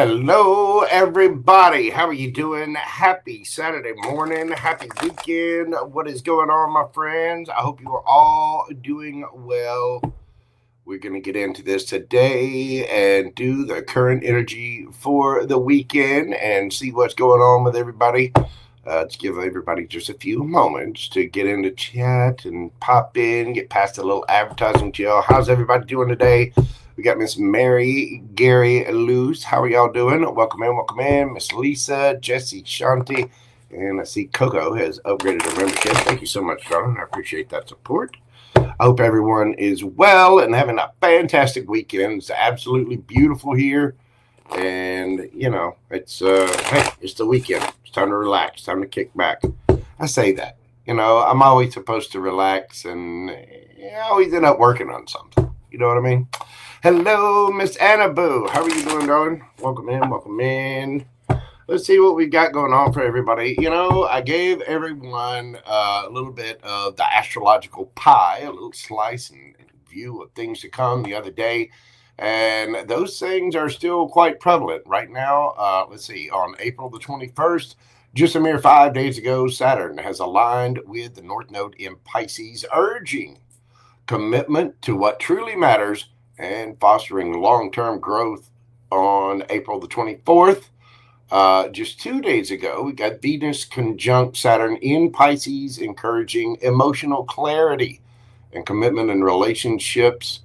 Hello, everybody. How are you doing? Happy Saturday morning. Happy weekend. What is going on, my friends? I hope you are all doing well. We're going to get into this today and do the current energy for the weekend and see what's going on with everybody. Let's give everybody just a few moments to get into chat and pop in, get past the little advertising jail. How's everybody doing today? We got Miss Mary, Gary, Luce. How are y'all doing? Welcome in. Miss Lisa, Jesse, Shanti, and I see Coco has upgraded her membership. Thank you so much, darling. I appreciate that support. I hope everyone is well and having a fantastic weekend. It's absolutely beautiful here. And, you know, it's hey, it's the weekend. It's time to relax. Time to kick back. I say that. You know, I'm always supposed to relax and I always end up working on something. You know what I mean? Hello, Miss Annaboo. How are you doing, darling? Welcome in. Let's see what we got going on for everybody. You know, I gave everyone a little bit of the astrological pie, a little slice and view of things to come the other day. And those things are still quite prevalent right now. Let's see, on April the 21st, just a mere 5 days ago, Saturn has aligned with the North Node in Pisces, urging commitment to what truly matters and fostering long-term growth. On April the 24th, just 2 days ago, we got Venus conjunct Saturn in Pisces, encouraging emotional clarity and commitment in relationships.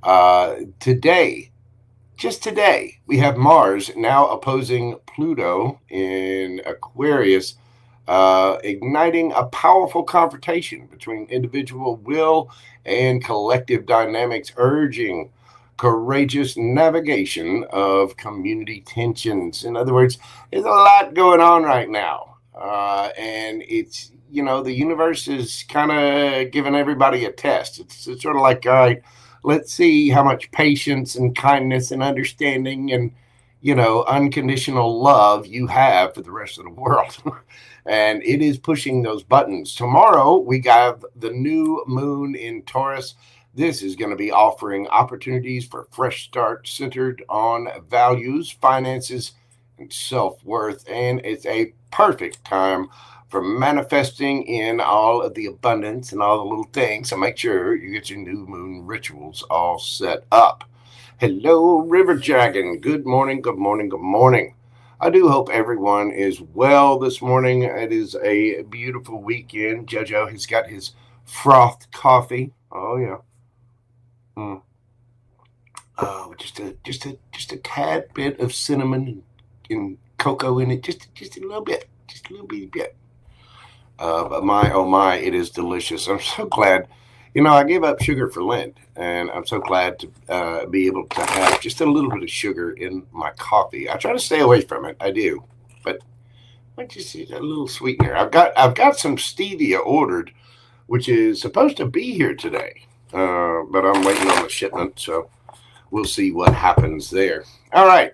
Today, we have Mars now opposing Pluto in Aquarius, igniting a powerful confrontation between individual will and collective dynamics, urging courageous navigation of community tensions. In other words, there's a lot going on right now. And it's, you know, the universe is kind of giving everybody a test. It's sort of like, all right, let's see how much patience and kindness and understanding and, you know, unconditional love you have for the rest of the world. And it is pushing those buttons. Tomorrow, we got the new moon in Taurus. This is going to be offering opportunities for fresh start centered on values, finances, and self-worth. And it's a perfect time for manifesting in all of the abundance and all the little things. So make sure you get your new moon rituals all set up. Hello, River Dragon. Good morning. I do hope everyone is well this morning. It is a beautiful weekend. Jojo has got his frothed coffee. Oh yeah. Oh, just a tad bit of cinnamon and cocoa in it. Just a little bit. But my, it is delicious. I'm so glad. You know, I gave up sugar for Lent, and I'm so glad to be able to have just a little bit of sugar in my coffee. I try to stay away from it. I do, but I just need a little sweetener. I've got some stevia ordered, which is supposed to be here today, but I'm waiting on the shipment, so we'll see what happens there. All right.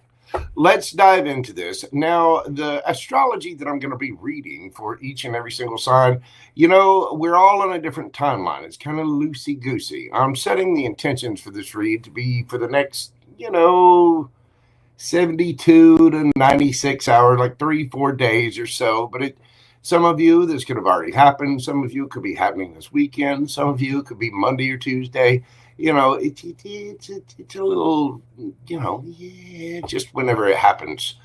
Let's dive into this. Now, the astrology that I'm going to be reading for each and every single sign, you know, we're all on a different timeline. It's kind of loosey-goosey. I'm setting the intentions for this read to be for the next, you know, 72 to 96 hours, like 3-4 days or so. But some of you, this could have already happened. Some of you could be happening this weekend. Some of you could be Monday or Tuesday. You know, it's a little, you know, yeah, just whenever it happens,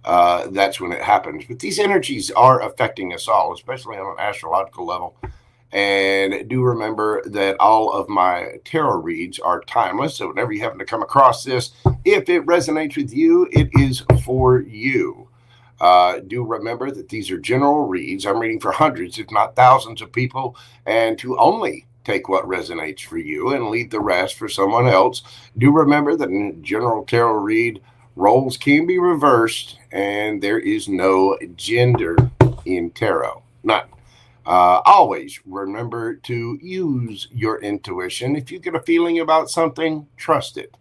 that's when it happens. But these energies are affecting us all, especially on an astrological level. And do remember that all of my tarot reads are timeless. So whenever you happen to come across this, if it resonates with you, it is for you. Do remember that these are general reads. I'm reading for hundreds, if not thousands of people, and to only take what resonates for you and leave the rest for someone else. Do remember that in general tarot read, roles can be reversed, and there is no gender in tarot. None. Always remember to use your intuition. If you get a feeling about something, trust it.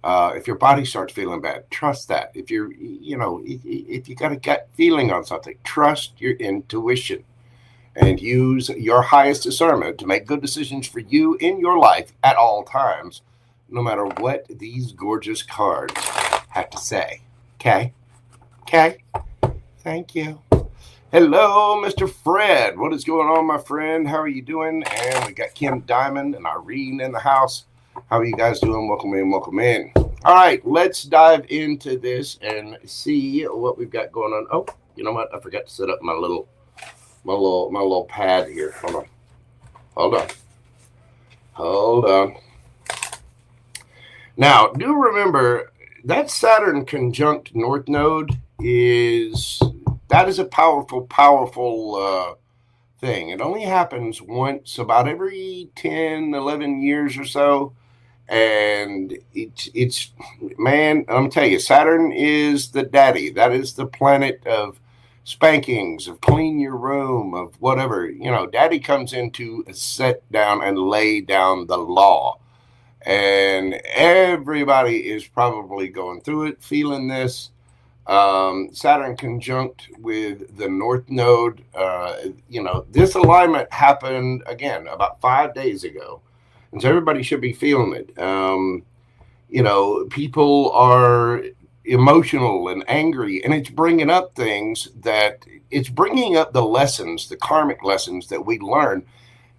If your body starts feeling bad, trust that. If you're, you know, if you got a gut feeling on something, trust your intuition. And use your highest discernment to make good decisions for you in your life at all times, no matter what these gorgeous cards have to say. Okay? Okay. Thank you. Hello, Mr. Fred. What is going on, my friend? How are you doing? And we got Kim Diamond and Irene in the house. How are you guys doing? Welcome in, welcome in. All right, let's dive into this and see what we've got going on. Oh, you know what? I forgot to set up my little pad here. Hold on. Now, do remember that Saturn conjunct North Node is a powerful thing. It only happens once about every 10, 11 years or so. And it's man, I'm telling you, Saturn is the daddy. That is the planet of spankings, of clean your room, of whatever. You know, daddy comes in to set down and lay down the law. And everybody is probably going through it, feeling this. Saturn conjunct with the North Node. This alignment happened again about 5 days ago. And so everybody should be feeling it. People are emotional and angry, and it's bringing up things it's bringing up the lessons, the karmic lessons that we learn.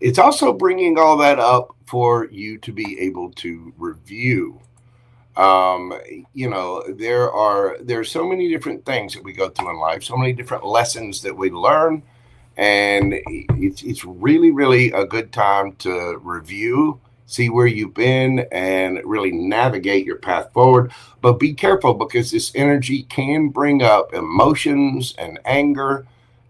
It's also bringing all that up for you to be able to review. There's so many different things that we go through in life, so many different lessons that we learn. And it's really, really a good time to review, see where you've been, and really navigate your path forward. But be careful, because this energy can bring up emotions and anger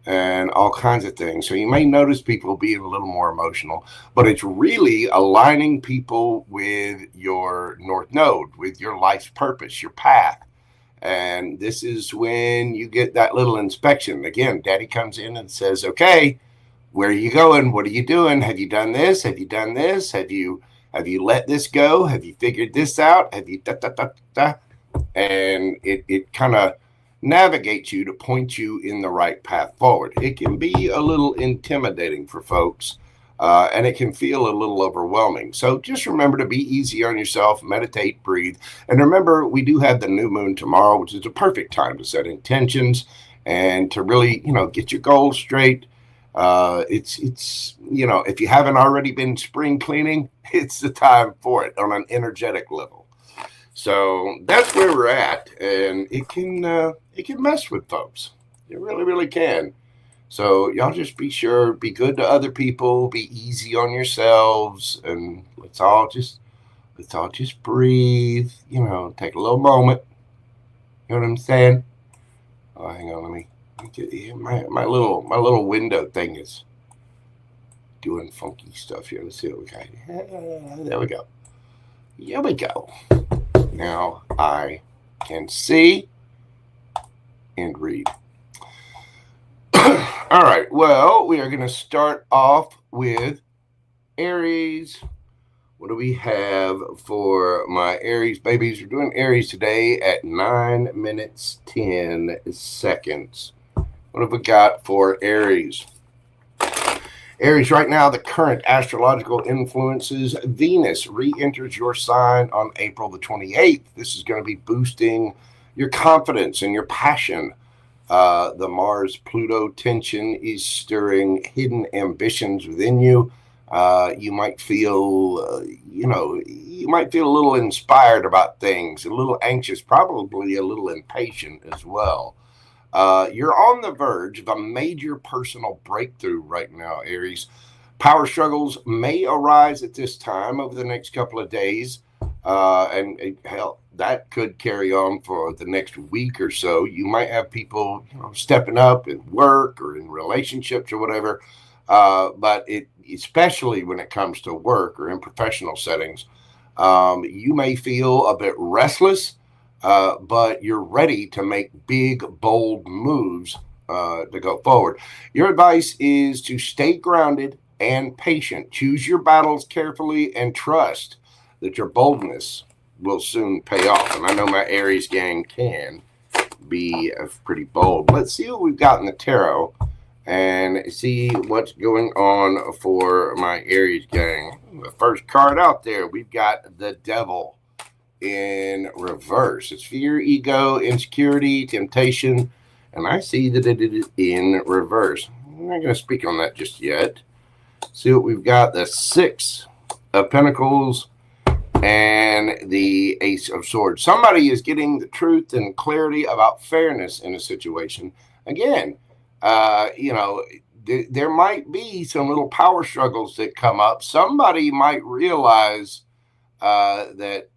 and all kinds of things. So you may notice people being a little more emotional, but it's really aligning people with your North Node, with your life's purpose, your path. And this is when you get that little inspection. Again, daddy comes in and says, okay, where are you going? What are you doing? Have you done this? Have you done this? Have you let this go? Have you figured this out? Have you And it kind of navigates you to point you in the right path forward. It can be a little intimidating for folks. And it can feel a little overwhelming. So just remember to be easy on yourself, meditate, breathe. And remember, we do have the new moon tomorrow, which is a perfect time to set intentions and to really, get your goals straight. If you haven't already been spring cleaning, it's the time for it on an energetic level. So that's where we're at. And it can mess with folks. It really, really can. So y'all just be sure, be good to other people, be easy on yourselves, and let's all just breathe, take a little moment. You know what I'm saying? Oh, hang on, let me get my little window thing is doing funky stuff here. Let's see what we got. There we go. Here we go. Now I can see and read. All right, well, we are going to start off with Aries. What do we have for my Aries babies? We're doing Aries today at 9 minutes, 10 seconds. What have we got for Aries? Aries, right now, the current astrological influences. Venus re-enters your sign on April the 28th. This is going to be boosting your confidence and your passion. The Mars-Pluto tension is stirring hidden ambitions within you. You might feel, a little inspired about things, a little anxious, probably a little impatient as well. You're on the verge of a major personal breakthrough right now, Aries. Power struggles may arise at this time over the next couple of days. And hell, that could carry on for the next week or so. You might have people, stepping up at work or in relationships or whatever. But especially when it comes to work or in professional settings, you may feel a bit restless, but you're ready to make big, bold moves to go forward. Your advice is to stay grounded and patient. Choose your battles carefully and trust that your boldness will soon pay off. And I know my Aries gang can be pretty bold. Let's see what we've got in the tarot and see what's going on for my Aries gang. The first card out there, we've got the Devil. in reverse. It's fear, ego, insecurity, temptation, and I see that it is in reverse. I'm not going to speak on that just yet. See what we've got. The Six of Pentacles and the Ace of Swords. Somebody is getting the truth and clarity about fairness in a situation. Again, there might be some little power struggles that come up. Somebody might realize that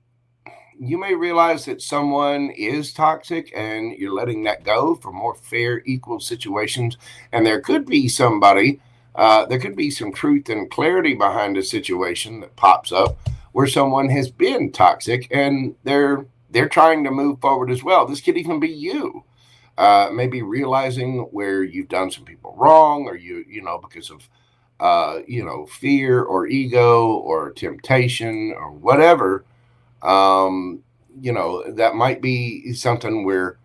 you may realize that someone is toxic and you're letting that go for more fair, equal situations. And there could be somebody, there could be some truth and clarity behind a situation that pops up where someone has been toxic and they're trying to move forward as well. This could even be you. Maybe realizing where you've done some people wrong, or because of fear or ego or temptation or whatever. That might be something where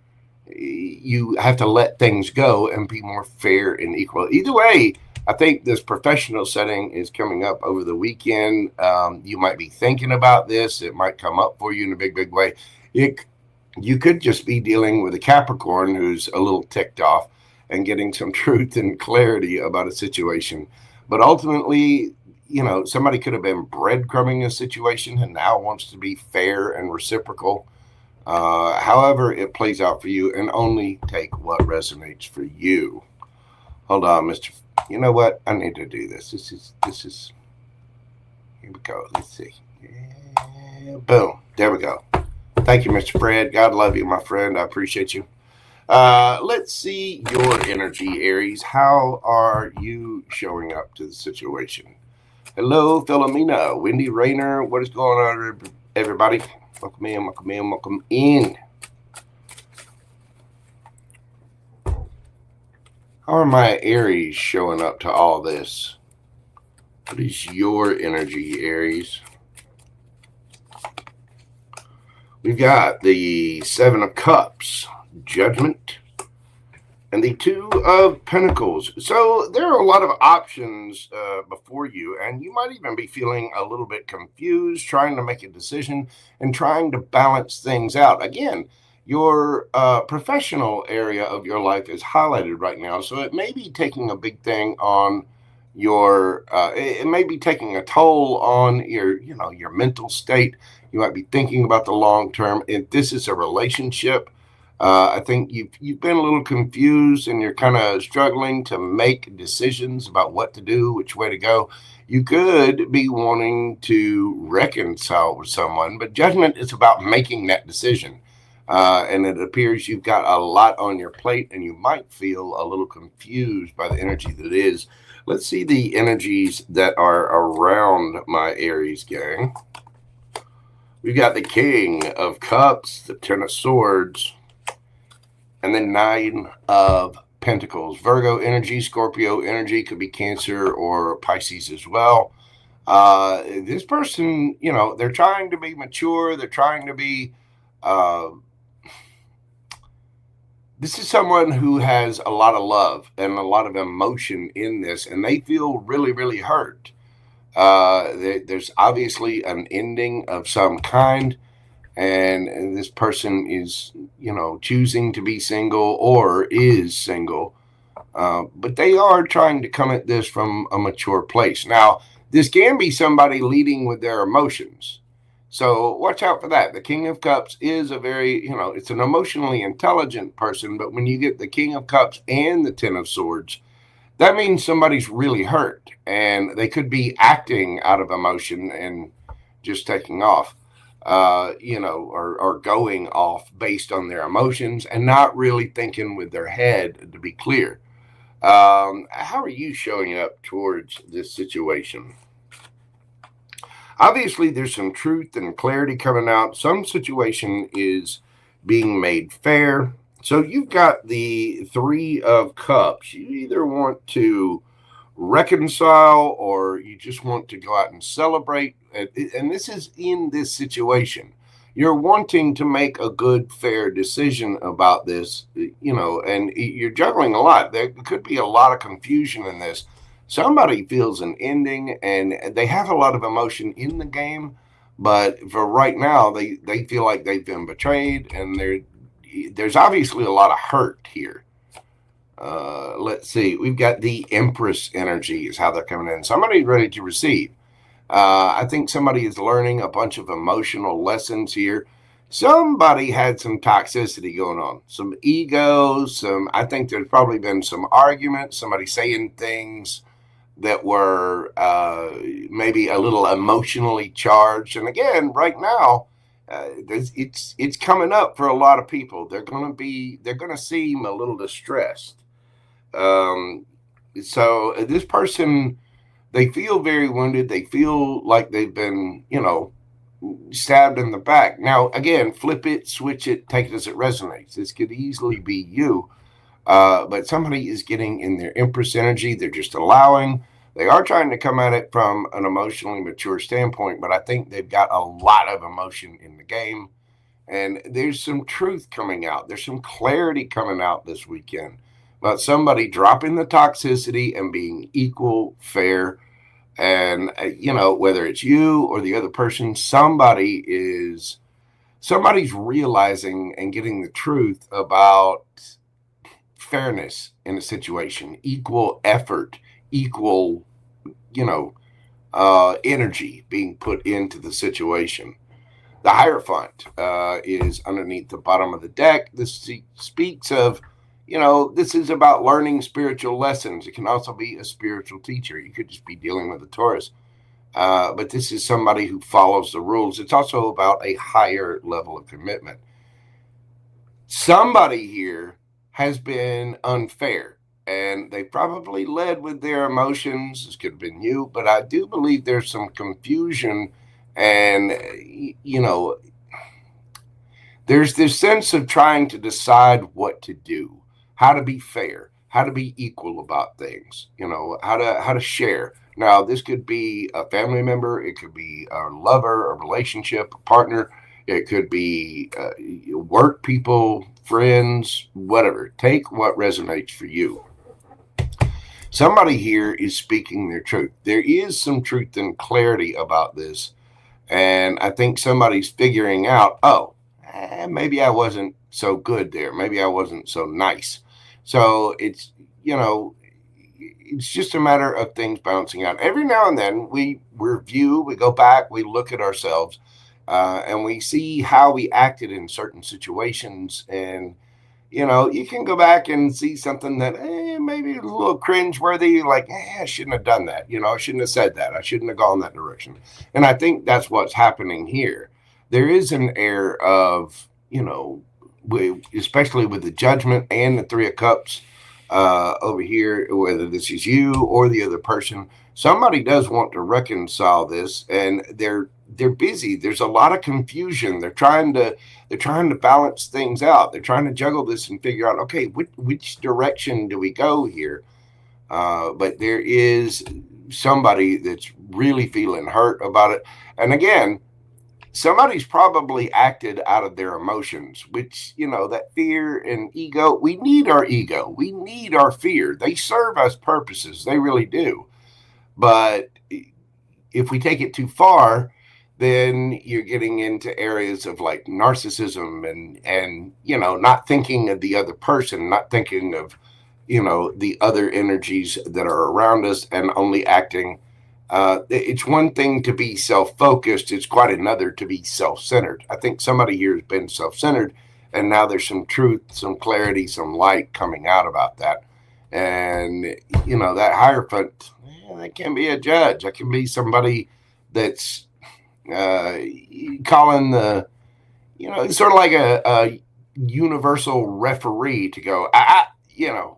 you have to let things go and be more fair and equal. Either way, I think this professional setting is coming up over the weekend. You might be thinking about this. It might come up for you in a big, big way. You could just be dealing with a Capricorn who's a little ticked off and getting some truth and clarity about a situation. But ultimately, somebody could have been breadcrumbing a situation and now wants to be fair and reciprocal. However it plays out for you, and only take what resonates for you. Hold on, Mr. You know what? I need to do this. This is, here we go. Let's see. Yeah, boom. There we go. Thank you, Mr. Fred. God love you, my friend. I appreciate you. Let's see your energy, Aries. How are you showing up to the situation? Hello, Philomena, Wendy Rayner. What is going on, everybody? Welcome in, welcome in, welcome in. How are my Aries showing up to all this? What is your energy, Aries? We've got the Seven of Cups, Judgment, and the Two of Pentacles. So there are a lot of options before you, and you might even be feeling a little bit confused, trying to make a decision and trying to balance things out. Again, your professional area of your life is highlighted right now, so it may be taking a big thing on your, it may be taking a toll on your mental state. You might be thinking about the long term. If this is a relationship, I think you've been a little confused and you're kind of struggling to make decisions about what to do, which way to go. You could be wanting to reconcile with someone, but judgment is about making that decision. And it appears you've got a lot on your plate and you might feel a little confused by the energy that is. Let's see the energies that are around my Aries gang. We've got the King of Cups, the Ten of Swords, and the Nine of Pentacles. Virgo energy, Scorpio energy, could be Cancer or Pisces as well. This person, they're trying to be mature. They're trying to be... this is someone who has a lot of love and a lot of emotion in this, and they feel really, really hurt. There's obviously an ending of some kind, and this person is, choosing to be single or is single, but they are trying to come at this from a mature place. Now, this can be somebody leading with their emotions, so watch out for that. The King of Cups is a very, it's an emotionally intelligent person, but when you get the King of Cups and the Ten of Swords, that means somebody's really hurt, and they could be acting out of emotion and just taking off, or going off based on their emotions and not really thinking with their head, to be clear. How are you showing up towards this situation? Obviously, there's some truth and clarity coming out. Some situation is being made fair. So you've got the Three of Cups. You either want to reconcile or you just want to go out and celebrate. And this is in this situation. You're wanting to make a good, fair decision about this, and you're juggling a lot. There could be a lot of confusion in this. Somebody feels an ending and they have a lot of emotion in the game, But for right now, they feel like they've been betrayed, and there's obviously a lot of hurt here. Let's see. We've got the Empress energy is how they're coming in. Somebody's ready to receive. I think somebody is learning a bunch of emotional lessons here. Somebody had some toxicity going on, some ego, I think there's probably been some arguments, somebody saying things that were maybe a little emotionally charged. And again, right now, it's coming up for a lot of people. They're going to seem a little distressed. So this person, they feel very wounded. They feel like they've been, stabbed in the back. Now, again, flip it, switch it, take it as it resonates. This could easily be you. But somebody is getting in their Empress energy. They're just allowing. They are trying to come at it from an emotionally mature standpoint, but I think they've got a lot of emotion in the game. And there's some truth coming out. There's some clarity coming out this weekend about somebody dropping the toxicity and being equal, fair. And, whether it's you or the other person, somebody's realizing and getting the truth about fairness in a situation, equal effort, equal, energy being put into the situation. The Hierophant is underneath the bottom of the deck. This speaks of, this is about learning spiritual lessons. It can also be a spiritual teacher. You could just be dealing with a Taurus. But this is somebody who follows the rules. It's also about a higher level of commitment. Somebody here has been unfair, and they probably led with their emotions. This could have been you, but I do believe there's some confusion, and there's this sense of trying to decide what to do, how to be fair, how to be equal about things, how to share. Now, this could be a family member, it could be a lover, a relationship, a partner, it could be work people, friends, whatever. Take what resonates for you. Somebody here is speaking their truth. There is some truth and clarity about this. And I think somebody's figuring out, maybe I wasn't so good there. Maybe I wasn't so nice. So it's just a matter of things bouncing out. Every now and then we review, we go back, we look at ourselves, and we see how we acted in certain situations. And, you can go back and see something that maybe a little cringeworthy, like, I shouldn't have done that. I shouldn't have said that. I shouldn't have gone that direction. And I think that's what's happening here. There is an air of, especially with the Judgment and the Three of Cups over here, whether this is you or the other person, somebody does want to reconcile this, and they're busy. There's a lot of confusion. They're trying to balance things out. They're trying to juggle this and figure out, okay, which direction do we go here? But there is somebody that's really feeling hurt about it. And again, somebody's probably acted out of their emotions, which, that fear and ego, we need our ego. We need our fear. They serve us purposes. They really do. But if we take it too far, then you're getting into areas of like narcissism and not thinking of the other person, not thinking of, the other energies that are around us, and only acting. It's one thing to be self-focused. It's quite another to be self-centered. I think somebody here has been self-centered, and now there's some truth, some clarity, some light coming out about that. And, that Hierophant, that can be a judge. That can be somebody that's calling the, it's sort of like a universal referee to go,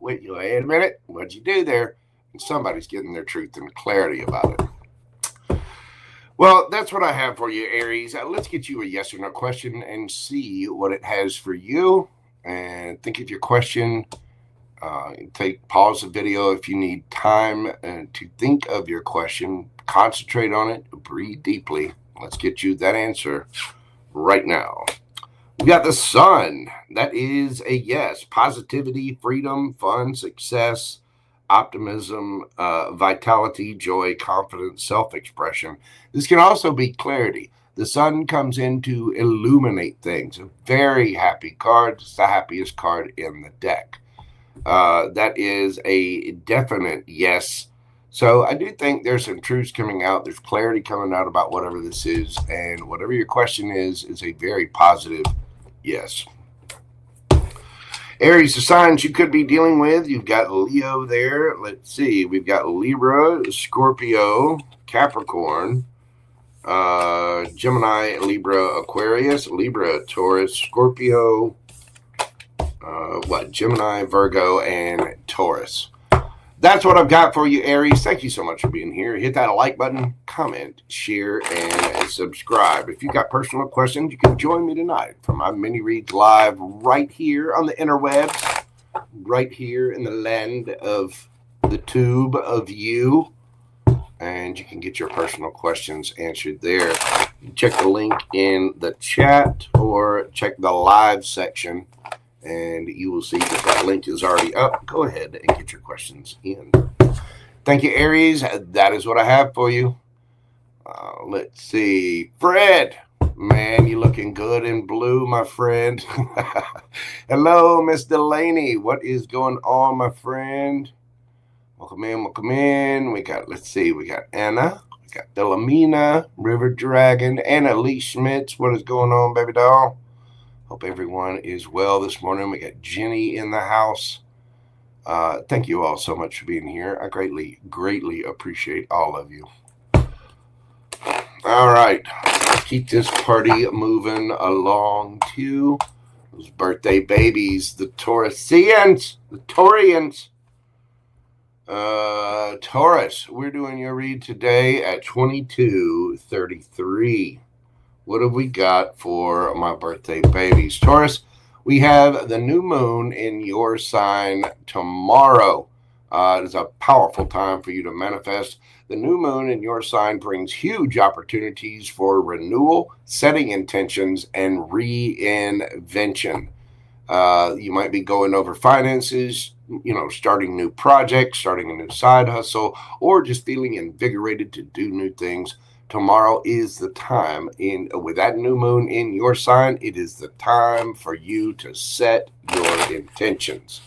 wait a minute, what'd you do there? And somebody's getting their truth and clarity about it. Well, that's what I have for you, Aries. Let's get you a yes or no question and see what it has for you. And think of your question. Pause the video if you need time to think of your question. Concentrate on it. Breathe deeply. Let's get you that answer right now. We got the Sun. That is a yes. Positivity, freedom, fun, success, optimism, vitality, joy, confidence, self-expression. This can also be clarity. The sun comes in to illuminate things. A very happy card. It's the happiest card in the deck. That is a definite yes. So I do think there's some truths coming out. There's clarity coming out about whatever this is. And whatever your question is a very positive yes. Aries, the signs you could be dealing with. You've got Leo there. Let's see. We've got Libra, Scorpio, Capricorn, Gemini, Libra, Aquarius, Libra, Taurus, Scorpio, Gemini, Virgo, and Taurus. That's what I've got for you, Aries. Thank you so much for being here. Hit that like button, comment, share, and subscribe. If you've got personal questions, you can join me tonight for my mini reads live right here on the interwebs, right here in the land of the tube of you. And you can get your personal questions answered there. Check the link in the chat or check the live section, and you will see that link is already up. Go ahead and get your questions in. Thank you, Aries. That is what I have for you. Let's see. Fred, man, you looking good in blue, my friend. Hello, Miss Delaney. What is going on, my friend? Welcome in, welcome in. We got Anna. We got Delamina, River Dragon, Anna Lee Schmitz. What is going on, baby doll? Hope everyone is well this morning. We got Jenny in the house. Thank you all so much for being here. I greatly, greatly appreciate all of you. All right. Keep this party moving along to those birthday babies, the Taurusians, the Taurians. Taurus, we're doing your read today at 22:33. What have we got for my birthday babies? Taurus, we have the new moon in your sign tomorrow. It is a powerful time for you to manifest. The new moon in your sign brings huge opportunities for renewal, setting intentions, and reinvention. You might be going over finances, starting new projects, starting a new side hustle, or just feeling invigorated to do new things. Tomorrow is the time with that new moon in your sign. It is the time for you to set your intentions.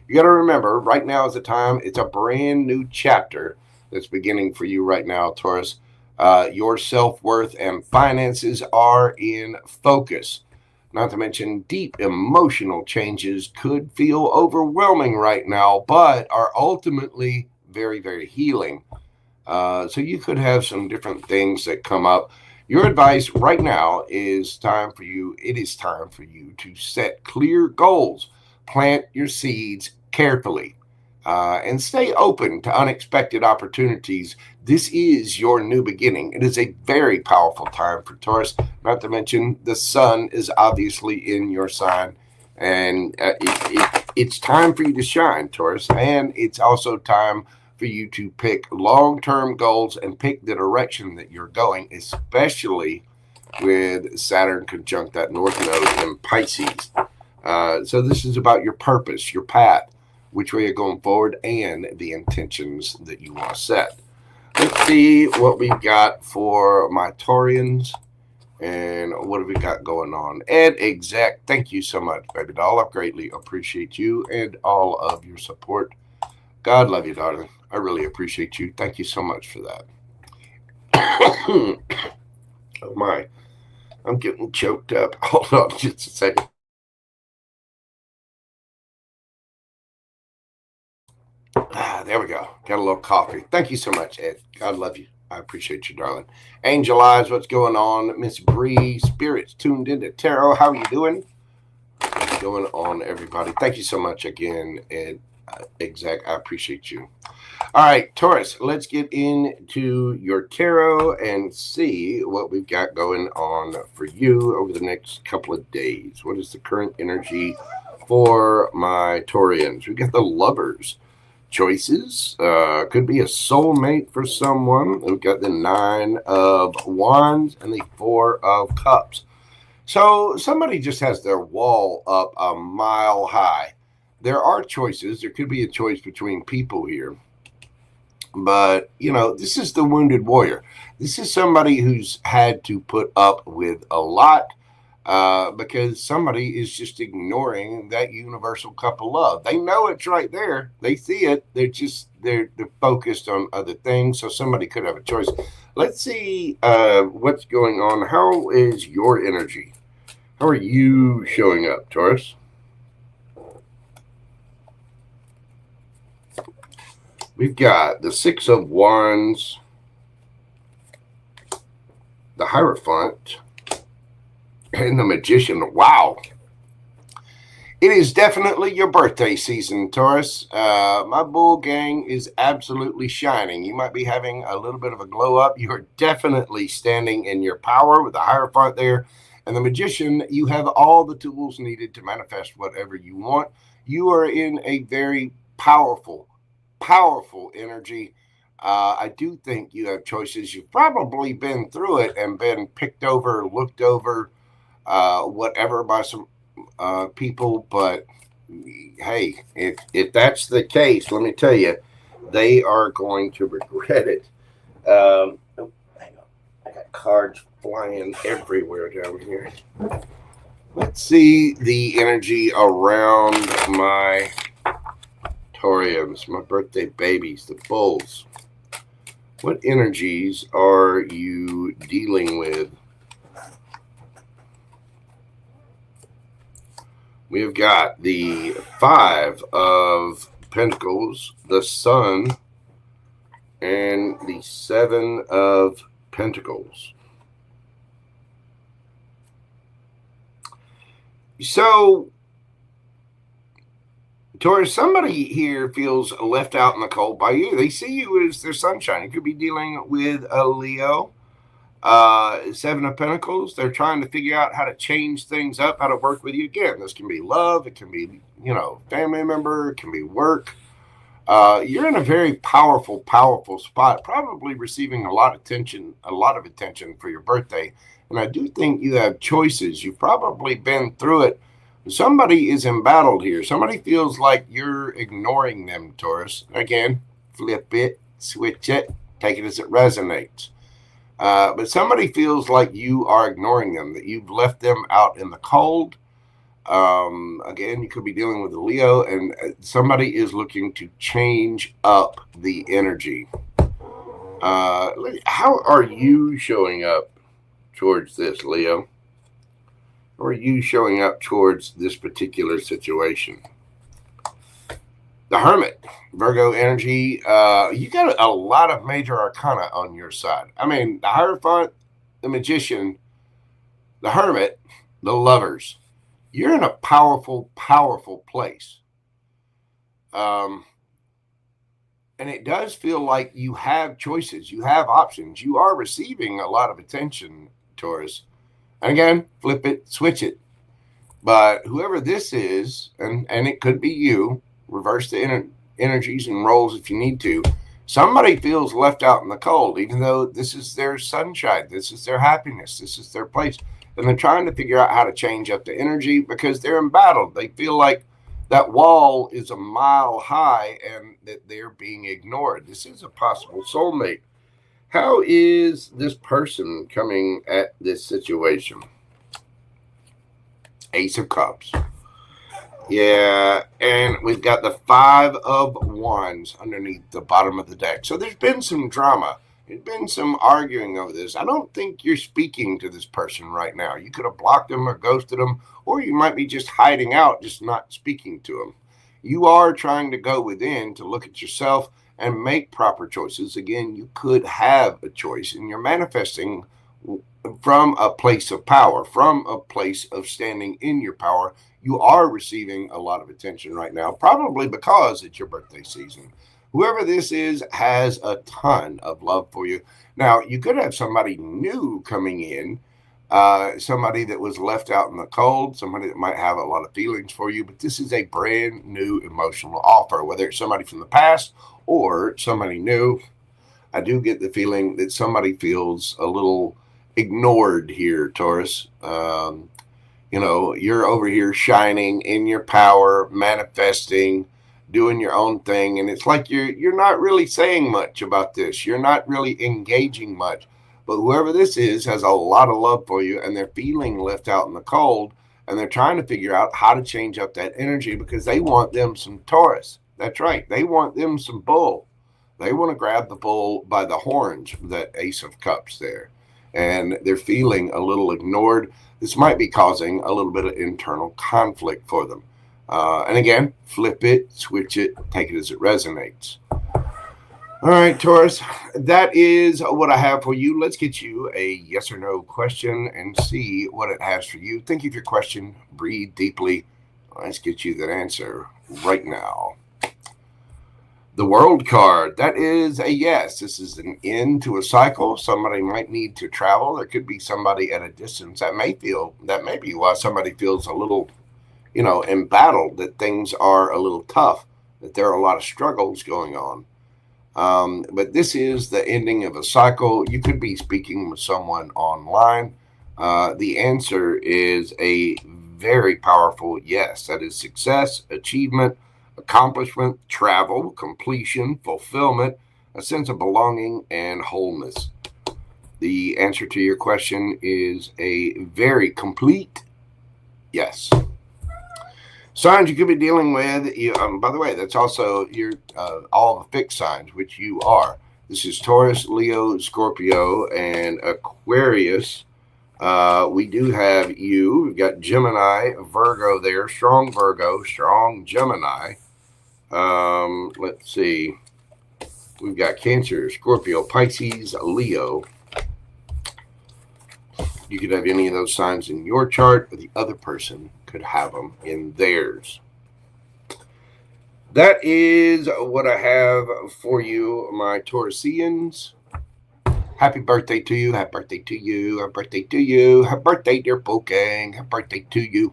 You got to remember, right now is the time. It's a brand new chapter that's beginning for you right now, Taurus. Your self-worth and finances are in focus. Not to mention, deep emotional changes could feel overwhelming right now, but are ultimately very, very healing. So you could have some different things that come up. Your advice right now is time for you. It is time for you to set clear goals, plant your seeds carefully, and stay open to unexpected opportunities. This is your new beginning. It is a very powerful time for Taurus. Not to mention, the sun is obviously in your sign, and it's time for you to shine, Taurus. And it's also time for you to pick long-term goals and pick the direction that you're going, especially with Saturn conjunct that North Node in Pisces. So this is about your purpose, your path, which way you're going forward, and the intentions that you want to set. Let's see what we've got for my Taurians and what have we got going on. Ed Exec, thank you so much, baby doll. I greatly appreciate you and all of your support. God love you, darling. I really appreciate you. Thank you so much for that. Oh my, I'm getting choked up. Hold on just a second. There we go. Got a little coffee. Thank you so much, Ed. God love you. I appreciate you, darling. Angel Eyes, what's going on? Miss Bree, Spirits tuned into Tarot. How are you doing? What's going on, everybody? Thank you so much again, Ed. I appreciate you. All right, Taurus, let's get into your tarot and see what we've got going on for you over the next couple of days. What is the current energy for my Taurians? We got the Lovers. Choices, could be a soulmate for someone. We've got the 9 of Wands and the 4 of Cups. So somebody just has their wall up a mile high. There are choices. There could be a choice between people here. But, you know, this is the wounded warrior. This is somebody who's had to put up with a lot because somebody is just ignoring that universal cup of love. They know it's right there. They see it. They're focused on other things. So somebody could have a choice. Let's see what's going on. How is your energy? How are you showing up, Taurus? We've got the Six of Wands, the Hierophant, and the Magician. Wow. It is definitely your birthday season, Taurus. My bull gang is absolutely shining. You might be having a little bit of a glow up. You are definitely standing in your power with the Hierophant there. And the Magician, you have all the tools needed to manifest whatever you want. You are in a very powerful energy. I do think you have choices. You've probably been through it and been picked over, looked over, whatever by some people. But hey, if that's the case, let me tell you, they are going to regret it. Oh, hang on. I got cards flying everywhere down here. Let's see the energy around my Taurians, my birthday babies, the bulls. What energies are you dealing with? We've got the Five of Pentacles, the Sun, and the Seven of Pentacles. So, Taurus, somebody here feels left out in the cold by you. They see you as their sunshine. You could be dealing with a Leo, Seven of Pentacles. They're trying to figure out how to change things up, how to work with you again. This can be love. It can be, family member. It can be work. You're in a very powerful spot, probably receiving a lot of attention for your birthday. And I do think you have choices. You've probably been through it. Somebody is embattled here. Somebody feels like you're ignoring them, Taurus. Again, flip it, switch it, take it as it resonates. But somebody feels like you are ignoring them, that you've left them out in the cold. Again, you could be dealing with a Leo, and somebody is looking to change up the energy. How are you showing up towards this, Leo? How are you showing up towards this particular situation? The Hermit, Virgo energy. You got a lot of major arcana on your side. I mean, the Hierophant, the Magician, the Hermit, the Lovers. You're in a powerful place. And it does feel like you have choices. You have options. You are receiving a lot of attention, Taurus. And again, flip it, switch it. But whoever this is, and it could be you, reverse the energies and roles if you need to. Somebody feels left out in the cold, even though this is their sunshine. This is their happiness. This is their place. And they're trying to figure out how to change up the energy because they're embattled. They feel like that wall is a mile high and that they're being ignored. This is a possible soulmate. How is this person coming at this situation? Ace of Cups. Yeah, and we've got the Five of Wands underneath the bottom of the deck. So there's been some drama. There's been some arguing over this. I don't think you're speaking to this person right now. You could have blocked them or ghosted them, or you might be just hiding out, just not speaking to them. You are trying to go within to look at yourself and make proper choices. Again, you could have a choice, and you're manifesting from a place of power, from a place of standing in your power. You are receiving a lot of attention right now, probably because it's your birthday season. Whoever this is has a ton of love for you. Now, you could have somebody new coming in, somebody that was left out in the cold, somebody that might have a lot of feelings for you, but this is a brand new emotional offer, whether it's somebody from the past or somebody new. I do get the feeling that somebody feels a little ignored here, Taurus. You're over here shining in your power, manifesting, doing your own thing, and it's like you're not really saying much about this. You're not really engaging much. But whoever this is has a lot of love for you, and they're feeling left out in the cold, and they're trying to figure out how to change up that energy because they want them some Taurus. That's right. They want them some bull. They want to grab the bull by the horns, that Ace of Cups there. And they're feeling a little ignored. This might be causing a little bit of internal conflict for them. And again, flip it, switch it, take it as it resonates. All right, Taurus, that is what I have for you. Let's get you a yes or no question and see what it has for you. Think of your question, breathe deeply. Let's get you that answer right now. The World card, that is a yes. This is an end to a cycle. Somebody might need to travel. There could be somebody at a distance that may be why somebody feels a little, embattled, that things are a little tough, that there are a lot of struggles going on. But this is the ending of a cycle. You could be speaking with someone online. The answer is a very powerful yes. That is success, achievement, accomplishment, travel, completion, fulfillment, a sense of belonging, and wholeness. The answer to your question is a very complete yes. Signs you could be dealing with, by the way, that's also your all the fixed signs, which you are. This is Taurus, Leo, Scorpio, and Aquarius. We do have you. We've got Gemini, Virgo there, strong Virgo, strong Gemini. Let's see. We've got Cancer, Scorpio, Pisces, Leo. You could have any of those signs in your chart, or the other person could have them in theirs. That is what I have for you, my Taurusians. Happy birthday to you. Happy birthday to you. Happy birthday to you. Happy birthday, dear Poking. Happy birthday to you.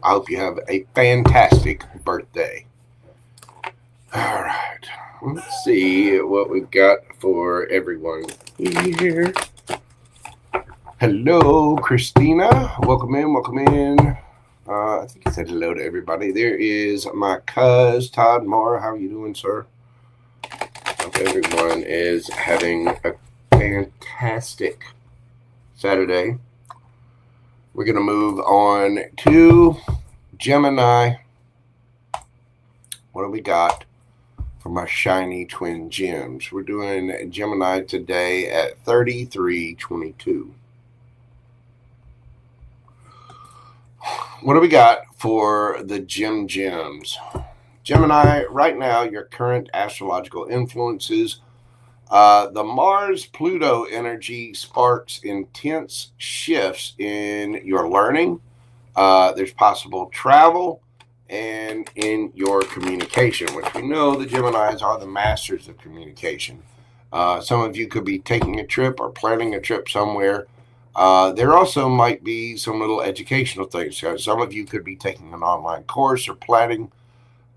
I hope you have a fantastic birthday. All right. Let's see what we've got for everyone here. Hello, Christina. Welcome in. Welcome in. I think I said hello to everybody. There is my cuz, Todd Moore. How are you doing, sir? Hope everyone is having a fantastic Saturday. We're going to move on to Gemini. What do we got for my shiny twin gems? We're doing Gemini today at 3322. What do we got for the gems? Gemini, right now, your current astrological influences. The Mars-Pluto energy sparks intense shifts in your learning. There's possible travel and in your communication, which we know the Geminis are the masters of communication. Some of you could be taking a trip or planning a trip somewhere. There also might be some little educational things. Some of you could be taking an online course or plotting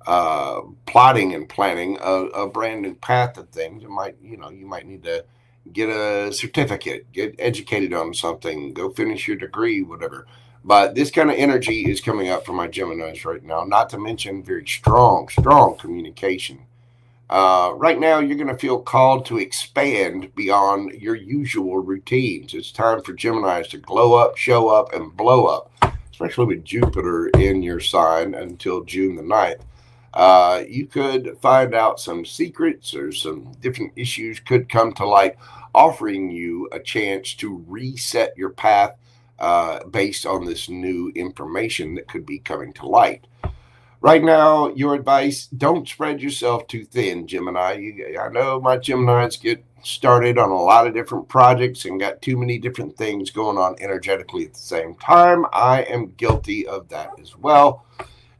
and planning a brand new path of things. You might need to get a certificate, get educated on something, go finish your degree, whatever. But this kind of energy is coming up for my Geminis right now, not to mention very strong communication. Right now, you're going to feel called to expand beyond your usual routines. It's time for Geminis to glow up, show up, and blow up, especially with Jupiter in your sign until June the 9th. You could find out some secrets, or some different issues could come to light, offering you a chance to reset your path based on this new information that could be coming to light. Right now, your advice, don't spread yourself too thin, Gemini. I know my Geminis get started on a lot of different projects and got too many different things going on energetically at the same time. I am guilty of that as well.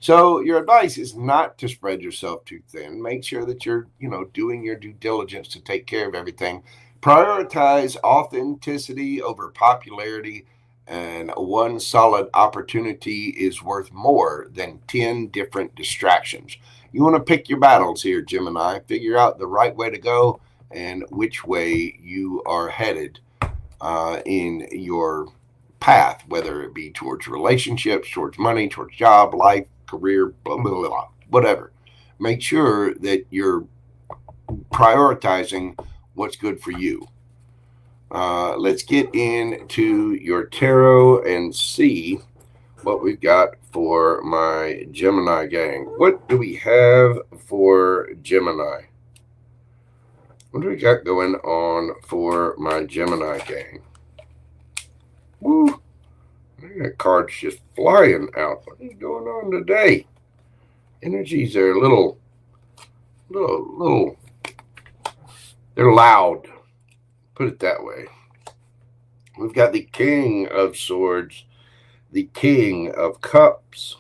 So your advice is not to spread yourself too thin. Make sure that you're, doing your due diligence to take care of everything. Prioritize authenticity over popularity, and one solid opportunity is worth more than 10 different distractions. You want to pick your battles here, Gemini. Figure out the right way to go and which way you are headed in your path, whether it be towards relationships, towards money, towards job, life, career, blah, blah, blah. whatever. Make sure that you're prioritizing what's good for you. Let's get into your tarot and see what we've got for my Gemini gang. What do we have for Gemini? What do we got going on for my Gemini gang? Woo! That card's just flying out. What is going on today? Energies are a little, they're loud. Put it that way. We've got the King of Swords, the King of Cups,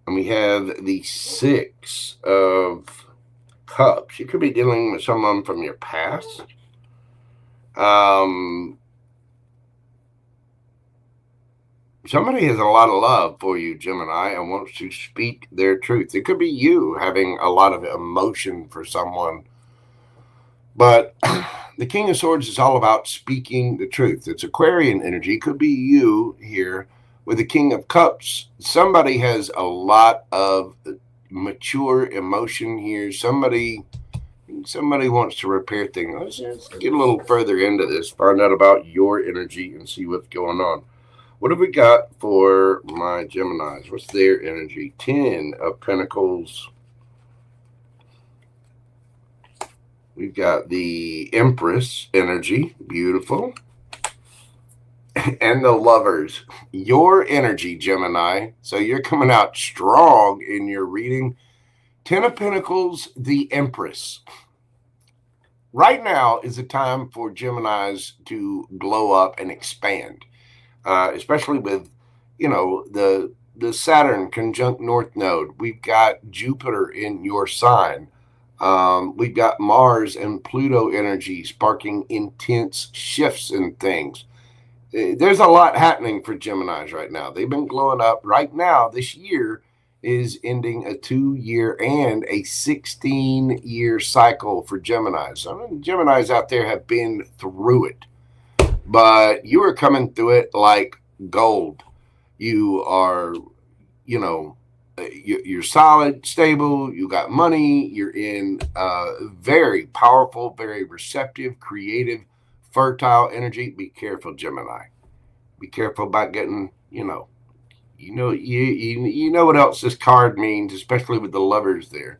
and we have the Six of Cups. You could be dealing with someone from your past. Somebody has a lot of love for you, Gemini, and wants to speak their truth. It could be you having a lot of emotion for someone. But the King of Swords is all about speaking the truth. It's Aquarian energy. It could be you here with the King of Cups. Somebody has a lot of mature emotion here. Somebody wants to repair things. Let's just get a little further into this, find out about your energy and see what's going on. What have we got for my Geminis? What's their energy? 10 of Pentacles. We've got the Empress energy. Beautiful. And the Lovers. Your energy, Gemini. So you're coming out strong in your reading. 10 of Pentacles, the Empress. Right now is the time for Geminis to glow up and expand. Especially with, the Saturn conjunct North Node. We've got Jupiter in your sign. We've got Mars and Pluto energy sparking intense shifts in things. There's a lot happening for Geminis right now. They've been glowing up. Right now, this year is ending a 2-year and a 16-year cycle for Geminis. Some of the Geminis out there have been through it. But you are coming through it like gold. You are, you're solid, stable, you got money, you're in very powerful, very receptive, creative, fertile energy. Be careful, Gemini. Be careful about getting, you know what else this card means, especially with the Lovers there.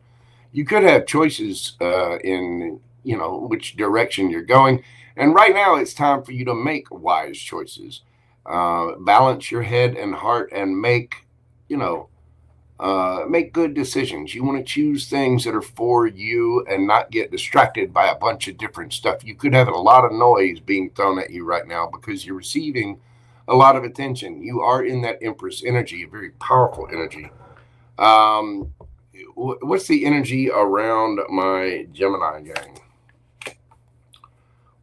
You could have choices in, which direction you're going. And right now it's time for you to make wise choices. Balance your head and heart and make good decisions. You want to choose things that are for you and not get distracted by a bunch of different stuff. You could have a lot of noise being thrown at you right now because you're receiving a lot of attention. You are in that Empress energy, a very powerful energy. What's the energy around my Gemini gang?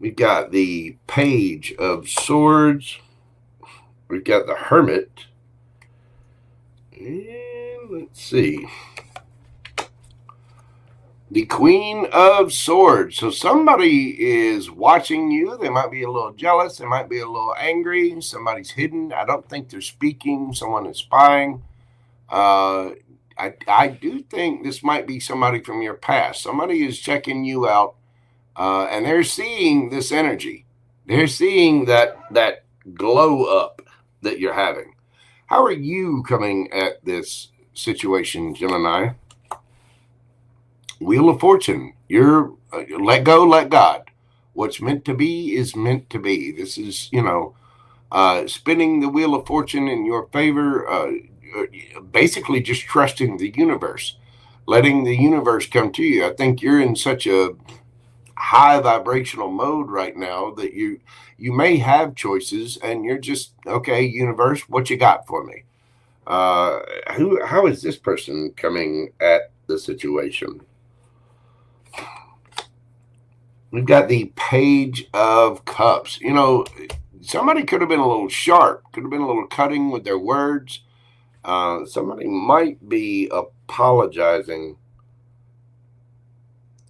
We've got the Page of Swords. We've got the Hermit. And let's see. The Queen of Swords. So somebody is watching you. They might be a little jealous. They might be a little angry. Somebody's hidden. I don't think they're speaking. Someone is spying. I do think this might be somebody from your past. Somebody is checking you out. And they're seeing this energy. They're seeing that glow up that you're having. How are you coming at this situation, Gemini? Wheel of Fortune. You're let go, let God. What's meant to be is meant to be. This is, spinning the Wheel of Fortune in your favor, basically just trusting the universe, letting the universe come to you. I think you're in such a high vibrational mode right now that you may have choices and you're just, okay, universe, what you got for me? How is this person coming at the situation? We've got the Page of Cups. Somebody could have been a little sharp, could have been a little cutting with their words. Somebody might be apologizing.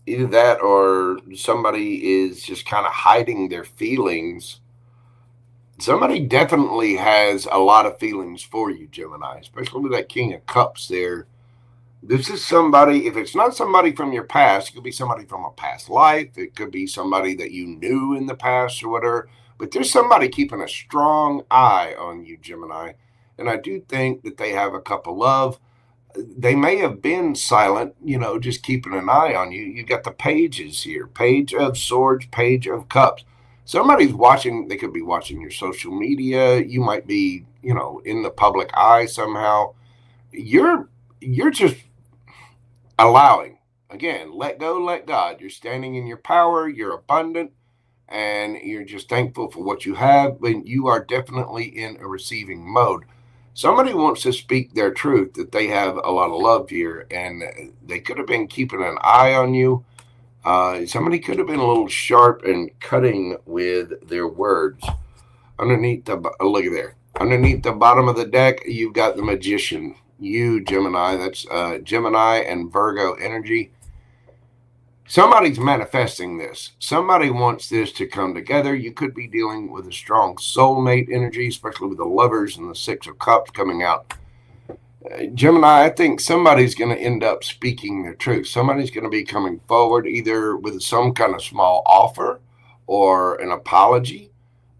Either that or somebody is just kind of hiding their feelings. Somebody definitely has a lot of feelings for you, Gemini, especially with that King of Cups there. This is somebody, if it's not somebody from your past, it could be somebody from a past life. It could be somebody that you knew in the past or whatever. But there's somebody keeping a strong eye on you, Gemini. And I do think that they have a cup of love. They may have been silent, just keeping an eye on you. You got the pages here, Page of Swords, Page of Cups. Somebody's watching. They could be watching your social media. You might be, in the public eye somehow. You're just allowing. Again, let go, let God. You're standing in your power. You're abundant, and you're just thankful for what you have. But you are definitely in a receiving mode. Somebody wants to speak their truth, that they have a lot of love here, and they could have been keeping an eye on you. Somebody could have been a little sharp and cutting with their words. Underneath look at there. Underneath the bottom of the deck, you've got the Magician. You, Gemini. That's Gemini and Virgo energy. Somebody's manifesting this. Somebody wants this to come together. You could be dealing with a strong soulmate energy, especially with the Lovers and the Six of Cups coming out. Gemini, I think somebody's going to end up speaking their truth. Somebody's going to be coming forward either with some kind of small offer or an apology.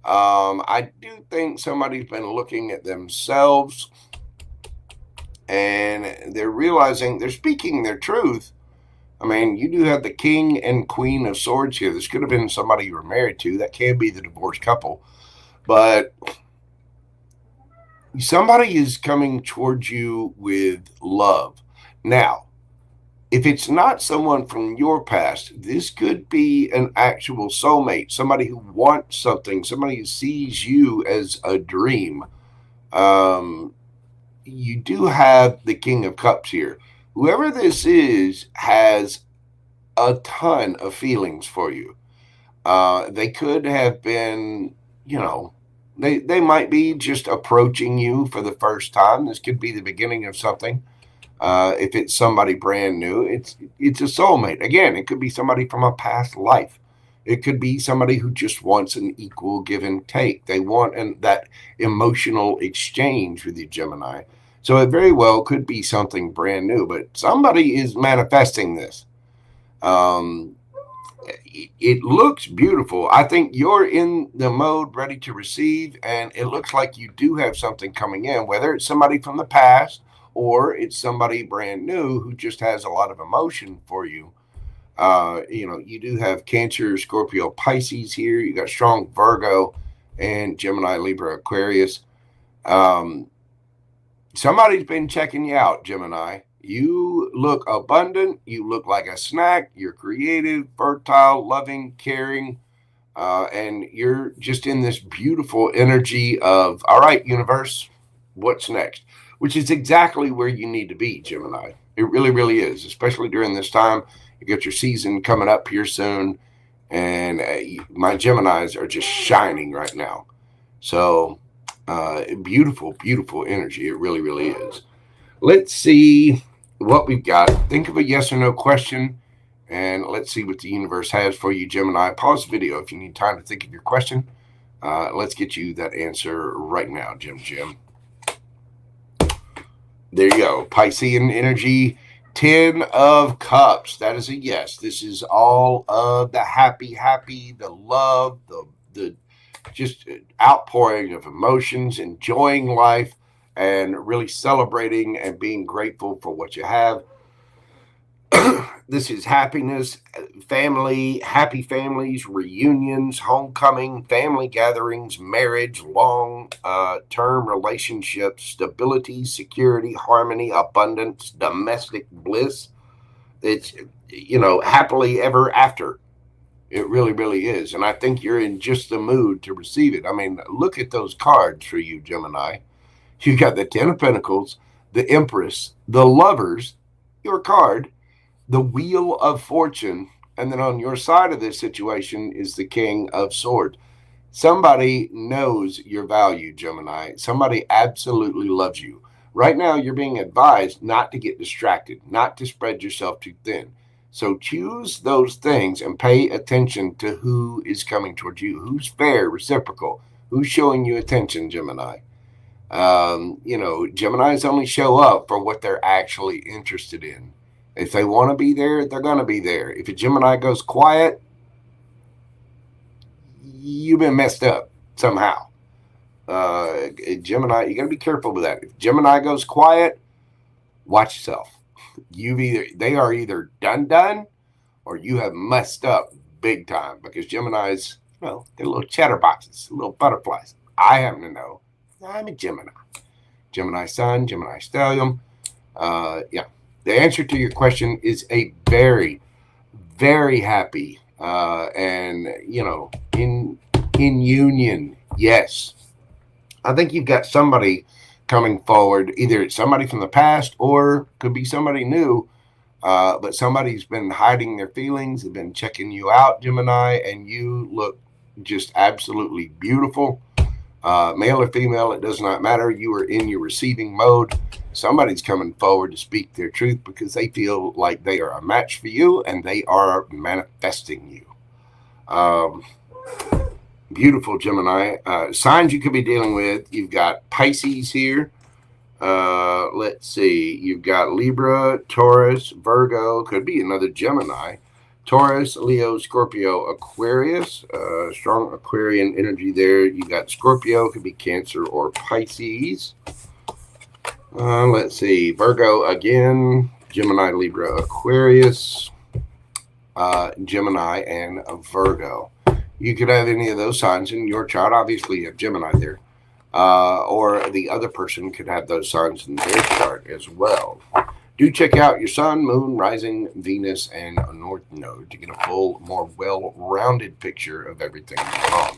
I do think somebody's been looking at themselves and they're realizing they're speaking their truth. I mean, you do have the King and Queen of Swords here. This could have been somebody you were married to. That can be the divorced couple. But somebody is coming towards you with love. Now, if it's not someone from your past, this could be an actual soulmate, somebody who wants something, somebody who sees you as a dream. You do have the King of Cups here. Whoever this is has a ton of feelings for you. They could have been, they might be just approaching you for the first time. This could be the beginning of something. If it's somebody brand new, it's a soulmate. Again, it could be somebody from a past life. It could be somebody who just wants an equal give and take. They want that emotional exchange with you, Gemini. So it very well could be something brand new, but somebody is manifesting this. It looks beautiful. I think you're in the mode ready to receive, and it looks like you do have something coming in, whether it's somebody from the past or it's somebody brand new who just has a lot of emotion for you. You do have Cancer, Scorpio, Pisces here. You got strong Virgo and Gemini, Libra, Aquarius. Somebody's been checking you out, Gemini. You look abundant. You look like a snack. You're creative, fertile, loving, caring. And you're just in this beautiful energy of, all right, universe, what's next? Which is exactly where you need to be, Gemini. It really, really is, especially during this time. You got your season coming up here soon. And my Geminis are just shining right now. So beautiful, beautiful energy. It really, really is. Let's see what we've got. Think of a yes or no question, and let's see what the universe has for you, Gemini. Pause the video if you need time to think of your question. Let's get you that answer right now, Jim. There you go. Piscean energy, 10 of Cups. That is a yes. This is all of the happy, the love, the just outpouring of emotions, enjoying life, and really celebrating and being grateful for what you have. This is happiness, family, happy families, reunions, homecoming, family gatherings, marriage, long-term relationships, stability, security, harmony, abundance, domestic bliss. It's, happily ever after. It really, really is. And I think you're in just the mood to receive it. I mean, look at those cards for you, Gemini. You got the 10 of Pentacles, the Empress, the Lovers, your card, the Wheel of Fortune, and then on your side of this situation is the King of Swords. Somebody knows your value, Gemini. Somebody absolutely loves you. Right now, you're being advised not to get distracted, not to spread yourself too thin. So choose those things and pay attention to who is coming towards you, who's fair, reciprocal, Who's showing you attention, Gemini? Geminis only show up for what they're actually interested in. If they want to be there, they're going to be there. If a Gemini goes quiet, you've been messed up somehow. Gemini, you got to be careful with that. If Gemini goes quiet, watch yourself. They are either done, or you have messed up big time, because Geminis, they're little chatterboxes, little butterflies. I happen to know I'm a Gemini. Gemini Sun, Gemini Stellium. The answer to your question is a very, very happy and in union. Yes, I think you've got somebody coming forward. Either it's somebody from the past or could be somebody new. But somebody's been hiding their feelings. They've been checking you out, Gemini, and you look just absolutely beautiful. Male or female, it does not matter. You are in your receiving mode. Somebody's coming forward to speak their truth because they feel like they are a match for you and they are manifesting you. Beautiful, Gemini. Signs you could be dealing with. You've got Pisces here. Let's see. You've got Libra, Taurus, Virgo. Could be another Gemini. Taurus, Leo, Scorpio, Aquarius. Strong Aquarian energy there. You got Scorpio. Could be Cancer or Pisces. Let's see. Virgo again. Gemini, Libra, Aquarius. Gemini and Virgo. You could have any of those signs in your chart. Obviously, you have Gemini there. Or the other person could have those signs in their chart as well. Do check out your Sun, Moon, Rising, Venus, and North Node to get a full, more well-rounded picture of everything going on.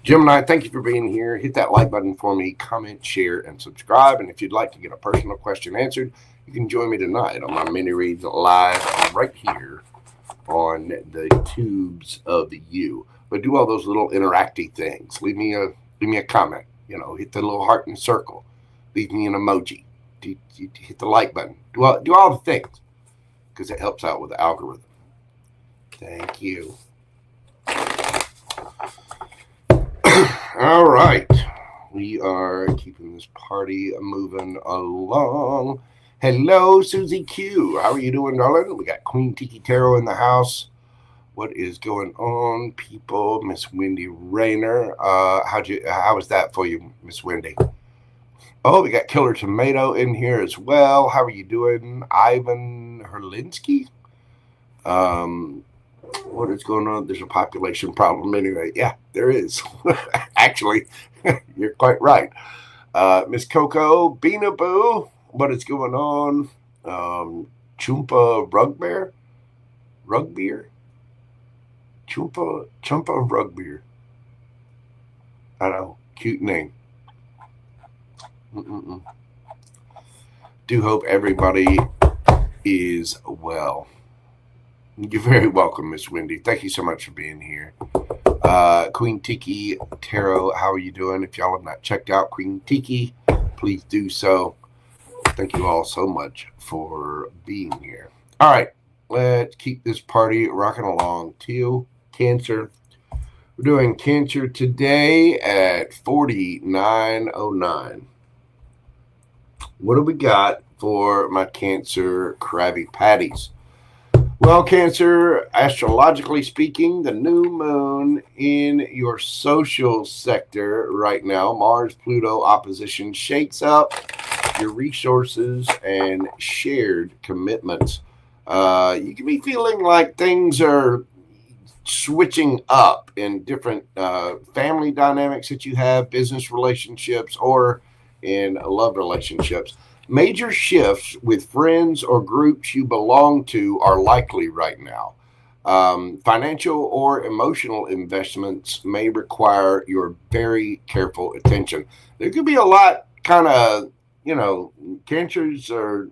Gemini, thank you for being here. Hit that like button for me, comment, share, and subscribe. And if you'd like to get a personal question answered, you can join me tonight on my mini reads live right here on the tubes of you. But do all those little interactive things. Leave me a comment. Hit the little heart and circle. Leave me an emoji. Hit the like button. Do all the things, because it helps out with the algorithm. Thank you. All right. We are keeping this party moving along. Hello, Susie Q. How are you doing, darling? We got Queen Tiki Tarot in the house. What is going on, people? Miss Wendy Rayner. How was that for you, Miss Wendy? Oh, we got Killer Tomato in here as well. How are you doing, Ivan Herlinsky? What is going on? There's a population problem anyway. Yeah, there is. Actually, you're quite right. Miss Coco, Beana Boo. What is going on? Chumpa Rugbear? Rugbeer? Chumpa Rugbeer. I know. Cute name. Do hope everybody is well. You're very welcome, Miss Wendy. Thank you so much for being here. Queen Tiki Tarot, how are you doing? If y'all have not checked out Queen Tiki, please do so. Thank you all so much for being here. All right, let's keep this party rocking along. Teal, Cancer. We're doing Cancer today at 4909. What do we got for my Cancer Krabby Patties? Well, Cancer, astrologically speaking, the new moon in your social sector right now, Mars-Pluto opposition, shakes up your resources and shared commitments. You can be feeling like things are switching up in different family dynamics that you have, business relationships, or in love relationships. Major shifts with friends or groups you belong to are likely right now. Financial or emotional investments may require your very careful attention. There could be a lot cancers are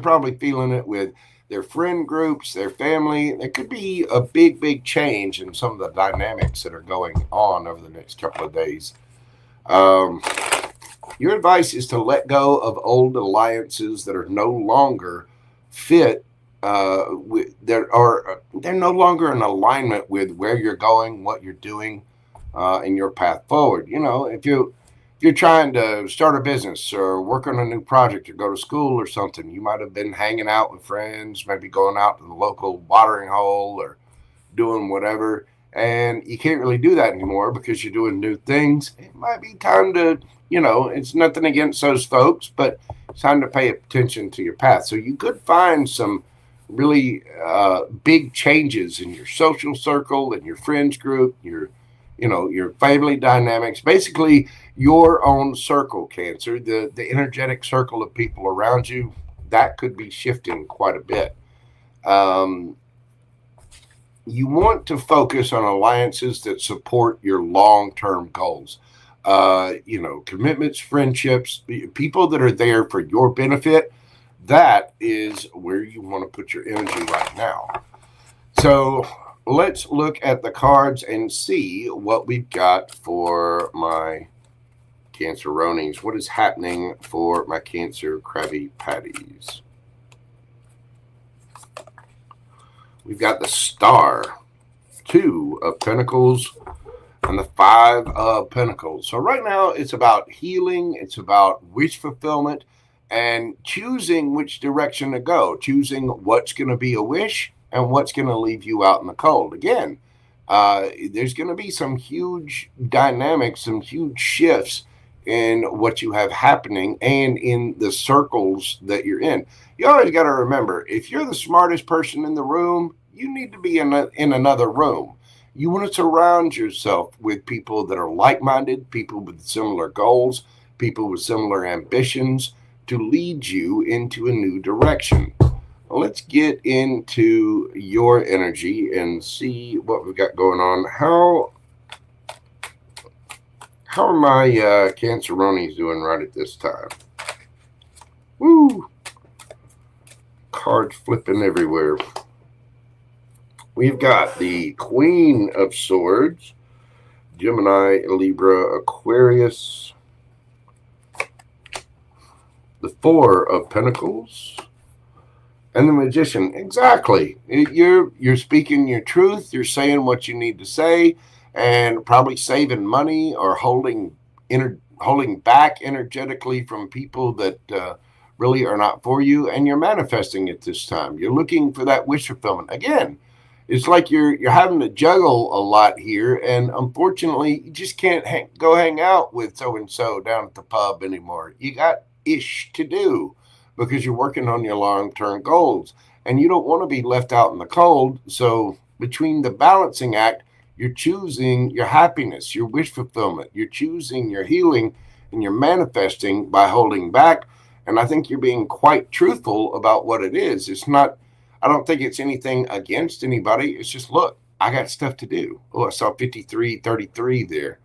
probably feeling it with their friend groups, their family. There could be a big change in some of the dynamics that are going on over the next couple of days. Your advice is to let go of old alliances that are no longer fit. They're no longer in alignment with where you're going, what you're doing. in your path forward. You know, if you're trying to start a business or work on a new project or go to school or something, you might have been hanging out with friends, maybe going out to the local watering hole or doing whatever, and you can't really do that anymore because you're doing new things. It might be time to, you know, it's nothing against those folks, but it's time to pay attention to your path. So you could find some really big changes in your social circle and your friends group, your family dynamics, basically your own circle, Cancer, the energetic circle of people around you, that could be shifting quite a bit. Um, you want to focus on alliances that support your long-term goals. Commitments, friendships, people that are there for your benefit. That is where you want to put your energy right now. So let's look at the cards and see what we've got for my Canceronies. What is happening for my Cancer Krabby Patties? We've got the Star, 2 of Pentacles, and the 5 of Pentacles. So right now it's about healing, it's about wish fulfillment, and choosing which direction to go, choosing what's going to be a wish and what's going to leave you out in the cold. Again, there's going to be some huge dynamics, some huge shifts in what you have happening and in the circles that you're in. You always got to remember, if you're the smartest person in the room, you need to be in another room. You want to surround yourself with people that are like-minded, people with similar goals, people with similar ambitions to lead you into a new direction. Let's get into your energy and see what we've got going on. How are my Canceronies doing right at this time? Woo! Cards flipping everywhere. We've got the Queen of Swords, Gemini, Libra, Aquarius, the 4 of Pentacles, and the Magician. Exactly. You're speaking your truth. You're saying what you need to say, and probably saving money or holding back energetically from people that really are not for you, and you're manifesting it this time. You're looking for that wish fulfillment. Again, it's like you're having to juggle a lot here, and unfortunately, you just can't go hang out with so-and-so down at the pub anymore. You got ish to do because you're working on your long-term goals, and you don't want to be left out in the cold. So between the balancing act, you're choosing your happiness, your wish fulfillment. You're choosing your healing, and you're manifesting by holding back. And I think you're being quite truthful about what it is. It's not, I don't think it's anything against anybody. It's just, look, I got stuff to do. Oh, I saw 5333 there.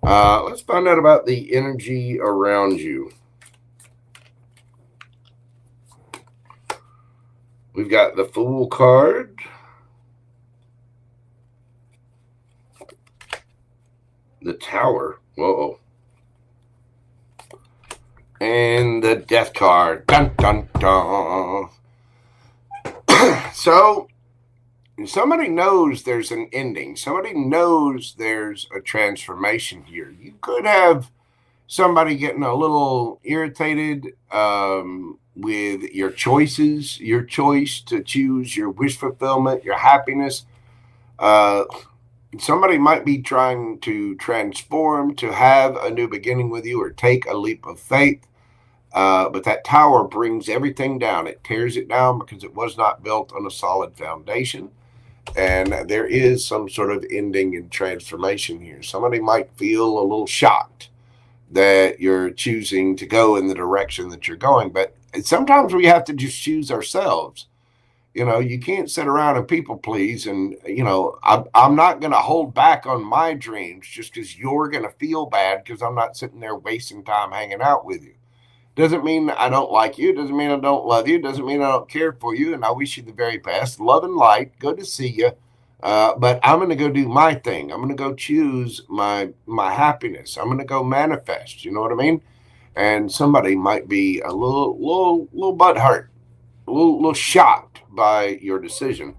Let's find out about the energy around you. We've got the Fool card, the Tower, whoa, and the Death card. Dun, dun, dun. So somebody knows there's an ending. Somebody knows there's a transformation here. You could have somebody getting a little irritated with your choices, your choice to choose your wish fulfillment, your happiness. Somebody might be trying to transform, to have a new beginning with you or take a leap of faith. But that Tower brings everything down. It tears it down because it was not built on a solid foundation. And there is some sort of ending and transformation here. Somebody might feel a little shocked that you're choosing to go in the direction that you're going. But sometimes we have to just choose ourselves. You know, you can't sit around and people please. And, you know, I'm not going to hold back on my dreams just because you're going to feel bad because I'm not sitting there wasting time hanging out with you. Doesn't mean I don't like you. Doesn't mean I don't love you. Doesn't mean I don't care for you. And I wish you the very best. Love and light. Good to see you. But I'm going to go do my thing. I'm going to go choose my happiness. I'm going to go manifest. You know what I mean? And somebody might be a little butthurt, a little shocked by your decision.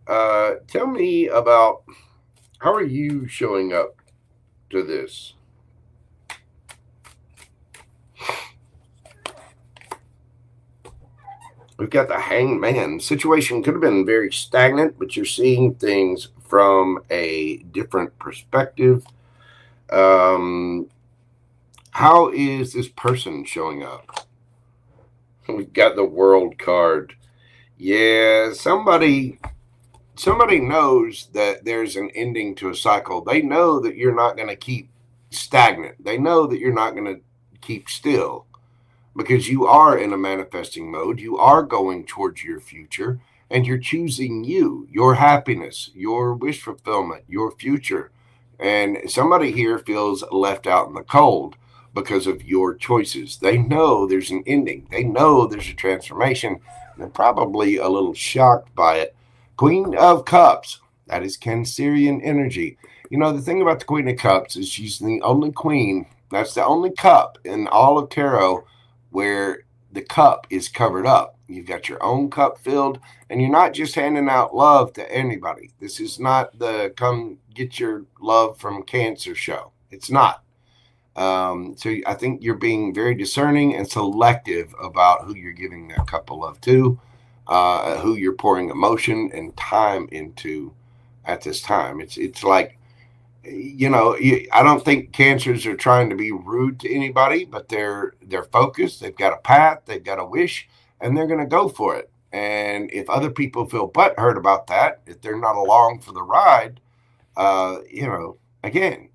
Tell me about, how are you showing up to this. We've got the Hanged Man. Situation could have been very stagnant, but you're seeing things from a different perspective. How is this person showing up? We've got the World card. Yeah, somebody knows that there's an ending to a cycle. They know that you're not going to keep stagnant. They know that you're not going to keep still, because you are in a manifesting mode. You are going towards your future, and you're choosing you, your happiness, your wish fulfillment, your future. And somebody here feels left out in the cold because of your choices. They know there's an ending. They know there's a transformation. They're probably a little shocked by it. Queen of Cups. That is Cancerian energy. You know, the thing about the Queen of Cups is she's the only queen. That's the only cup in all of tarot where the cup is covered up. You've got your own cup filled, and you're not just handing out love to anybody. This is not the come get your love from Cancer show. It's not. So I think you're being very discerning and selective about who you're giving that cup of love to, who you're pouring emotion and time into at this time. It's like, you know, I don't think Cancers are trying to be rude to anybody, but they're focused. They've got a path, they've got a wish, and they're going to go for it. And if other people feel butthurt about that, if they're not along for the ride, you know, again,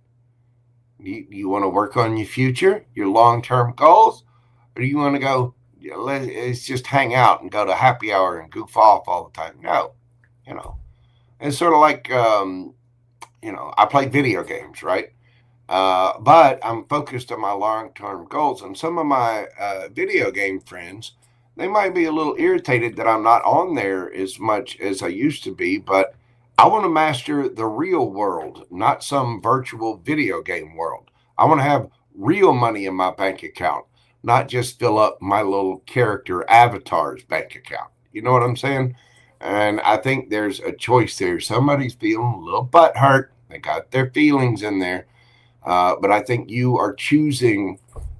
you want to work on your future, your long-term goals, or do you want to go, let's just hang out and go to happy hour and goof off all the time? No, you know, it's sort of like, you know, I play video games, right? But I'm focused on my long-term goals. And some of my video game friends, they might be a little irritated that I'm not on there as much as I used to be, but I want to master the real world, not some virtual video game world. I want to have real money in my bank account, not just fill up my little character avatar's bank account. You know what I'm saying? And I think there's a choice there. Somebody's feeling a little butthurt. They got their feelings in there. But I think you are choosing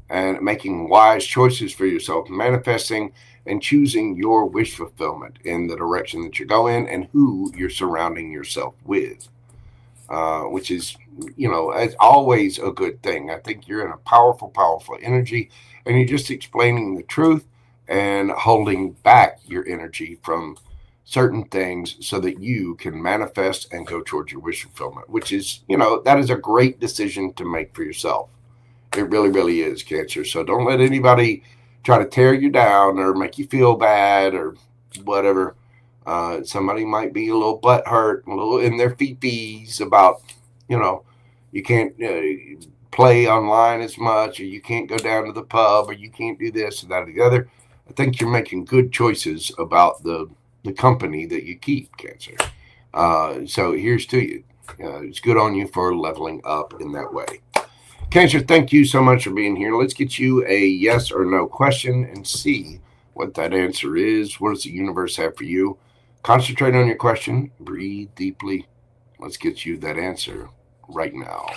and making wise choices for yourself, manifesting and choosing your wish fulfillment in the direction that you're going and who you're surrounding yourself with, which is, you know, it's always a good thing. I think you're in a powerful, powerful energy, and you're just explaining the truth and holding back your energy from certain things so that you can manifest and go towards your wish fulfillment, which is, you know, that is a great decision to make for yourself. It really, really is, Cancer. So don't let anybody try to tear you down or make you feel bad or whatever. Somebody might be a little butthurt, a little in their feet about, you know, you can't play online as much, or you can't go down to the pub, or you can't do this or that or the other. I think you're making good choices about the company that you keep, Cancer. So here's to you. It's good on you for leveling up in that way. Cancer, thank you so much for being here. Let's get you a yes or no question and see what that answer is. What does the universe have for you? Concentrate on your question. Breathe deeply. Let's get you that answer right now.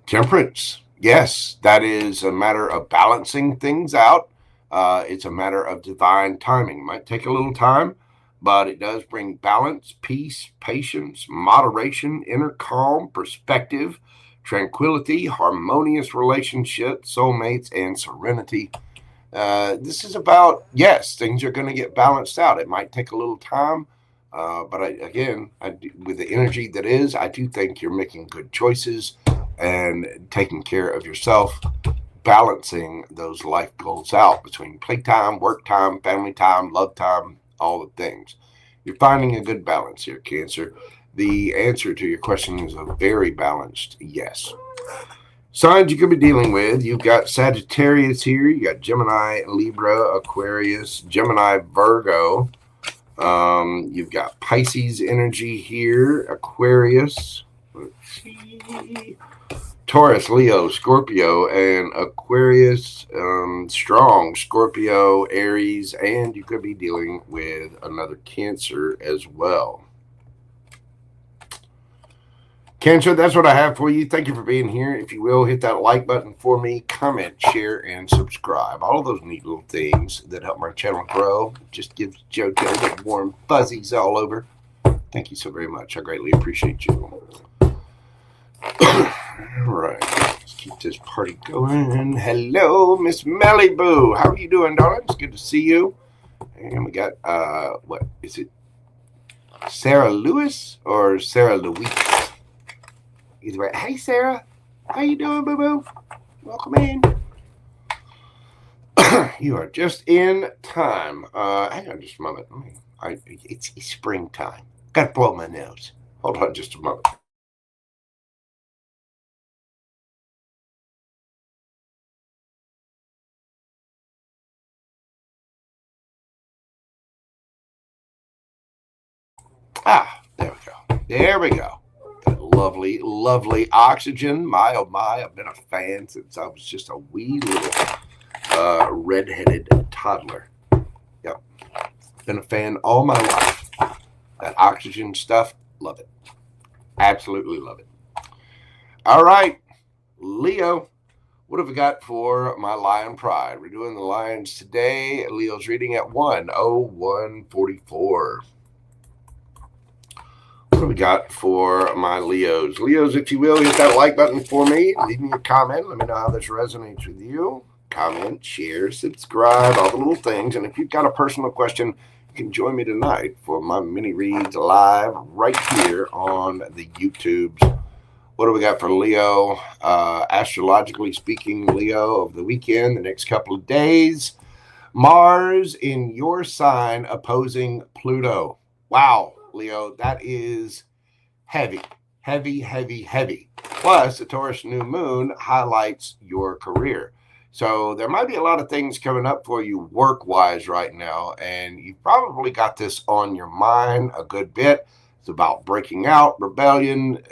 Temperance. Yes, that is a matter of balancing things out. It's a matter of divine timing. It might take a little time, but it does bring balance, peace, patience, moderation, inner calm, perspective, tranquility, harmonious relationships, soulmates, and serenity. This is about, yes, things are going to get balanced out. It might take a little time, but with the energy that is, I do think you're making good choices and taking care of yourself, balancing those life goals out between playtime, work time, family time, love time, all the things. You're finding a good balance here, Cancer. The answer to your question is a very balanced yes. Signs you could be dealing with. You've got Sagittarius here. You got Gemini, Libra, Aquarius, Gemini, Virgo. You've got Pisces energy here, Aquarius. Let's see. Taurus, Leo, Scorpio, and Aquarius, strong, Scorpio, Aries, and you could be dealing with another Cancer as well. Cancer, that's what I have for you. Thank you for being here. If you will, hit that like button for me, comment, share, and subscribe. All of those neat little things that help my channel grow. Just gives JoJo the warm fuzzies all over. Thank you so very much. I greatly appreciate you. All right, let's keep this party going. Hello, Miss Mellyboo. How are you doing, darling? It's good to see you. And we got, what is it? Sarah Lewis or Sarah Louise? Either way. Hey, Sarah. How you doing, boo-boo? Welcome in. You are just in time. Hang on just a moment. It's springtime. Got to blow my nose. Hold on just a moment. There we go. There we go. That lovely, lovely oxygen. My, oh my, I've been a fan since I was just a wee little redheaded toddler. Yep. Been a fan all my life. That oxygen stuff, love it. Absolutely love it. All right, Leo. What have we got for my Lion Pride? We're doing the Lions today. Leo's reading at 1:01:44. What do we got for my Leos? Leos, if you will, hit that like button for me. Leave me a comment. Let me know how this resonates with you. Comment, share, subscribe, all the little things. And if you've got a personal question, you can join me tonight for my mini reads live right here on the YouTubes. What do we got for Leo? Astrologically speaking, Leo, of the weekend, the next couple of days. Mars in your sign opposing Pluto. Wow. Leo, that is heavy, heavy, heavy, heavy. Plus, the Taurus new moon highlights your career. So there might be a lot of things coming up for you work-wise right now, and you've probably got this on your mind a good bit. It's about breaking out, rebellion,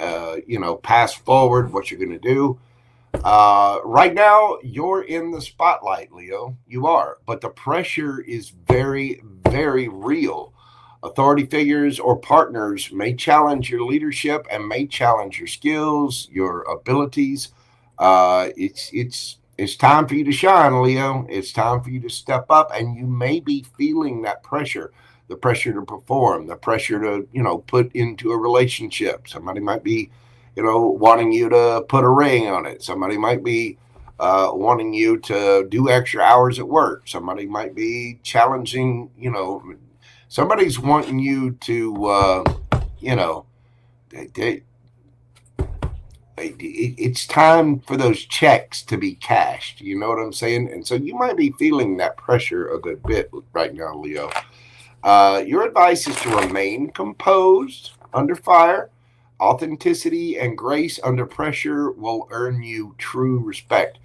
pass forward, what you're going to do. Right now, you're in the spotlight, Leo. You are. But the pressure is very, very real. Authority figures or partners may challenge your leadership and may challenge your skills, your abilities. It's time for you to shine, Leo. It's time for you to step up, and you may be feeling that pressure, the pressure to perform, the pressure to, put into a relationship. Somebody might be, wanting you to put a ring on it. Somebody might be wanting you to do extra hours at work. Somebody might be challenging, somebody's wanting you to, it's time for those checks to be cashed. You know what I'm saying? And so you might be feeling that pressure a good bit right now, Leo. Your advice is to remain composed under fire. Authenticity and grace under pressure will earn you true respect.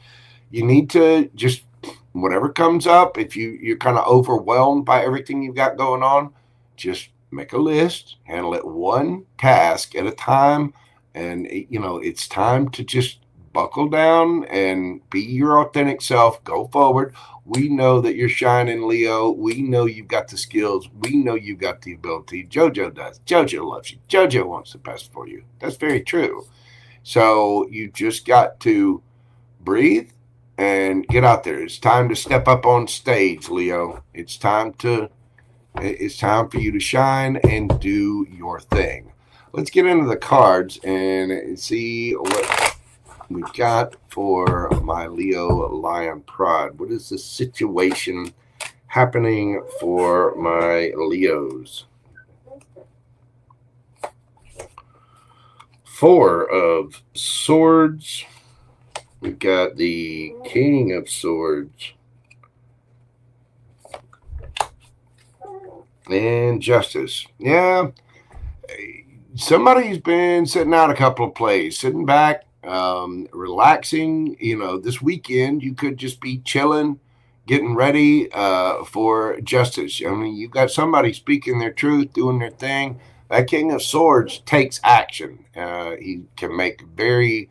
You need to just, whatever comes up, if you're kind of overwhelmed by everything you've got going on, just make a list, handle it one task at a time. And, it's time to just buckle down and be your authentic self. Go forward. We know that you're shining, Leo. We know you've got the skills. We know you've got the ability. JoJo does. JoJo loves you. JoJo wants the best for you. That's very true. So you just got to breathe and get out there. It's time to step up on stage, Leo. It's time for you to shine and do your thing. Let's get into the cards and see what we got for my Leo Lion Pride. What is the situation happening for my Leos? 4 of Swords. We've got the King of Swords. And Justice. Yeah. Somebody's been sitting out a couple of plays, sitting back, relaxing. This weekend you could just be chilling, getting ready for justice. I mean, you've got somebody speaking their truth, doing their thing. That King of Swords takes action. He can make very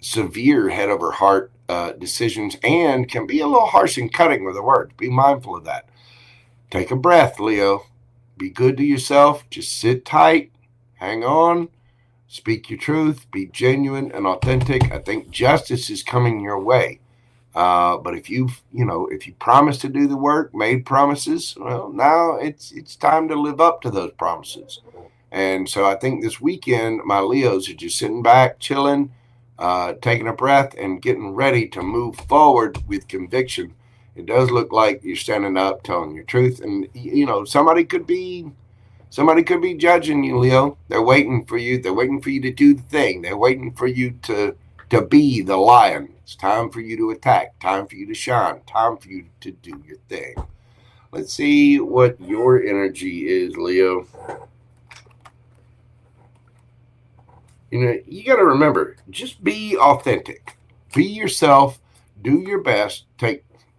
severe head over heart decisions and can be a little harsh and cutting with the words. Be mindful of that. Take a breath, Leo. Be good to yourself. Just sit tight. Hang on. Speak your truth, be genuine and authentic. I think justice is coming your way. But if you promised to do the work, made promises, well, now it's time to live up to those promises. And so I think this weekend, my Leos are just sitting back, chilling, taking a breath and getting ready to move forward with conviction. It does look like you're standing up, telling your truth. And, somebody could be judging you, Leo. They're waiting for you. They're waiting for you to do the thing. They're waiting for you to be the lion. It's time for you to attack. Time for you to shine. Time for you to do your thing. Let's see what your energy is, Leo. You got to remember, just be authentic. Be yourself. Do your best.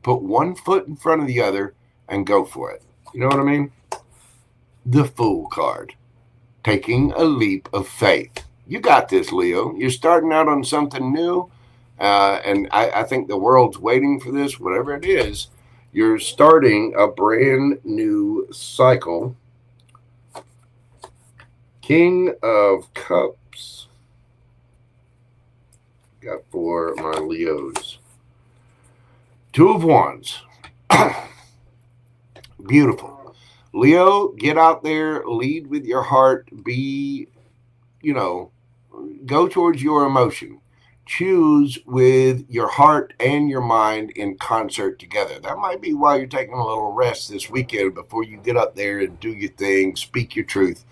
Put one foot in front of the other and go for it. You know what I mean? The Fool card. Taking a leap of faith. You got this, Leo. You're starting out on something new. And I think the world's waiting for this, whatever it is. You're starting a brand new cycle. King of Cups. Got for my Leos. Two of Wands. Beautiful. Leo, get out there, lead with your heart, go towards your emotion. Choose with your heart and your mind in concert together. That might be why you're taking a little rest this weekend before you get up there and do your thing, speak your truth,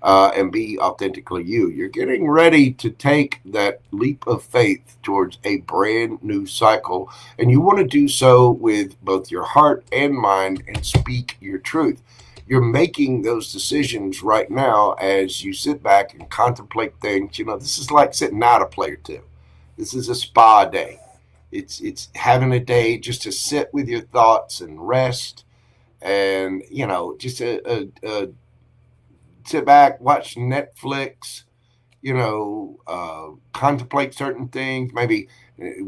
and be authentically you. You're getting ready to take that leap of faith towards a brand new cycle, and you want to do so with both your heart and mind and speak your truth. You're making those decisions right now as you sit back and contemplate things. This is like sitting out a play or two. This is a spa day. It's having a day just to sit with your thoughts and rest, and just sit back, watch Netflix, contemplate certain things. Maybe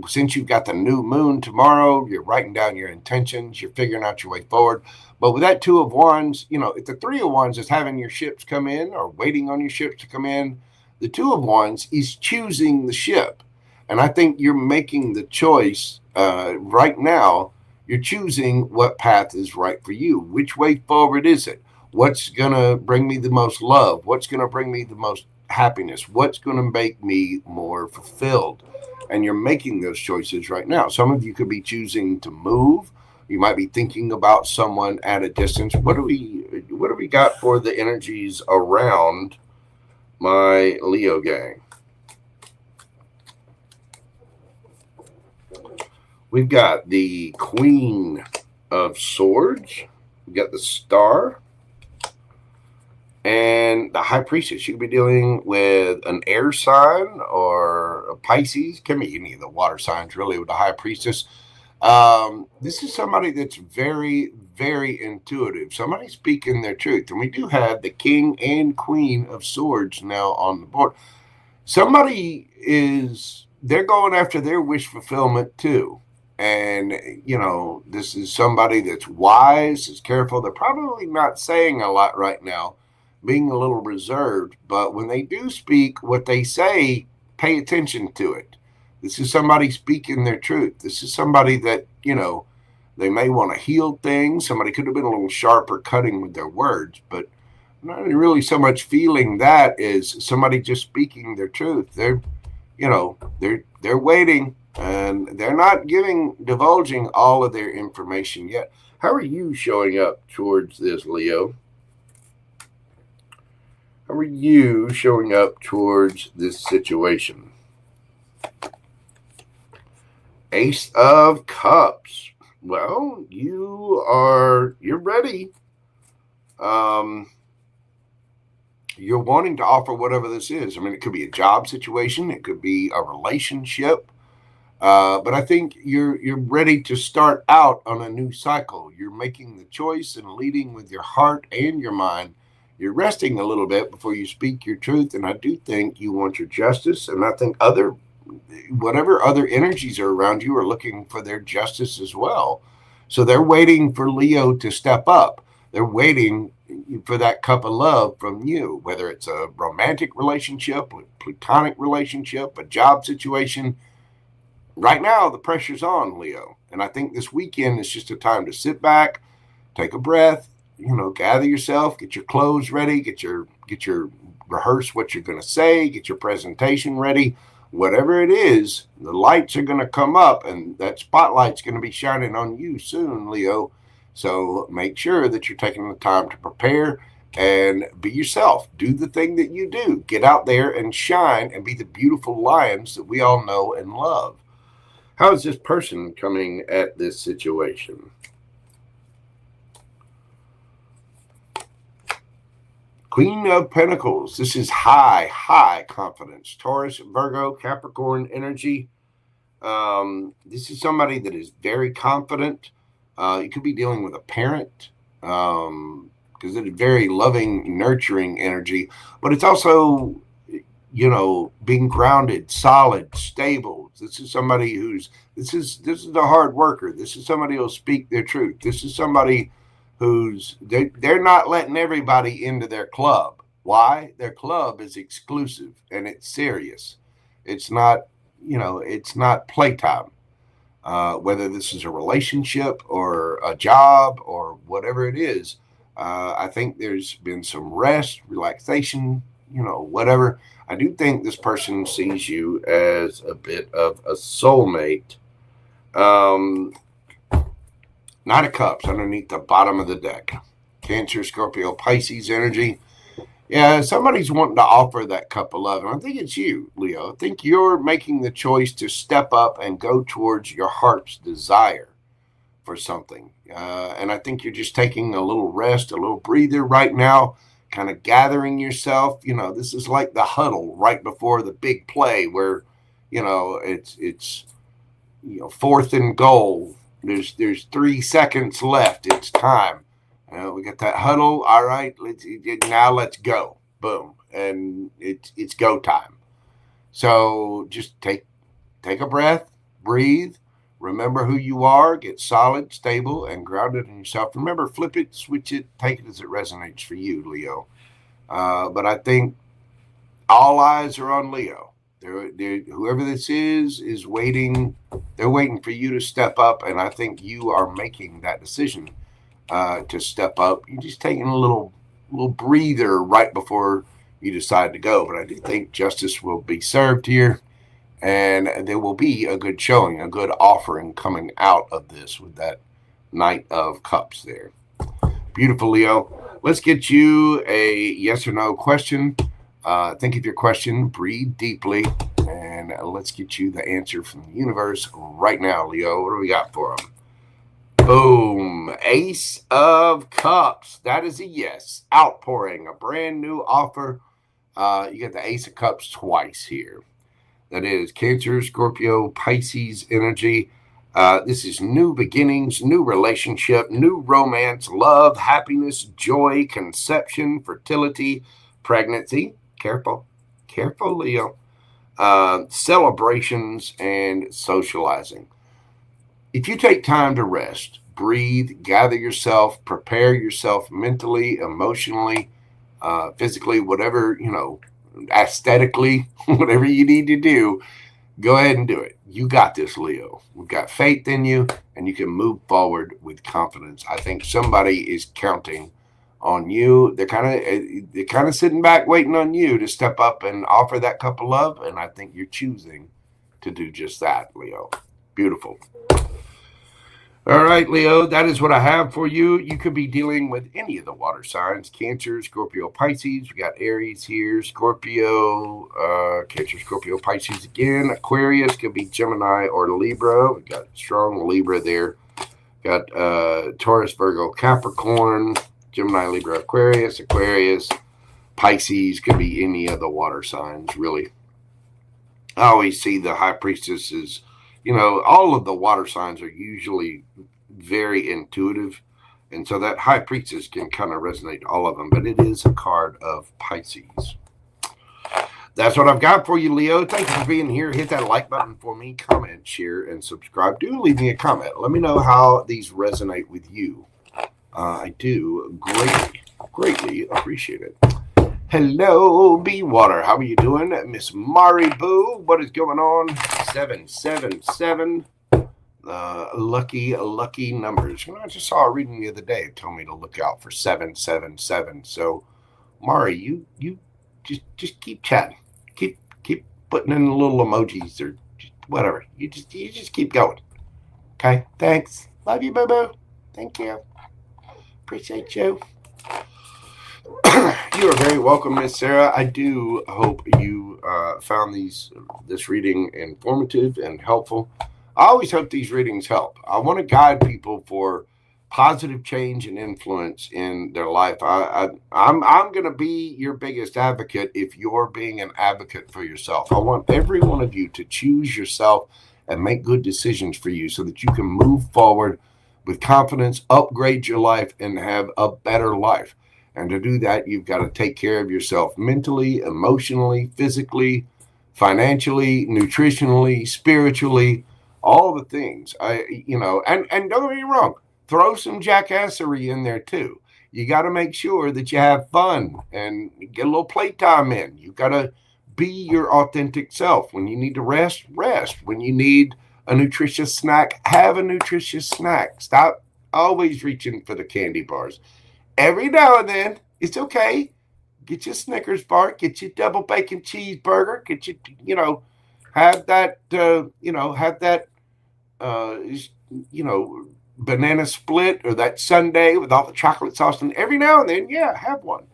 since you've got the new moon tomorrow, you're writing down your intentions, you're figuring out your way forward. But with that Two of Wands, if the Three of Wands is having your ships come in or waiting on your ships to come in, the Two of Wands is choosing the ship. And I think you're making the choice right now. You're choosing what path is right for you. Which way forward is it? What's going to bring me the most love? What's going to bring me the most happiness? What's going to make me more fulfilled? And you're making those choices right now. Some of you could be choosing to move. You might be thinking about someone at a distance. What do we got for the energies around my Leo gang? We've got the Queen of Swords. We've got the Star. And the High Priestess. You could be dealing with an air sign or a Pisces. Can be any of the water signs, really, with the High Priestess. This is somebody that's very, very intuitive. Somebody speaking their truth. And we do have the King and Queen of Swords now on the board. They're going after their wish fulfillment too. And, this is somebody that's wise, is careful. They're probably not saying a lot right now, being a little reserved. But when they do speak, what they say, pay attention to it. This is somebody speaking their truth. This is somebody that, they may want to heal things. Somebody could have been a little sharper cutting with their words, but not really so much feeling that is somebody just speaking their truth. They're waiting. And they're not divulging all of their information yet. How are you showing up towards this, Leo? How are you showing up towards this situation? Ace of Cups. Well, you're ready. You're wanting to offer whatever this is. I mean, it could be a job situation. It could be a relationship. But I think you're ready to start out on a new cycle. You're making the choice and leading with your heart and your mind. You're resting a little bit before you speak your truth. And I do think you want your justice. And I think whatever other energies are around you are looking for their justice as well. So they're waiting for Leo to step up. They're waiting, for that cup of love from you, whether it's a romantic relationship, a platonic relationship, a job situation. Right now, the pressure's on, Leo. And I think this weekend is just a time to sit back, take a breath, gather yourself, get your clothes ready, get your rehearse what you're going to say, get your presentation ready. Whatever it is, the lights are going to come up, and that spotlight's going to be shining on you soon, Leo. So make sure that you're taking the time to prepare and be yourself. Do the thing that you do. Get out there and shine and be the beautiful lions that we all know and love. How is this person coming at this situation? Queen of Pentacles. This is high confidence. Taurus, Virgo, Capricorn energy. This is somebody that is very confident. You could be dealing with a parent because it's very loving, nurturing energy. But it's also, being grounded, solid, stable. This is somebody this is a hard worker. This is somebody who'll speak their truth. This is somebody they're not letting everybody into their club. Why? Their club is exclusive and it's serious. It's not, it's not playtime. Whether this is a relationship or a job or whatever it is, I think there's been some rest, relaxation, whatever. I do think this person sees you as a bit of a soulmate. Knight of Cups underneath the bottom of the deck. Cancer, Scorpio, Pisces energy. Yeah, somebody's wanting to offer that cup of love. And I think it's you, Leo. I think you're making the choice to step up and go towards your heart's desire for something. And I think you're just taking a little rest, a little breather right now, kind of gathering yourself. This is like the huddle right before the big play where, it's 4th and goal. There's 3 seconds left. It's time. We got that huddle. All right, let's go. Boom, and it's go time. So just take a breath, breathe. Remember who you are. Get solid, stable, and grounded in yourself. Remember, flip it, switch it, take it as it resonates for you, Leo. But I think all eyes are on Leo. Whoever this is waiting. They're waiting for you to step up, and I think you are making that decision to step up. You're just taking a little breather right before you decide to go. But I do think justice will be served here, and there will be a good showing, a good offering coming out of this with that Knight of Cups there. Beautiful, Leo. Let's get you a yes or no question. Think of your question, breathe deeply, and let's get you the answer from the universe right now, Leo. What do we got for them? Boom. Ace of Cups. That is a yes. Outpouring, a brand new offer. You get the Ace of Cups twice here. That is Cancer, Scorpio, Pisces energy. This is new beginnings, new relationship, new romance, love, happiness, joy, conception, fertility, pregnancy. Careful, Leo. Celebrations and socializing. If you take time to rest, breathe, gather yourself, prepare yourself mentally, emotionally, physically, whatever, aesthetically, whatever you need to do, go ahead and do it. You got this, Leo. We've got faith in you, and you can move forward with confidence. I think somebody is counting on you. They're kind of sitting back waiting on you to step up and offer that cup of love, and I think you're choosing to do just that, Leo. Beautiful. All right, Leo, that is what I have for you. You could be dealing with any of the water signs: Cancer, Scorpio, Pisces. We got Aries here, Scorpio, Cancer, Scorpio, Pisces again. Aquarius could be Gemini or Libra. We got strong Libra there. Got Taurus, Virgo, Capricorn, Gemini, Libra, Aquarius, Pisces could be any of the water signs, really. I always see the High Priestess is, all of the water signs are usually very intuitive. And so that High Priestess can kind of resonate all of them, but it is a card of Pisces. That's what I've got for you, Leo. Thank you for being here. Hit that like button for me, comment, share, and subscribe. Do leave me a comment. Let me know how these resonate with you. I do greatly Greatly appreciate it. Hello, Bee Water. How are you doing? Miss Mari Boo, what is going on? 777. Lucky numbers. I just saw a reading the other day. It told me to look out for 777. So, Mari, you just keep chatting. Keep putting in little emojis or just whatever. You just keep going. Okay? Thanks. Love you, boo-boo. Thank you. Appreciate you. You are very welcome, Miss Sarah. I do hope you found this reading informative and helpful. I always hope these readings help. I want to guide people for positive change and influence in their life. I'm going to be your biggest advocate if you're being an advocate for yourself. I want every one of you to choose yourself and make good decisions for you so that you can move forward with confidence, upgrade your life, and have a better life. And to do that, you've got to take care of yourself mentally, emotionally, physically, financially, nutritionally, spiritually, all the things. And don't get me wrong, throw some jackassery in there too. You got to make sure that you have fun and get a little playtime in. You've got to be your authentic self. When you need to rest, rest. When you need a nutritious snack, have a nutritious snack. Stop always reaching for the candy bars. Every now and then, it's okay. Get your Snickers bar, get your double bacon cheeseburger, get your, have that, banana split or that sundae with all the chocolate sauce. And every now and then, yeah, have one.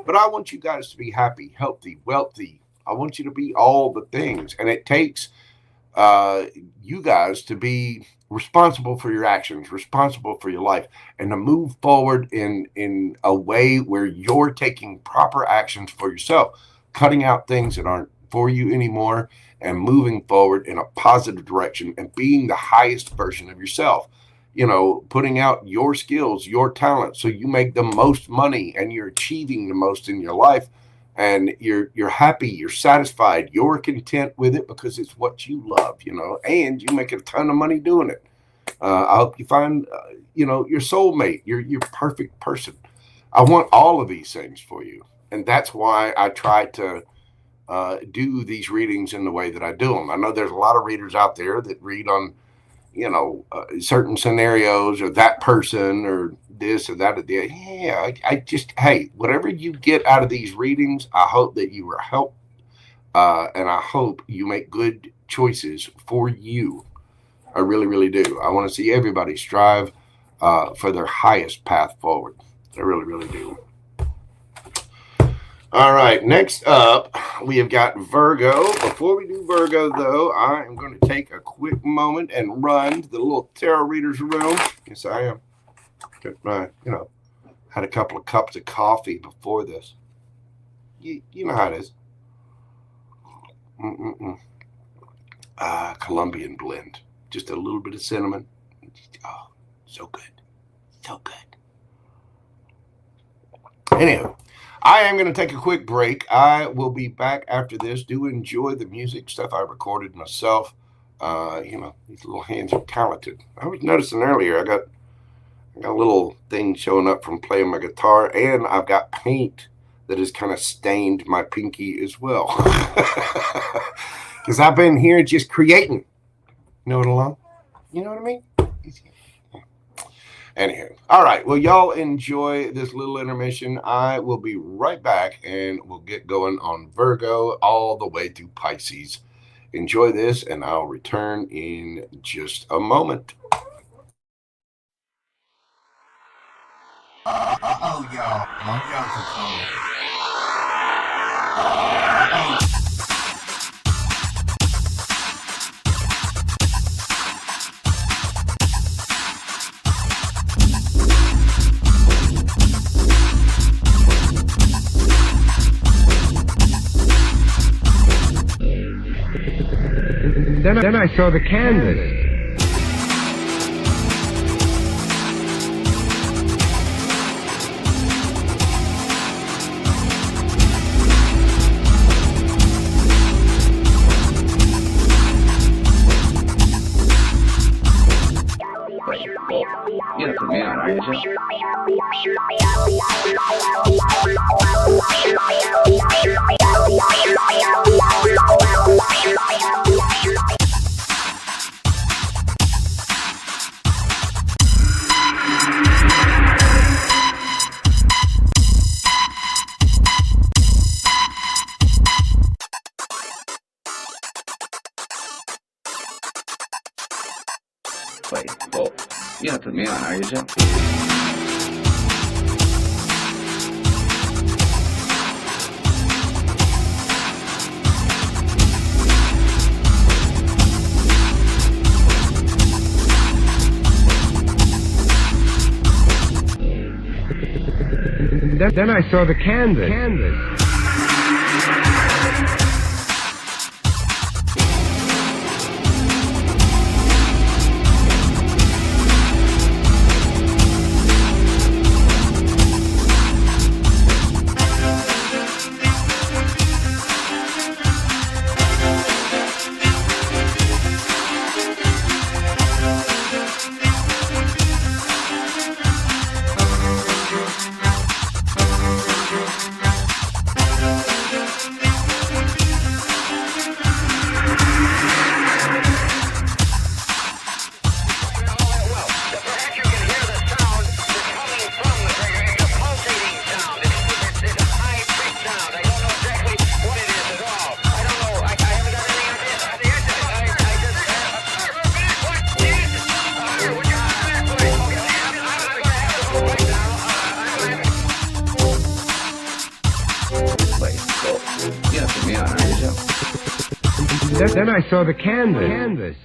But I want you guys to be happy, healthy, wealthy. I want you to be all the things. And it takes you guys to be responsible for your actions, responsible for your life, and to move forward in a way where you're taking proper actions for yourself, cutting out things that aren't for you anymore and moving forward in a positive direction and being the highest version of yourself. Putting out your skills, your talent, so you make the most money and you're achieving the most in your life. And you're happy, you're satisfied, you're content with it because it's what you love, and you make a ton of money doing it. I hope you find, your soulmate, your perfect person. I want all of these things for you. And that's why I try to do these readings in the way that I do them. I know there's a lot of readers out there that read on, certain scenarios or that person or this or that or the other. Yeah, hey, whatever you get out of these readings, I hope that you are helped, and I hope you make good choices for you. I really, really do. I want to see everybody strive for their highest path forward. I really, really do. All right, next up, we have got Virgo. Before we do Virgo, though, I am going to take a quick moment and run to the little tarot reader's room. Yes, I am. Took my, had a couple of cups of coffee before this. You know how it is. Colombian blend. Just a little bit of cinnamon. Oh, so good. So good. Anyhow, I am going to take a quick break. I will be back after this. Do enjoy the music stuff I recorded myself. These little hands are talented. I was noticing earlier I got a little thing showing up from playing my guitar, and I've got paint that has kind of stained my pinky as well. Because I've been here just creating. You know what I mean? Anyhow, all right. Well, y'all enjoy this little intermission. I will be right back, and we'll get going on Virgo all the way through Pisces. Enjoy this, and I'll return in just a moment. Y'all. Mojo's a color. Then I saw the canvas. You're the man, aren't you? Wait, well, you don't put me on, are you, Joe? Then I saw the canvas. Then I saw the canvas.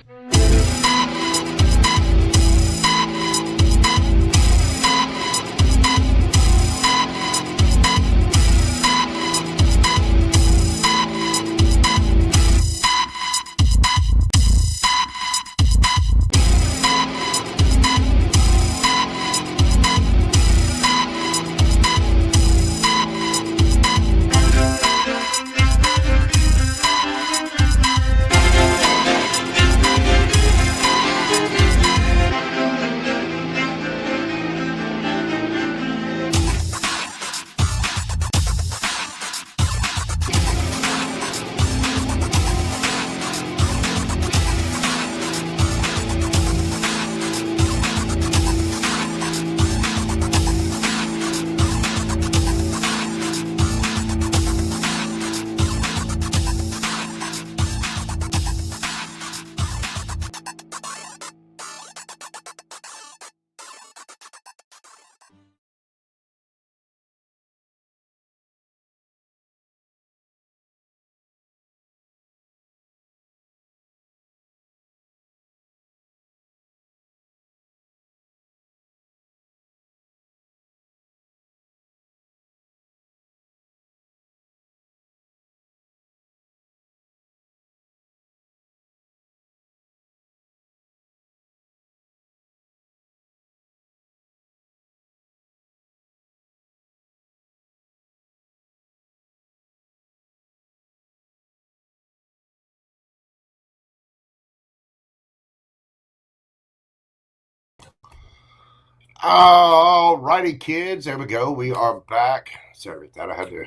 All righty, kids. There we go. We are back. Sorry about that. I had to.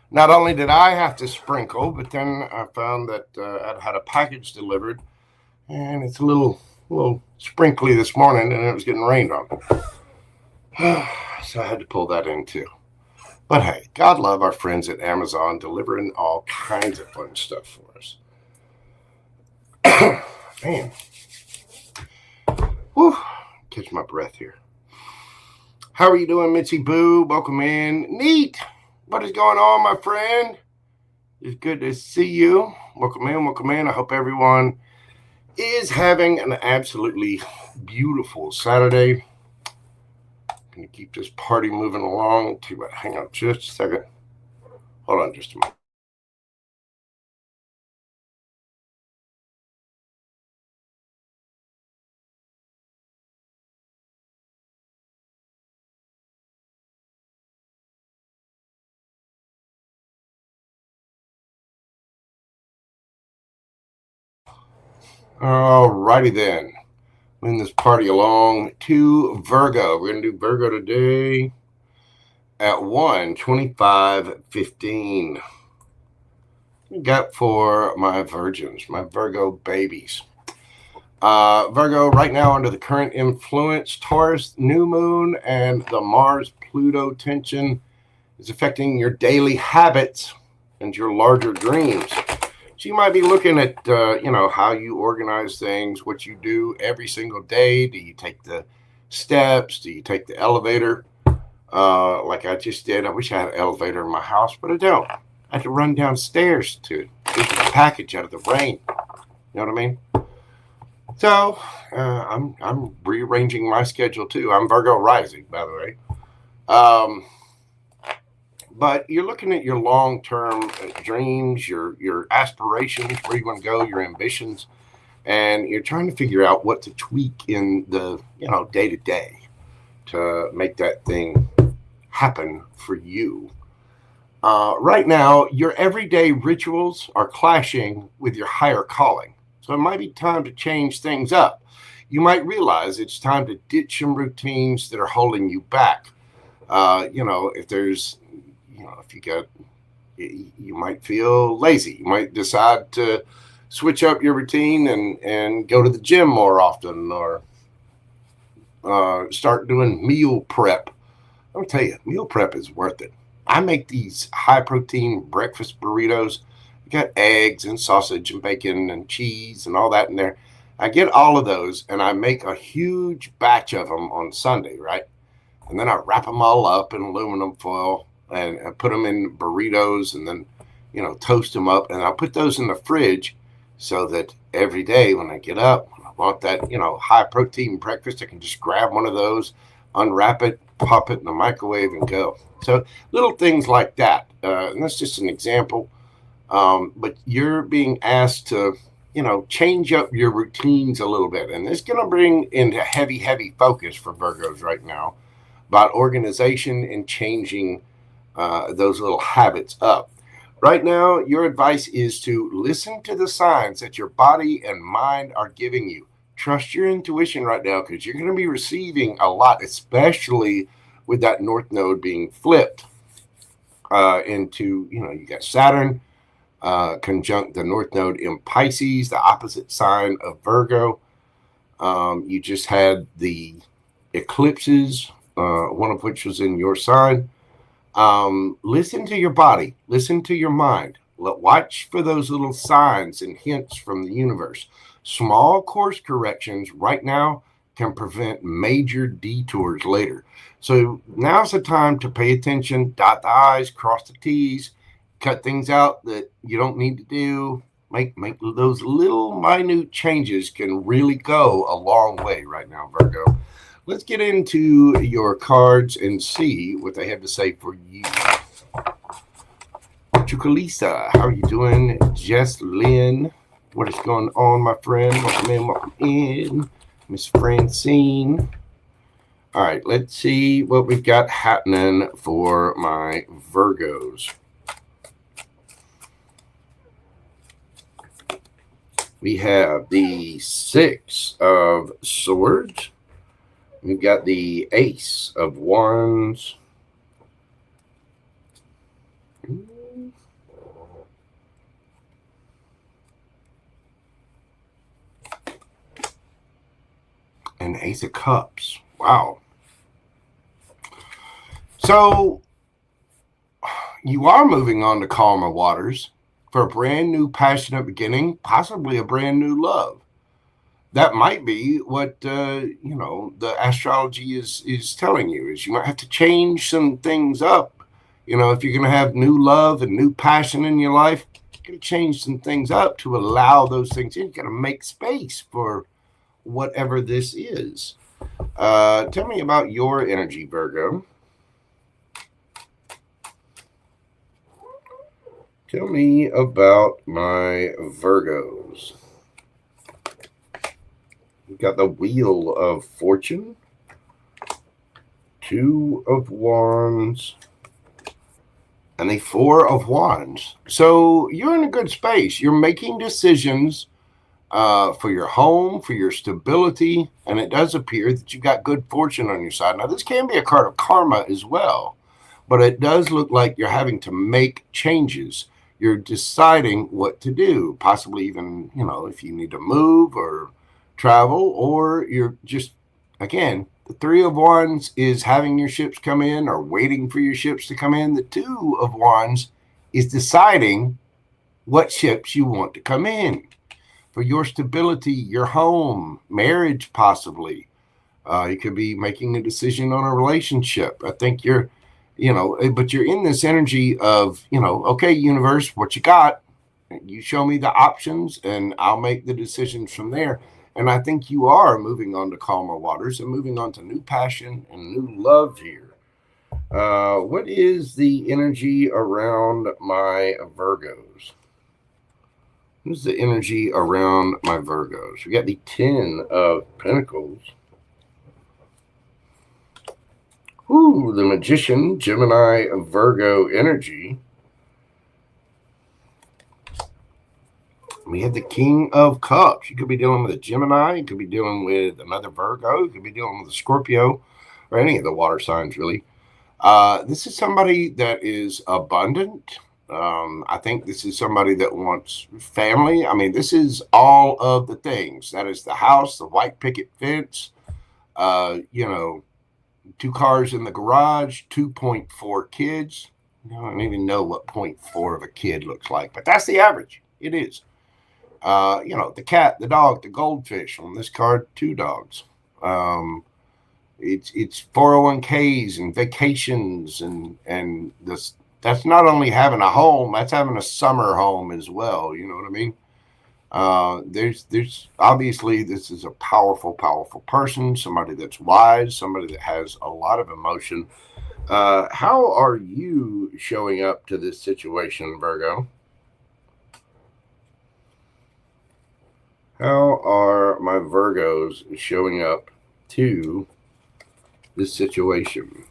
Not only did I have to sprinkle, but then I found that I'd had a package delivered, and it's a little sprinkly this morning, and it was getting rained on. So I had to pull that in too. But hey, God love our friends at Amazon delivering all kinds of fun stuff for us. Man. Whew. Catch my breath here. How are you doing, Mitzi Boo? Welcome in. Neat. What is going on, my friend? It's good to see you. Welcome in, welcome in. I hope everyone is having an absolutely beautiful Saturday. Going to keep this party moving along. Hang on just a second. Hold on just a minute. All righty then. Moving this party along to Virgo. We're going to do Virgo today at 1:25:15. Got for my virgins, my Virgo babies. Virgo, right now under the current influence, Taurus new moon and the Mars-Pluto tension is affecting your daily habits and your larger dreams. So you might be looking at, how you organize things, what you do every single day. Do you take the steps? Do you take the elevator? Like I just did. I wish I had an elevator in my house, but I don't. I have to run downstairs to get the package out of the rain. You know what I mean? So I'm rearranging my schedule too. I'm Virgo rising, by the way. But you're looking at your long-term dreams, your aspirations, where you want to go, your ambitions, and you're trying to figure out what to tweak in the day-to-day to make that thing happen for you. Right now, your everyday rituals are clashing with your higher calling. So it might be time to change things up. You might realize it's time to ditch some routines that are holding you back. If there's, you might feel lazy. You might decide to switch up your routine and go to the gym more often, or start doing meal prep. I'll tell you, meal prep is worth it. I make these high protein breakfast burritos. You got eggs and sausage and bacon and cheese and all that in there. I get all of those and I make a huge batch of them on Sunday, right? And then I wrap them all up in aluminum foil and put them in burritos and then, toast them up. And I'll put those in the fridge so that every day when I get up, I want that, high protein breakfast, I can just grab one of those, unwrap it, pop it in the microwave and go. So little things like that. And that's just an example. But you're being asked to, change up your routines a little bit. And it's going to bring into heavy focus for Virgos right now about organization and changing those little habits up. Right now, your advice is to listen to the signs that your body and mind are giving you. Trust your intuition right now, because you're going to be receiving a lot, especially with that North Node being flipped into, you got Saturn conjunct the North Node in Pisces, the opposite sign of Virgo. You just had the eclipses, one of which was in your sign. Listen to your body, listen to your mind. Watch for those little signs and hints from the universe. Small course corrections right now can prevent major detours later. So now's the time to pay attention, dot the I's, cross the T's, cut things out that you don't need to do. Make those little minute changes can really go a long way right now, Virgo. Let's get into your cards and see what they have to say for you. Chukalisa, how are you doing? Jess Lynn, what is going on, my friend? Welcome in. Miss Francine. All right, let's see what we've got happening for my Virgos. We have the Six of Swords. We've got the Ace of Wands. And Ace of Cups. Wow. So you are moving on to calmer waters for a brand new passionate beginning, possibly a brand new love. That might be what the astrology is telling you, is you might have to change some things up. If you're going to have new love and new passion in your life, you're going to change some things up to allow those things in. You're going to make space for whatever this is. Tell me about your energy, Virgo. Tell me about my Virgos. We've got the Wheel of Fortune, Two of Wands, and the Four of Wands. So you're in a good space. You're making decisions for your home, for your stability, and it does appear that you've got good fortune on your side. Now, this can be a card of karma as well, but it does look like you're having to make changes. You're deciding what to do, possibly even, if you need to move or travel, or you're just, again, the Three of Wands is having your ships come in or waiting for your ships to come in. The Two of Wands is deciding what ships you want to come in for your stability, your home, marriage, possibly. You could be making a decision on a relationship. I think you're, but you're in this energy of, okay, universe, what you got? You show me the options and I'll make the decisions from there. And I think you are moving on to calmer waters and moving on to new passion and new love here. What is the energy around my Virgos? What's the energy around my Virgos? We got the 10 of Pentacles. Ooh, the Magician, Gemini, Virgo energy. We have the King of Cups. You could be dealing with a Gemini. You could be dealing with another Virgo. You could be dealing with a Scorpio or any of the water signs, really. This is somebody that is abundant. I think this is somebody that wants family. I mean, this is all of the things. That is the house, the white picket fence, 2 cars in the garage, 2.4 kids. I don't even know what 0.4 of a kid looks like, but that's the average. It is. The cat, the dog, the goldfish. On this card, 2 dogs. It's 401ks and vacations and this. That's not only having a home, that's having a summer home as well. You know what I mean? There's obviously this is a powerful, powerful person, somebody that's wise, somebody that has a lot of emotion. How are you showing up to this situation, Virgo? How are my Virgos showing up to this situation?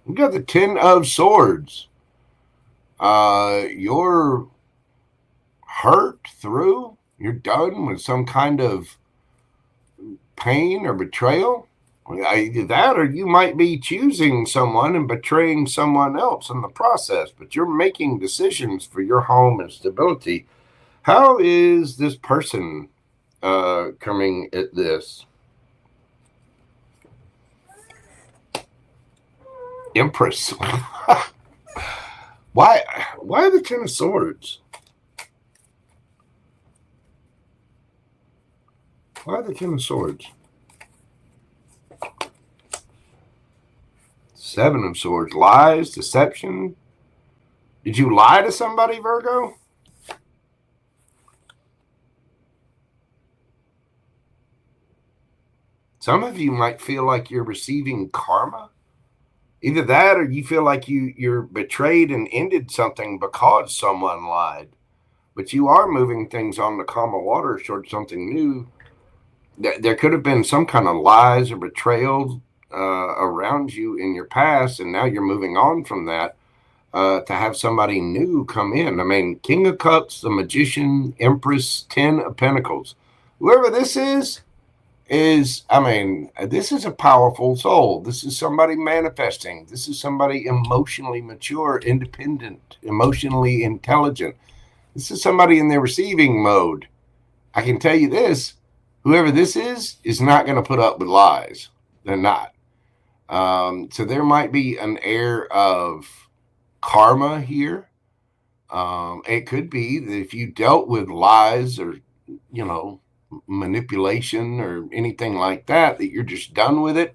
We got the 10 of Swords. You're hurt through. You're done with some kind of pain or betrayal. Either that or you might be choosing someone and betraying someone else in the process, but you're making decisions for your home and stability. How is this person coming at this? Empress. Why the 10 of Swords? Why the 10 of Swords? 7 of Swords. Lies, deception. Did you lie to somebody, Virgo? Some of you might feel like you're receiving karma. Either that or you feel like you're betrayed and ended something because someone lied. But you are moving things on the calmer waters towards something new. There could have been some kind of lies or betrayal around you in your past, and now you're moving on from that to have somebody new come in. I mean, King of Cups, the Magician, Empress, 10 of Pentacles. Whoever this is, this is a powerful soul. This is somebody manifesting. This is somebody emotionally mature, independent, emotionally intelligent. This is somebody in their receiving mode. I can tell you this, whoever this is not going to put up with lies. They're not. So there might be an air of karma here. It could be that if you dealt with lies or, manipulation or anything like that you're just done with it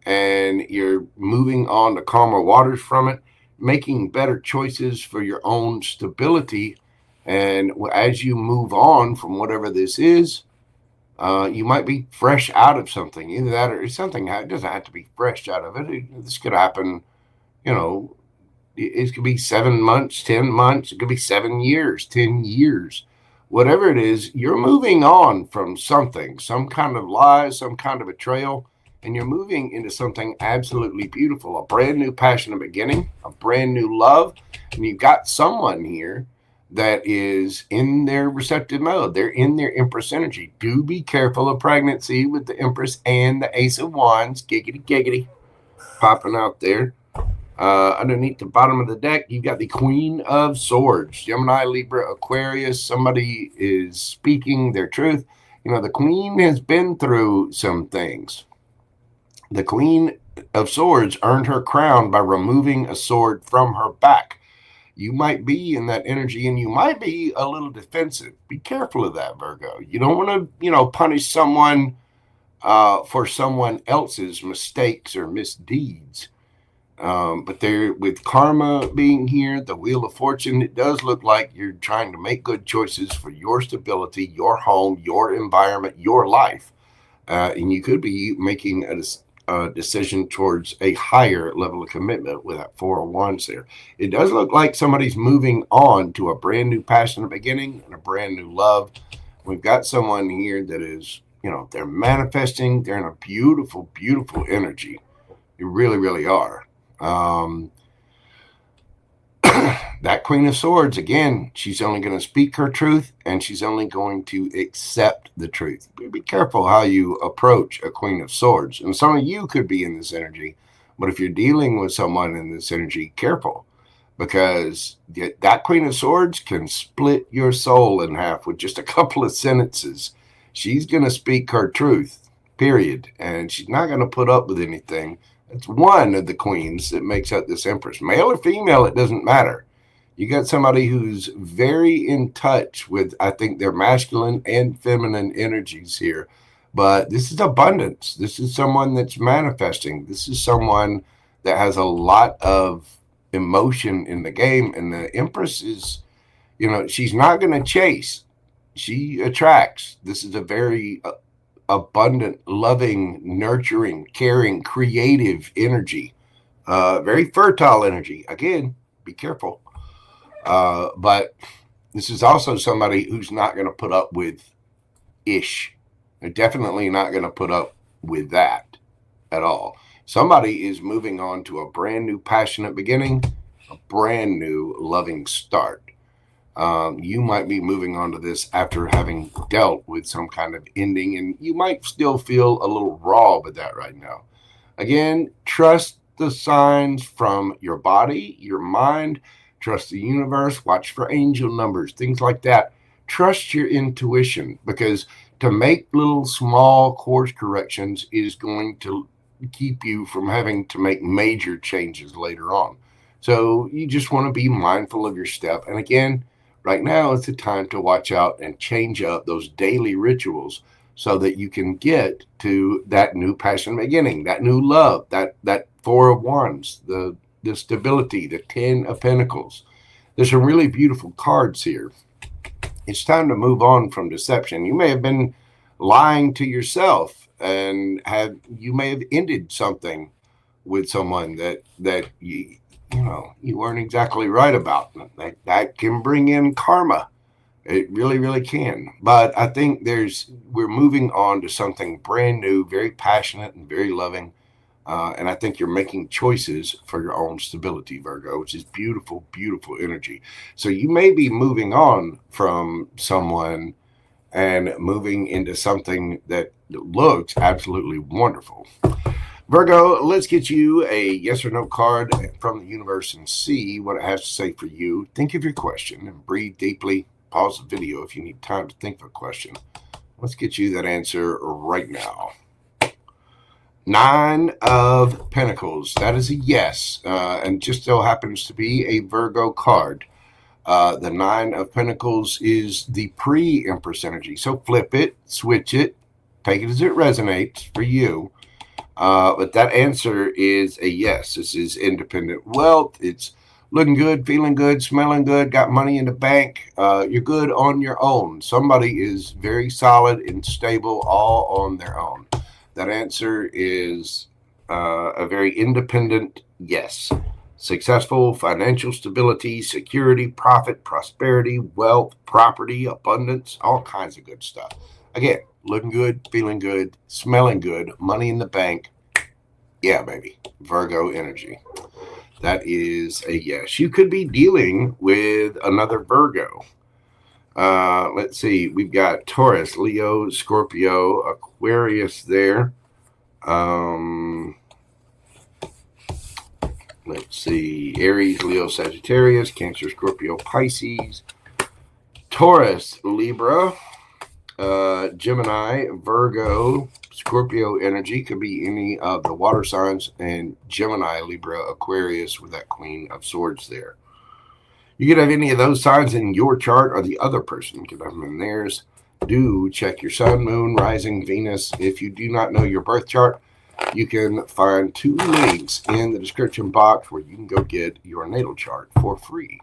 and you're moving on to calmer waters from it, making better choices for your own stability. And as you move on from whatever this is, you might be fresh out of something. Either that or something. It doesn't have to be fresh out of it. This could happen, it could be 7 months, 10 months. It could be 7 years, 10 years. Whatever it is, you're moving on from something, some kind of lie, some kind of betrayal, and you're moving into something absolutely beautiful, a brand new passionate beginning, a brand new love. And you've got someone here that is in their receptive mode. They're in their Empress energy. Do be careful of pregnancy with the Empress and the Ace of Wands. Giggity, giggity, popping out there. Underneath the bottom of the deck, you've got the Queen of Swords. Gemini, Libra, Aquarius. Somebody is speaking their truth. You know, the Queen has been through some things. The Queen of Swords earned her crown by removing a sword from her back. You might be in that energy and you might be a little defensive. Be careful of that, Virgo. You don't want to, punish someone for someone else's mistakes or misdeeds. But there, with karma being here, the Wheel of Fortune, it does look like you're trying to make good choices for your stability, your home, your environment, your life. And you could be making a decision towards a higher level of commitment with that Four of Wands there. It does look like somebody's moving on to a brand new passionate beginning and a brand new love. We've got someone here that is, they're manifesting. They're in a beautiful, beautiful energy. They really, really are. That Queen of Swords, again, she's only going to speak her truth and she's only going to accept the truth. Be careful how you approach a Queen of Swords. And some of you could be in this energy, but if you're dealing with someone in this energy, careful, because that Queen of Swords can split your soul in half with just a couple of sentences. She's going to speak her truth, period. And she's not going to put up with anything. It's one of the queens that makes up this Empress. Male or female, it doesn't matter. You got somebody who's very in touch with, I think, their masculine and feminine energies here. But this is abundance. This is someone that's manifesting. This is someone that has a lot of emotion in the game. And the Empress is, she's not going to chase. She attracts. This is a very abundant, loving, nurturing, caring, creative energy. Very fertile energy. Again, be careful. But this is also somebody who's not going to put up with ish. They're definitely not going to put up with that at all. Somebody is moving on to a brand new passionate beginning, a brand new loving start. You might be moving on to this after having dealt with some kind of ending, and you might still feel a little raw with that right now. Again, trust the signs from your body, your mind. Trust the universe, watch for angel numbers, things like that. Trust your intuition, because to make little small course corrections is going to keep you from having to make major changes later on. So you just want to be mindful of your step. And again, right now is the time to watch out and change up those daily rituals so that you can get to that new passion beginning, that new love, that Four of Wands, the stability, the 10 of Pentacles. There's some really beautiful cards here. It's time to move on from deception. You may have been lying to yourself, and you may have ended something with someone that you weren't exactly right about. That can bring in karma. It really, really can. But I think we're moving on to something brand new, very passionate and very loving. And I think you're making choices for your own stability, Virgo, which is beautiful, beautiful energy. So you may be moving on from someone and moving into something that looks absolutely wonderful. Virgo, let's get you a yes or no card from the universe and see what it has to say for you. Think of your question and breathe deeply. Pause the video if you need time to think of a question. Let's get you that answer right now. 9 of Pentacles. That is a yes, and just so happens to be a Virgo card. The 9 of Pentacles is the pre-Empress energy. So flip it, switch it, take it as it resonates for you. But that answer is a yes. This is independent wealth. It's looking good, feeling good, smelling good, got money in the bank. You're good on your own. Somebody is very solid and stable all on their own. That answer is a very independent yes. Successful, financial stability, security, profit, prosperity, wealth, property, abundance, all kinds of good stuff. Again, looking good, feeling good, smelling good, money in the bank. Yeah, baby. Virgo energy. That is a yes. You could be dealing with another Virgo. Let's see. We've got Taurus, Leo, Scorpio, Aquarius there. Let's see. Aries, Leo, Sagittarius, Cancer, Scorpio, Pisces, Taurus, Libra, Gemini, Virgo, Scorpio energy. Could be any of the water signs, and Gemini, Libra, Aquarius with that Queen of Swords there. You could have any of those signs in your chart, or the other person could have them in theirs. Do check your sun, moon, rising, Venus. If you do not know your birth chart, you can find 2 links in the description box where you can go get your natal chart for free.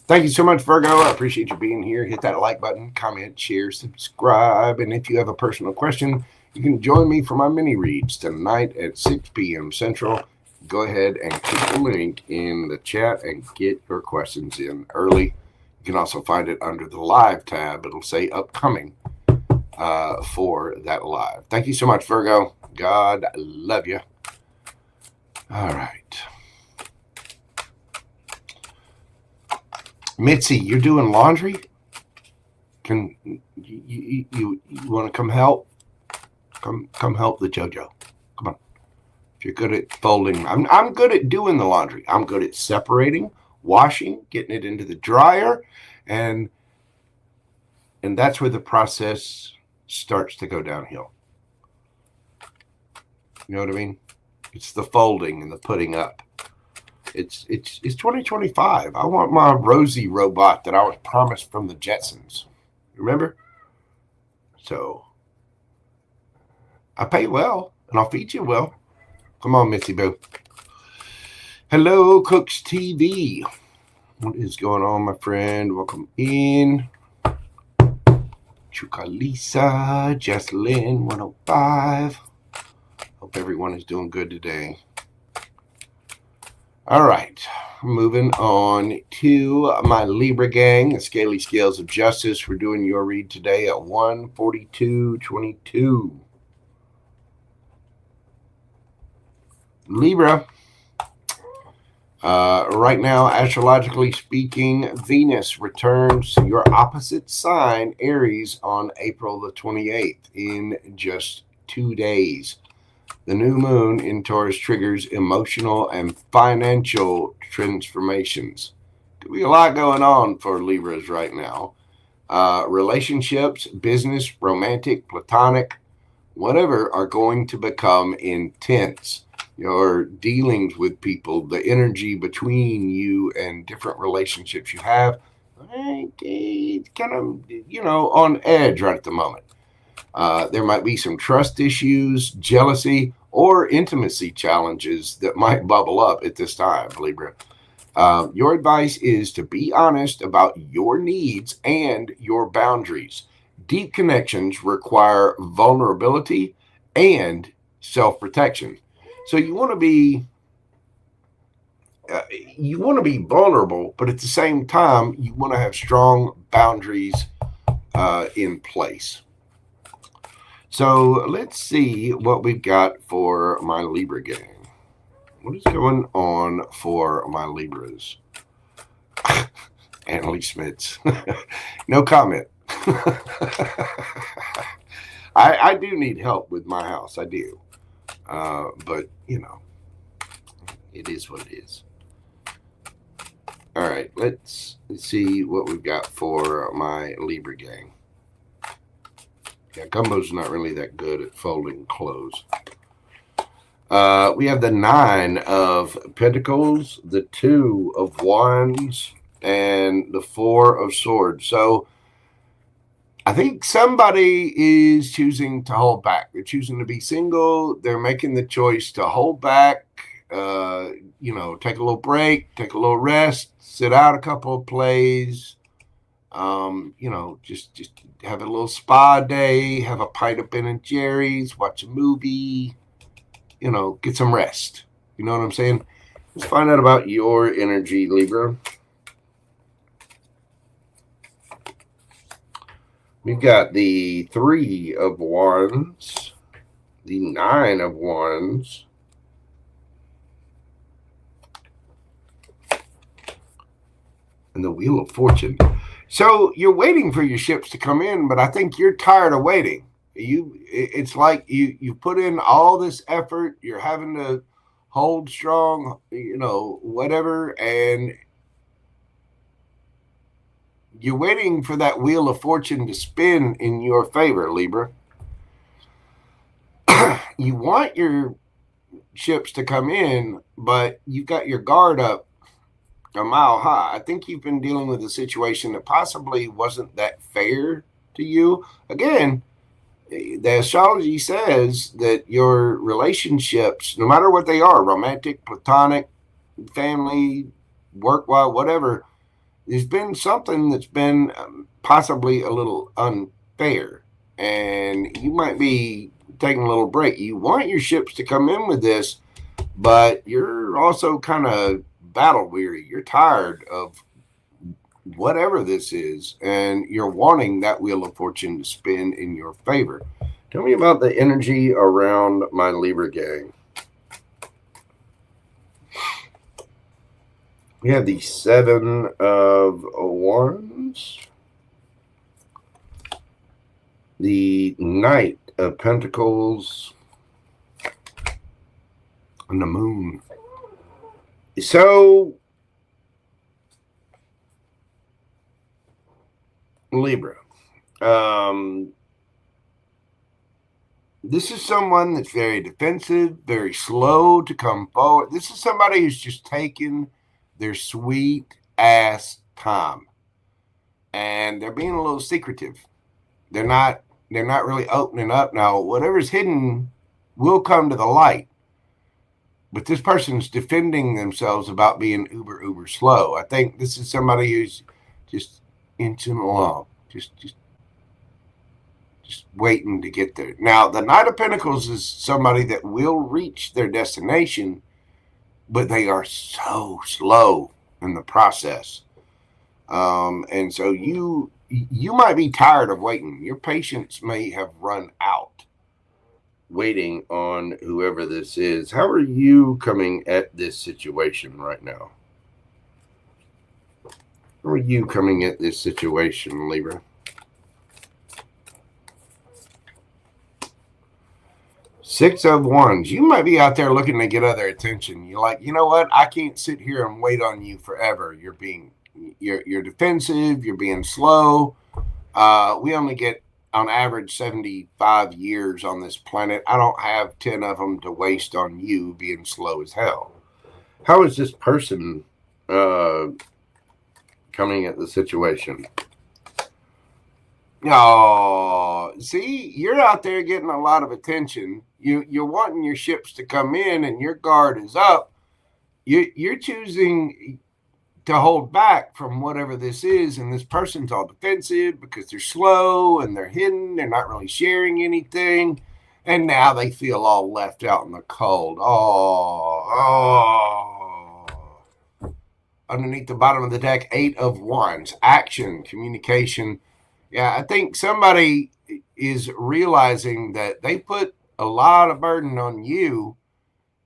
Thank you so much, Virgo. I appreciate you being here. Hit that like button, comment, share, subscribe. And if you have a personal question, you can join me for my mini reads tonight at 6 p.m. Central. Go ahead and click the link in the chat and get your questions in early. You can also find it under the live tab. It'll say upcoming for that live. Thank you so much, Virgo. God love you. All right. Mitzi, you're doing laundry? Can you want to come help? Come help the JoJo. Come on. If you're good at folding, I'm good at doing the laundry. I'm good at separating, washing, getting it into the dryer, and that's where the process starts to go downhill. You know what I mean? It's the folding and the putting up. It's 2025. I want my Rosie robot that I was promised from the Jetsons. Remember? So I pay well and I'll feed you well. Come on, Missy Boo. Hello, Cooks TV. What is going on, my friend? Welcome in. Chukalisa, Jessalyn 105. Hope everyone is doing good today. All right, moving on to my Libra gang, the Scaly Scales of Justice. We're doing your read today at 1:42:22. Libra, right now, astrologically speaking, Venus returns to your opposite sign, Aries, on April the 28th in just 2 days. The new moon in Taurus triggers emotional and financial transformations. Could be a lot going on for Libras right now. Relationships, business, romantic, platonic, whatever, are going to become intense. Your dealings with people, the energy between you and different relationships you have, it's kind of, on edge right at the moment. There might be some trust issues, jealousy, or intimacy challenges that might bubble up at this time, Libra. Your advice is to be honest about your needs and your boundaries. Deep connections require vulnerability and self-protection. So you want to be vulnerable, but at the same time, you want to have strong boundaries in place. So let's see what we've got for my Libra gang. What is going on for my Libras? Annalie Schmitz. No comment. I do need help with my house. I do. But, it is what it is. All right, let's see what we've got for my Libra gang. Yeah, Gumbo's not really that good at folding clothes. We have the 9 of Pentacles, the 2 of Wands, and the 4 of Swords. So I think somebody is choosing to hold back. They're choosing to be single. They're making the choice to hold back, take a little break, take a little rest, sit out a couple of plays, just have a little spa day, have a pint of Ben and Jerry's, watch a movie, get some rest. You know what I'm saying? Let's find out about your energy, Libra. We've got the 3 of Wands, the 9 of Wands, and the Wheel of Fortune. So you're waiting for your ships to come in, but I think you're tired of waiting. It's like you put in all this effort, you're having to hold strong, whatever, and you're waiting for that Wheel of Fortune to spin in your favor, Libra. You want your ships to come in, but you've got your guard up a mile high. I think you've been dealing with a situation that possibly wasn't that fair to you. Again, the astrology says that your relationships, no matter what they are, romantic, platonic, family, work-wise, whatever, there's been something that's been possibly a little unfair, and you might be taking a little break. You want your ships to come in with this, but you're also kind of battle weary. You're tired of whatever this is, and you're wanting that Wheel of Fortune to spin in your favor. Tell me about the energy around my Libra gang. We have the 7 of Wands, the Knight of Pentacles, and the Moon. So, Libra, this is someone that's very defensive, very slow to come forward. This is somebody who's just taking their sweet ass time, and they're being a little secretive. They're not really opening up. Now, whatever's hidden will come to the light, but this person's defending themselves about being uber slow. I think this is somebody who's just inching along, just waiting to get there. Now, the Knight of Pentacles is somebody that will reach their destination, but they are so slow in the process. And so you might be tired of waiting. Your patience may have run out waiting on whoever this is. How are you coming at this situation right now? How are you coming at this situation, Libra? Six of Wands. You might be out there looking to get other attention. You're like, you know what? I can't sit here and wait on you forever. You're defensive. You're being slow. We only get on average 75 years on this planet. I don't have 10 of them to waste on you being slow as hell. How is this person coming at the situation? Oh, see, you're out there getting a lot of attention. You're wanting your ships to come in, and your guard is up. You're choosing to hold back from whatever this is, and this person's all defensive because they're slow and they're hidden. They're not really sharing anything, and now they feel all left out in the cold. Underneath the bottom of the deck, 8 of Wands, action, communication. Yeah, I think somebody is realizing that they put a lot of burden on you,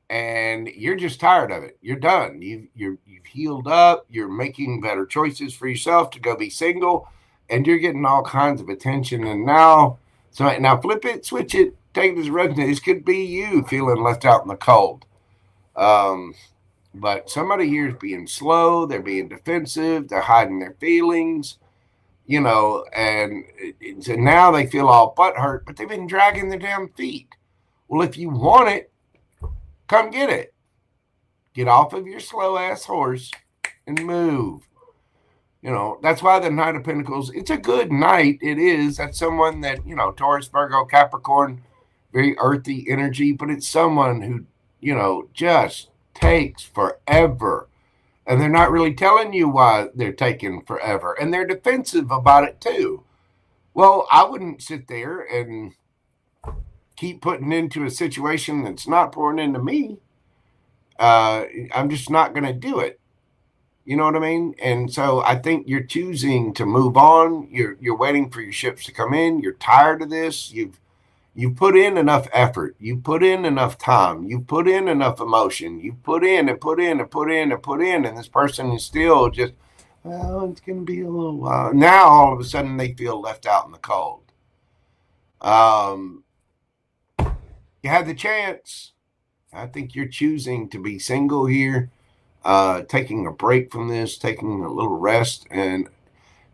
and you're just tired of it. You're done. You've healed up. You're making better choices for yourself to go be single, and you're getting all kinds of attention. And now flip it, switch it, take it as a resonance. This could be you feeling left out in the cold. But somebody here is being slow. They're being defensive. They're hiding their feelings. And so now they feel all butthurt, but they've been dragging their damn feet. Well, if you want it, come get it. Get off of your slow ass horse and move. That's why the Knight of Pentacles, it's a good knight. It is. That's someone that, Taurus, Virgo, Capricorn, very earthy energy, but it's someone who, just takes forever. And they're not really telling you why they're taking forever. And they're defensive about it too. Well, I wouldn't sit there and keep putting into a situation that's not pouring into me. I'm just not going to do it. You know what I mean? And so I think you're choosing to move on. You're waiting for your ships to come in. You're tired of this. You put in enough effort. You put in enough time. You put in enough emotion. You put in and put in and put in and put in. And this person is still just Well, it's going to be a little while. Now, all of a sudden, they feel left out in the cold. You had the chance. I think you're choosing to be single here, taking a break from this, taking a little rest. And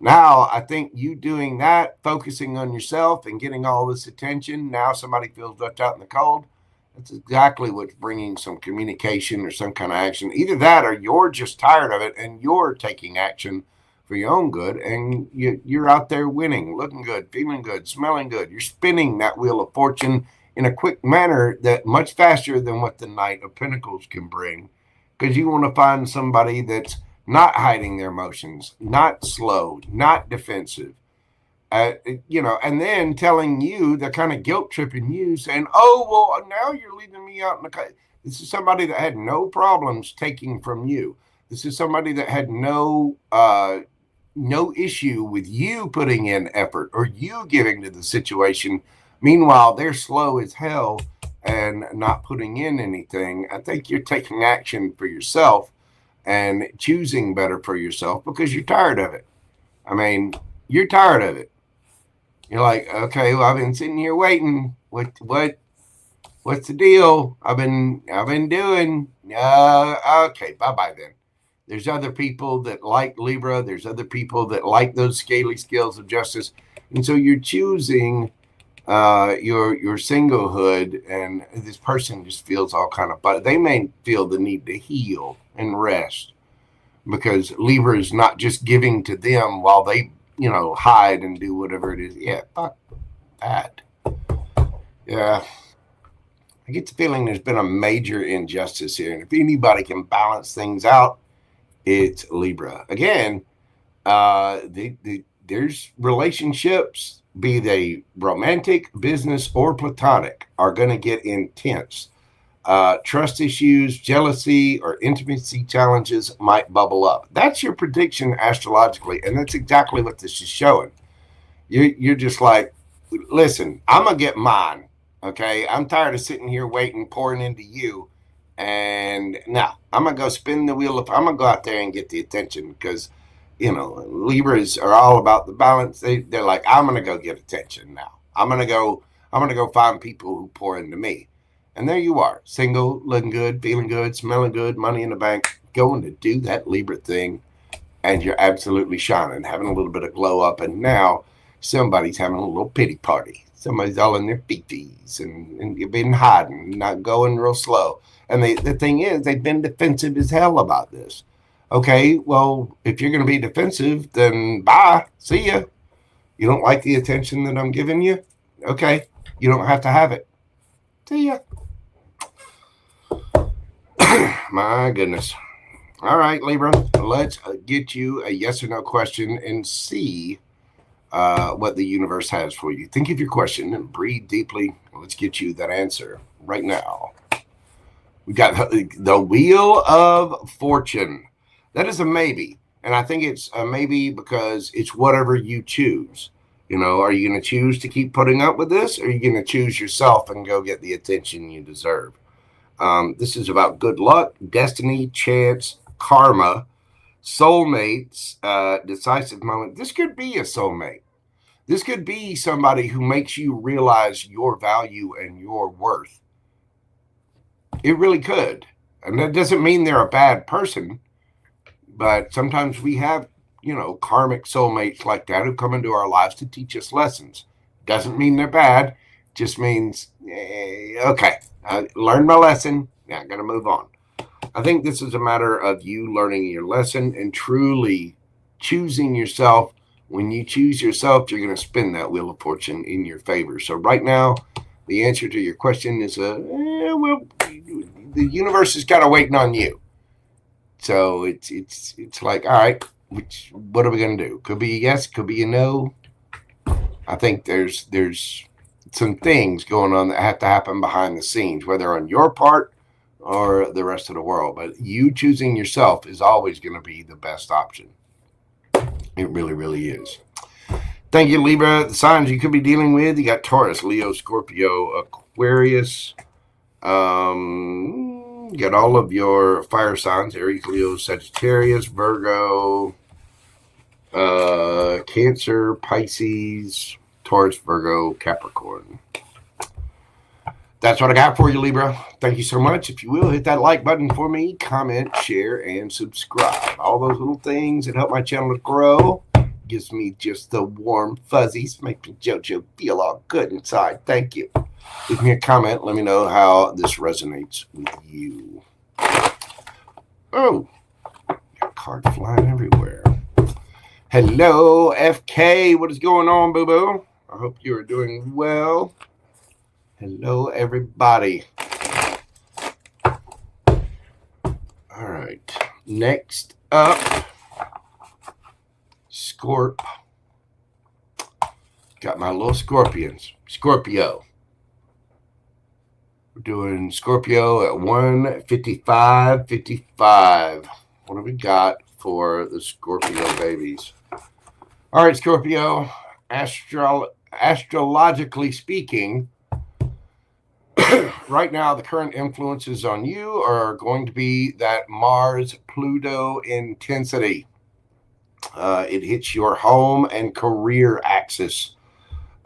now I think you doing that, focusing on yourself and getting all this attention, now somebody feels left out in the cold. That's exactly what's bringing some communication or some kind of action. Either that or you're just tired of it and you're taking action for your own good, and you're out there winning, looking good, feeling good, smelling good. You're spinning that wheel of fortune in a quick manner, that much faster than what the Knight of Pentacles can bring, because you want to find somebody that's not hiding their emotions, not slow, not defensive, and then telling you, they're kind of guilt tripping you, saying, oh, well, now you're leaving me out in the. This is somebody that had no problems taking from you. This is somebody that had no issue with you putting in effort or you giving to the situation. Meanwhile, they're slow as hell and not putting in anything. I think you're taking action for yourself and choosing better for yourself because you're tired of it. I mean, you're tired of it. You're like, okay, well, I've been sitting here waiting. What's the deal? I've been doing. Okay, bye then. There's other people that like Libra. There's other people that like those scaly scales of justice, and so you're choosing your singlehood, and this person just feels all kind of. But they may feel the need to heal and rest because Libra is not just giving to them while they hide and do whatever it is. Yeah, fuck that. Yeah. I get the feeling there's been a major injustice here. And if anybody can balance things out, it's Libra. Again, there's relationships, be they romantic, business, or platonic, are going to get intense. Trust issues, jealousy, or intimacy challenges might bubble up. That's your prediction astrologically, and that's exactly what this is showing. You're just like, listen, I'm going to get mine, okay? I'm tired of sitting here waiting, pouring into you, and now I'm going to go spin the wheel. I'm going to go out there and get the attention because, Libras are all about the balance. They're like, I'm going to go get attention now. I'm going to go find people who pour into me. And there you are, single, looking good, feeling good, smelling good, money in the bank, going to do that Libra thing, and you're absolutely shining, having a little bit of glow up, and now somebody's having a little pity party. Somebody's all in their feeties, and you've been hiding, not going real slow. And the thing is, they've been defensive as hell about this. Okay, well, if you're going to be defensive, then bye, see ya. You don't like the attention that I'm giving you? Okay, you don't have to have it. See ya. My goodness. All right, Libra, let's get you a yes or no question and see what the universe has for you. Think of your question and breathe deeply. Let's get you that answer right now. We got the Wheel of Fortune. That is a maybe. And I think it's a maybe because it's whatever you choose. Are you going to choose to keep putting up with this? Or are you going to choose yourself and go get the attention you deserve? This is about good luck, destiny, chance, karma, soulmates, decisive moment. This could be a soulmate. This could be somebody who makes you realize your value and your worth. It really could. And that doesn't mean they're a bad person, but sometimes we have, karmic soulmates like that who come into our lives to teach us lessons. Doesn't mean they're bad. Just means, okay, I learned my lesson. Now I'm going to move on. I think this is a matter of you learning your lesson and truly choosing yourself. When you choose yourself, you're going to spin that Wheel of Fortune in your favor. So right now, the answer to your question is, well, the universe is kind of waiting on you. So it's like, all right, what are we going to do? Could be a yes, could be a no. I think there's some things going on that have to happen behind the scenes, whether on your part or the rest of the world. But you choosing yourself is always going to be the best option. It really, really is. Thank you, Libra. The signs you could be dealing with, you got Taurus, Leo, Scorpio, Aquarius. You got all of your fire signs, Aries, Leo, Sagittarius, Virgo, Cancer, Pisces, Taurus, Virgo, Capricorn. That's what I got for you, Libra. Thank you so much. If you will, hit that like button for me, comment, share, and subscribe. All those little things that help my channel to grow. Gives me just the warm fuzzies. Make me JoJo feel all good inside. Thank you. Leave me a comment. Let me know how this resonates with you. Oh, got cards flying everywhere. Hello, FK. What is going on, boo-boo? I hope you are doing well. Hello, everybody. All right. Next up, Scorp. Got my little scorpions. Scorpio. We're doing Scorpio at 155.55. What have we got for the Scorpio babies? All right, Scorpio. Astrologically speaking, right now, the current influences on you are going to be that Mars-Pluto intensity. It hits your home and career axis.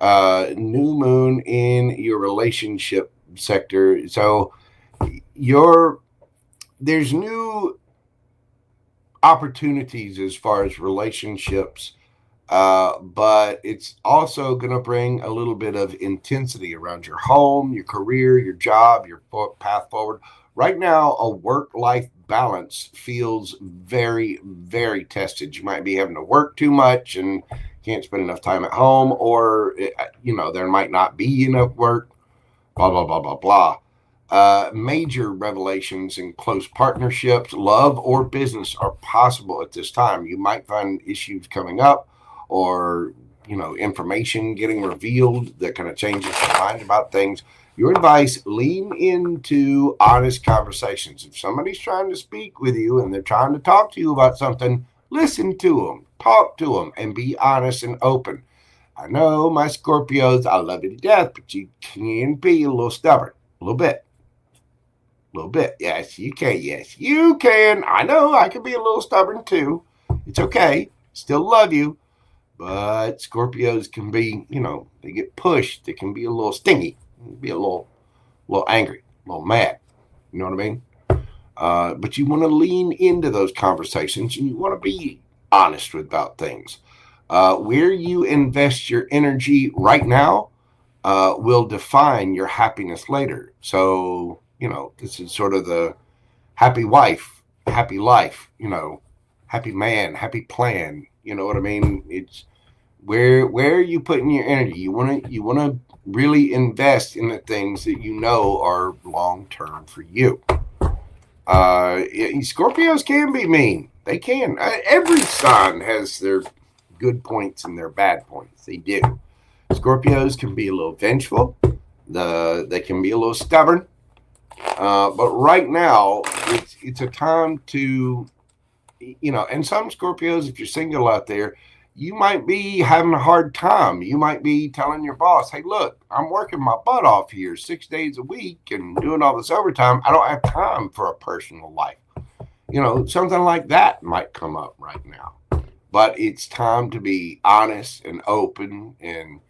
New moon in your relationship sector. So there's new opportunities as far as relationships. But it's also going to bring a little bit of intensity around your home, your career, your job, your path forward. Right now, a work-life balance feels very, very tested. You might be having to work too much and can't spend enough time at home, or, there might not be enough work, blah, blah, blah, blah, blah. Major revelations in close partnerships, love, or business are possible at this time. You might find issues coming up, or, information getting revealed that kind of changes your mind about things. Your advice, lean into honest conversations. If somebody's trying to speak with you and they're trying to talk to you about something, listen to them, talk to them, and be honest and open. I know my Scorpios, I love you to death, but you can be a little stubborn, a little bit. Yes, you can. Yes, you can. I know I can be a little stubborn too. It's okay. Still love you. But Scorpios can be, they get pushed. They can be a little stingy, be a little angry, a little mad. You know what I mean? But you want to lean into those conversations, and you want to be honest about things. Where you invest your energy right now will define your happiness later. So, this is sort of the happy wife, happy life, happy man, happy plan. You know what I mean? It's where are you putting your energy? You want to really invest in the things that you know are long term for you. Scorpios can be mean. They can. Every sign has their good points and their bad points. They do. Scorpios can be a little vengeful. They can be a little stubborn. But right now, it's a time to, and some Scorpios, if you're single out there, you might be having a hard time. You might be telling your boss, hey, look, I'm working my butt off here 6 days a week and doing all this overtime. I don't have time for a personal life. Something like that might come up right now. But it's time to be honest and open and,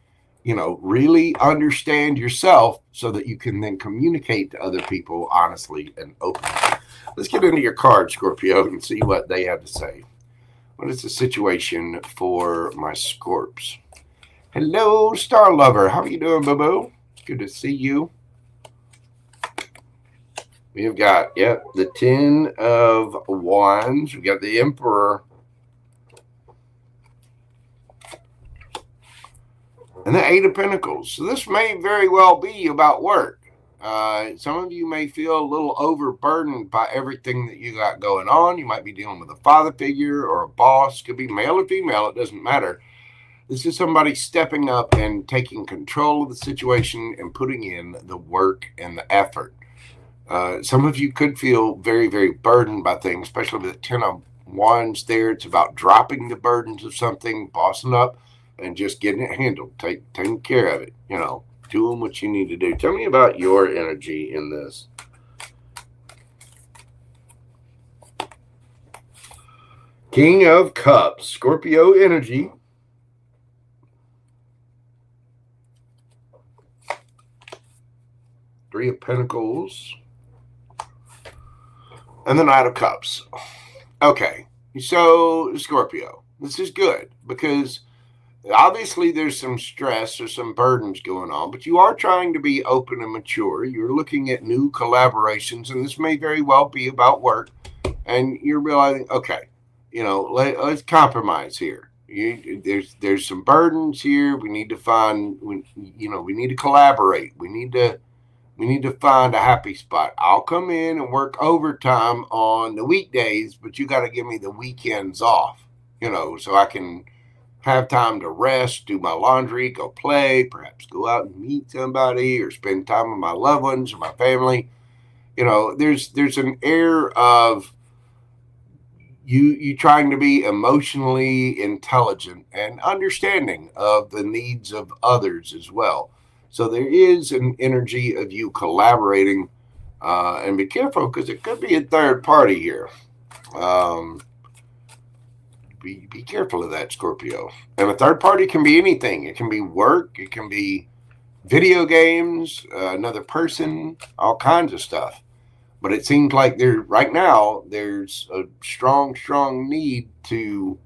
really understand yourself so that you can then communicate to other people honestly and openly. Let's get into your card, Scorpio, and see what they have to say. What is the situation for my Scorps? Hello, Star Lover. How are you doing, boo-boo? Good to see you. We have got, the 10 of Wands. We got the Emperor. And the 8 of Pentacles. So this may very well be about work. Some of you may feel a little overburdened by everything that you got going on. You might be dealing with a father figure or a boss. Could be male or female. It doesn't matter. This is somebody stepping up and taking control of the situation and putting in the work and the effort. Some of you could feel very, very burdened by things, especially with the 10 of Wands there. It's about dropping the burdens of something, bossing up, and just getting it handled, taking care of it, doing what you need to do. Tell me about your energy in this. King of Cups, Scorpio energy. Three of Pentacles. And the Knight of Cups. Okay, so Scorpio, this is good because obviously there's some stress or some burdens going on, but you are trying to be open and mature. You're looking at new collaborations, and this may very well be about work. And you're realizing, okay, let's compromise here. There's some burdens here. We need to find, we need to collaborate. We need to find a happy spot. I'll come in and work overtime on the weekdays, but you got to give me the weekends off, so I can have time to rest, do my laundry, go play, perhaps go out and meet somebody or spend time with my loved ones or my family. There's an air of you trying to be emotionally intelligent and understanding of the needs of others as well. So there is an energy of you collaborating, and be careful because it could be a third party here. Be careful of that, Scorpio. And a third party can be anything. It can be work. It can be video games, another person, all kinds of stuff. But it seems like right now there's a strong need to,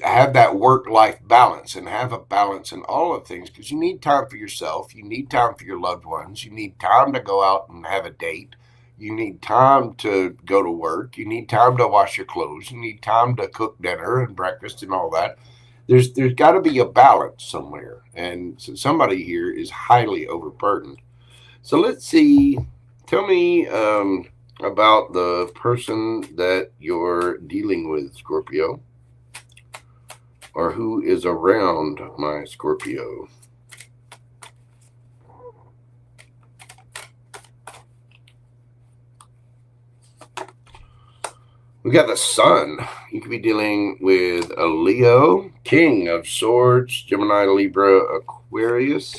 have that work-life balance and have a balance in all of things, because you need time for yourself. You need time for your loved ones. You need time to go out and have a date. You need time to go to work. You need time to wash your clothes. You need time to cook dinner and breakfast and all that. There's got to be a balance somewhere. And so somebody here is highly overburdened. So let's see. Tell me about the person that you're dealing with, Scorpio, or who is around my Scorpio. We got the Sun. You could be dealing with a Leo, King of Swords, Gemini, Libra, Aquarius,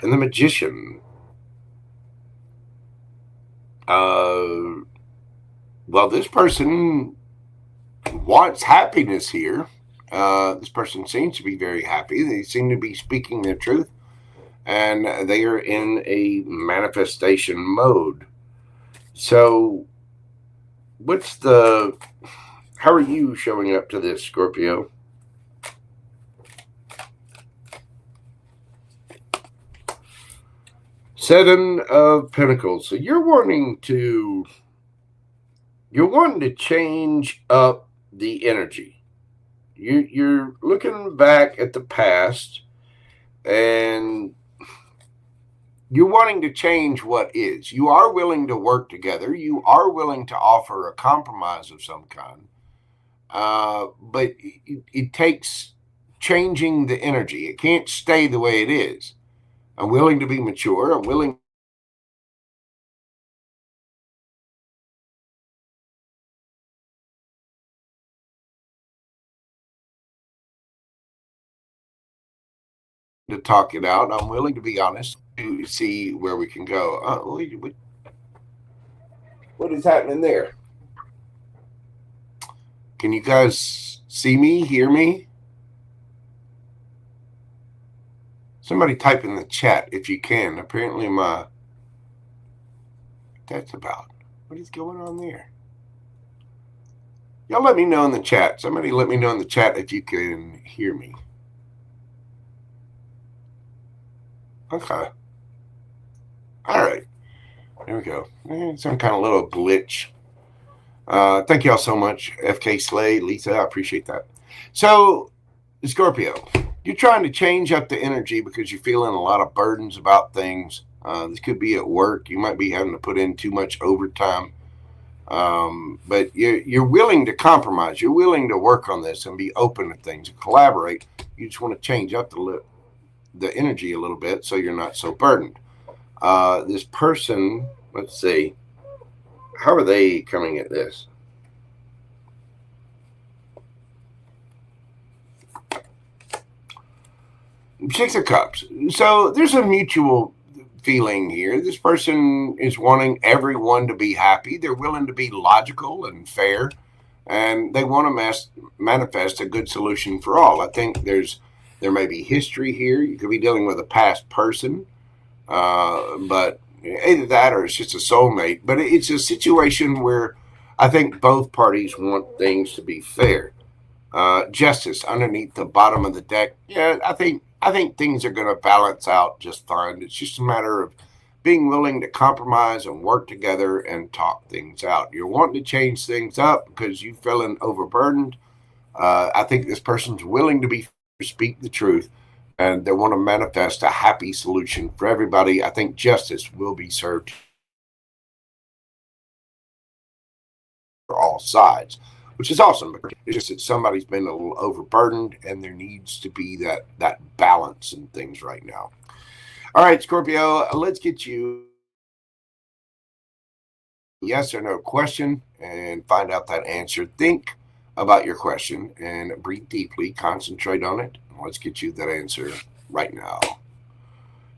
and the Magician. Well, this person wants happiness here. This person seems to be very happy. They seem to be speaking their truth, and they are in a manifestation mode. So how are you showing up to this, Scorpio? Seven of Pentacles. So you're wanting to change up the energy. You're looking back at the past and you're wanting to change what is. You are willing to work together. You are willing to offer a compromise of some kind. But it takes changing the energy. It can't stay the way it is. I'm willing to be mature. I'm willing to talk it out. I'm willing to be honest to see where we can go. What is happening there? Can you guys see me, hear me? Somebody type in the chat if you can. Apparently that's about. What is going on there? Y'all let me know in the chat. Somebody let me know in the chat if you can hear me. Okay. All right. There we go. Some kind of little glitch. Thank y'all so much. FK Slay, Lisa, I appreciate that. So, Scorpio, you're trying to change up the energy because you're feeling a lot of burdens about things. This could be at work. You might be having to put in too much overtime. But you're willing to compromise. You're willing to work on this and be open to things and collaborate. You just want to change up the energy a little bit so you're not so burdened. This person, let's see, how are they coming at this? Six of Cups. So there's a mutual feeling here. This person is wanting everyone to be happy. They're willing to be logical and fair. and they want to manifest a good solution for all. I think there may be history here. You could be dealing with a past person, but either that or it's just a soulmate. But it's a situation where I think both parties want things to be fair. Justice underneath the bottom of the deck. Yeah, I think things are going to balance out just fine. It's just a matter of being willing to compromise and work together and talk things out. You're wanting to change things up because you're feeling overburdened. I think this person's willing to speak the truth, and they want to manifest a happy solution for everybody. I think justice will be served for all sides, which is awesome. It's just that somebody's been a little overburdened, and there needs to be that balance in things right now. All right, Scorpio, let's get you yes or no question and find out that answer. Think about your question and breathe deeply, concentrate on it. Let's get you that answer right now.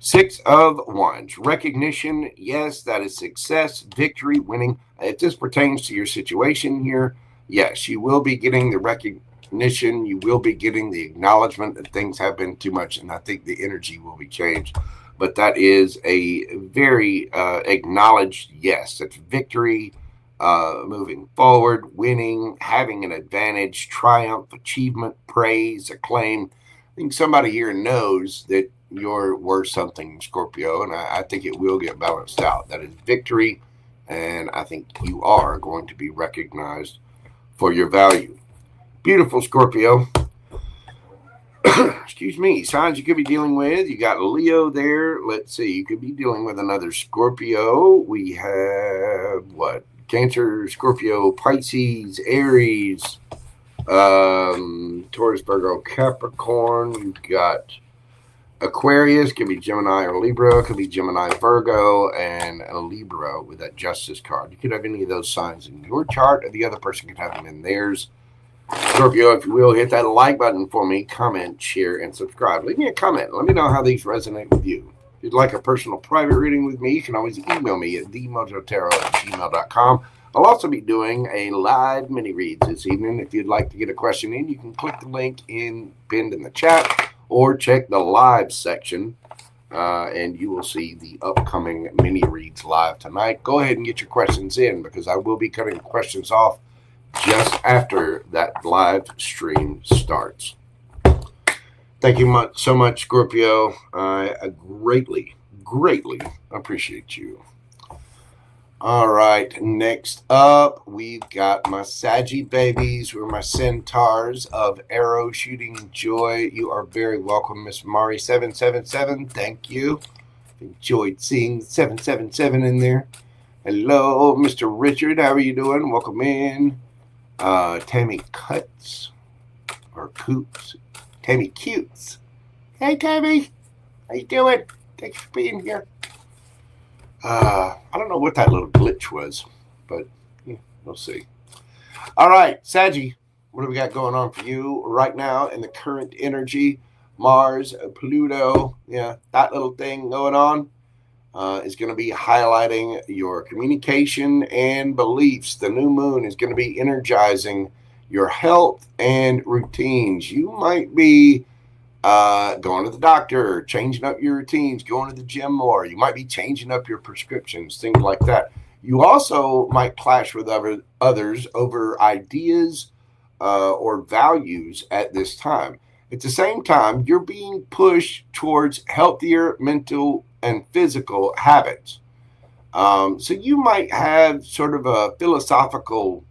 6 of Wands, recognition. Yes, that is success, victory, winning. If this pertains to your situation here, yes, you will be getting the recognition. You will be getting the acknowledgement that things have been too much, and I think the energy will be changed. But that is a very acknowledged yes. That's victory, moving forward, winning, having an advantage, triumph, achievement, praise, acclaim. I think somebody here knows that you're worth something, Scorpio, and I think it will get balanced out. That is victory, and I think you are going to be recognized for your value. Beautiful, Scorpio. Excuse me. Signs you could be dealing with. You got Leo there. Let's see. You could be dealing with another Scorpio. We have what? Cancer, Scorpio, Pisces, Aries, Taurus, Virgo, Capricorn. You've got Aquarius. Could be Gemini or Libra. Could be Gemini, Virgo, and a Libra with that Justice card. You could have any of those signs in your chart, or the other person could have them in theirs. Scorpio, if you will, hit that like button for me, comment, share, and subscribe. Leave me a comment. Let me know how these resonate with you. If you'd like a personal private reading with me, you can always email me at themojotaro@gmail.com. I'll also be doing a live mini read this evening. If you'd like to get a question in, you can click the link pinned in the chat or check the live section, and you will see the upcoming mini reads live tonight. Go ahead and get your questions in because I will be cutting questions off just after that live stream starts. Thank you so much, Scorpio. I greatly appreciate you. All right, next up, we've got my Saggy babies, who are my centaurs of arrow shooting joy. You are very welcome, Miss Mari 777. Thank you. Enjoyed seeing 777 in there. Hello, Mr. Richard. How are you doing? Welcome in. Tammy Cuts or Coops. Tammy Cutes. Hey, Tammy. How you doing? Thanks for being here. I don't know what that little glitch was, but yeah, we'll see. All right, Saggy, what do we got going on for you right now in the current energy? Mars, Pluto, yeah, that little thing going on is going to be highlighting your communication and beliefs. The new moon is going to be energizing your health and routines. You might be going to the doctor, changing up your routines, going to the gym more. You might be changing up your prescriptions, things like that. You also might clash with others over ideas or values at this time. At the same time, you're being pushed towards healthier mental and physical habits. So you might have sort of a philosophical,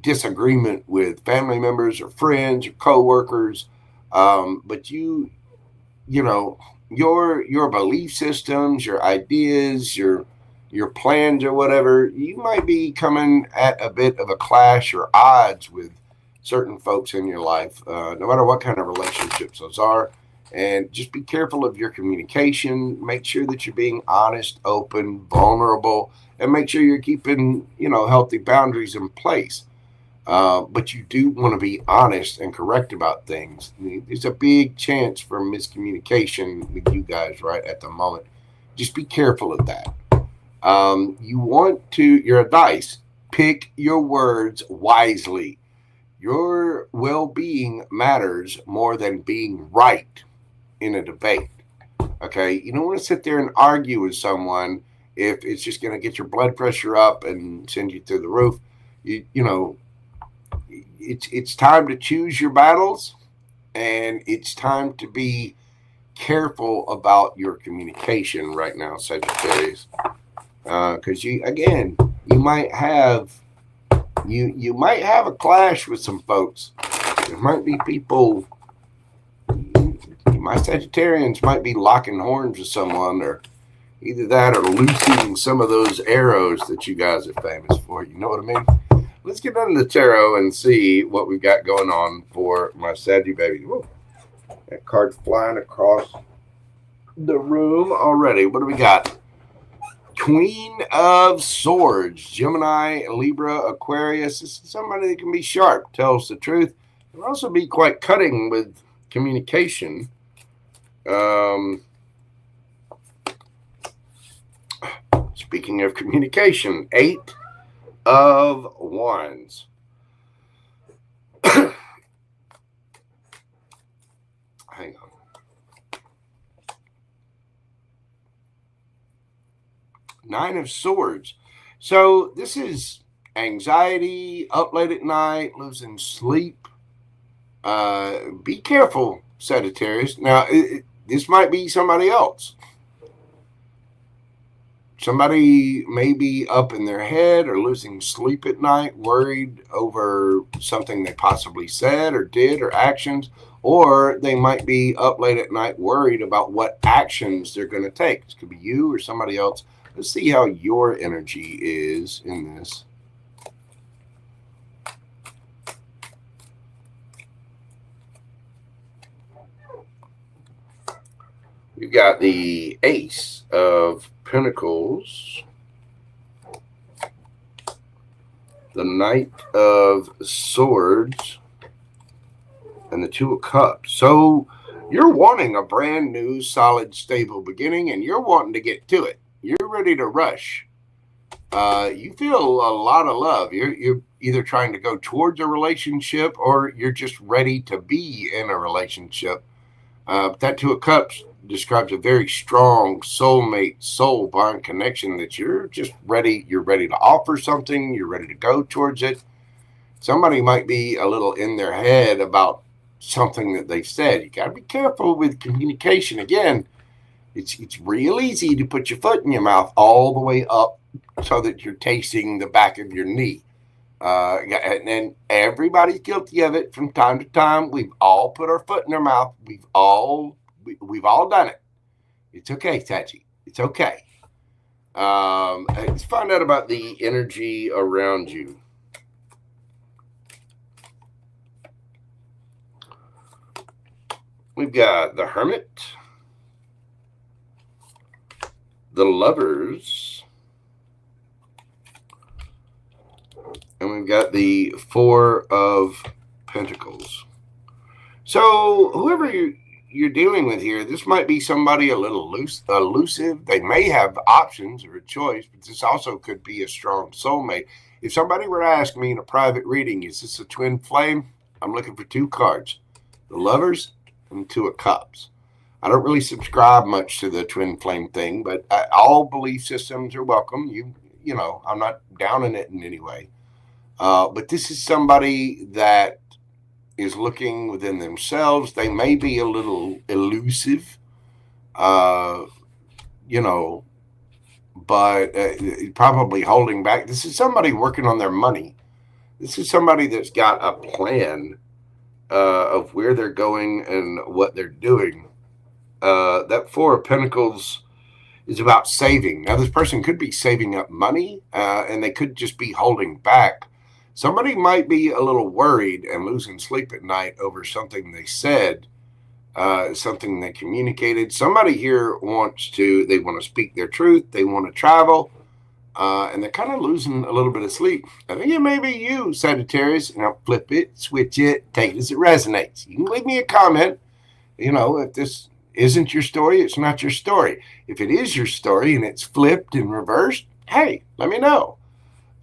disagreement with family members or friends or coworkers. But your belief systems, your ideas, your plans or whatever, you might be coming at a bit of a clash or odds with certain folks in your life, no matter what kind of relationships those are. And just be careful of your communication. Make sure that you're being honest, open, vulnerable, and make sure you're keeping, healthy boundaries in place. But you do want to be honest and correct about things. There's a big chance for miscommunication with you guys right at the moment. Just be careful of that. Your advice, Pick your words wisely. Your well-being matters more than being right in a debate. Okay, you don't want to sit there and argue with someone if it's just going to get your blood pressure up and send you through the roof. It's time to choose your battles, and it's time to be careful about your communication right now, Sagittarius, because you might have a clash with some folks. There might be people. My Sagittarians might be locking horns with someone, or either that or loosing some of those arrows that you guys are famous for. You know what I mean? Let's get into the tarot and see what we've got going on for my Saggy baby. Whoa. That card's flying across the room already. What do we got? Queen of Swords, Gemini, Libra, Aquarius. This is somebody that can be sharp, tells the truth. Can also be quite cutting with communication. Speaking of communication, 8 of Wands. Hang on. Nine of Swords. So this is anxiety, up late at night, losing sleep. Be careful, Sagittarius. Now, this might be somebody else. Somebody may be up in their head or losing sleep at night, worried over something they possibly said or did or actions, or they might be up late at night worried about what actions they're going to take. This could be you or somebody else. Let's see how your energy is in this. We've got the Ace of Pentacles, the Knight of Swords, and the Two of Cups. So you're wanting a brand new, solid, stable beginning, and you're wanting to get to it. You're ready to rush. You feel a lot of love. You're either trying to go towards a relationship or you're just ready to be in a relationship. That Two of Cups describes a very strong soulmate, soul bond connection that you're just ready. You're ready to offer something. You're ready to go towards it. Somebody might be a little in their head about something that they said. You got to be careful with communication. Again, it's real easy to put your foot in your mouth all the way up so that you're tasting the back of your knee. And then everybody's guilty of it from time to time. We've all put our foot in our mouth. We've all done it. It's okay, Tachi. It's okay. Let's find out about the energy around you. We've got the Hermit, the Lovers, and we've got the Four of Pentacles. So whoever you're dealing with here, this might be somebody a little elusive. They may have options or a choice, but this also could be a strong soulmate. If somebody were to ask me in a private reading, is this a twin flame? I'm looking for 2 cards, the Lovers and 2 of Cups. I don't really subscribe much to the twin flame thing, but all belief systems are welcome. You know, I'm not downing it in any way. But this is somebody that is looking within themselves. They may be a little elusive, but probably holding back. This is somebody working on their money. This is somebody that's got a plan of where they're going and what they're doing. That Four of Pentacles is about saving. Now, this person could be saving up money, and they could just be holding back. Somebody might be a little worried and losing sleep at night over something they said, something they communicated. Somebody here want to speak their truth. They want to travel, and they're kind of losing a little bit of sleep. I think it may be you, Sagittarius, and I'll flip it, switch it, take it as it resonates. You can leave me a comment. If this isn't your story, it's not your story. If it is your story and it's flipped and reversed, hey, let me know.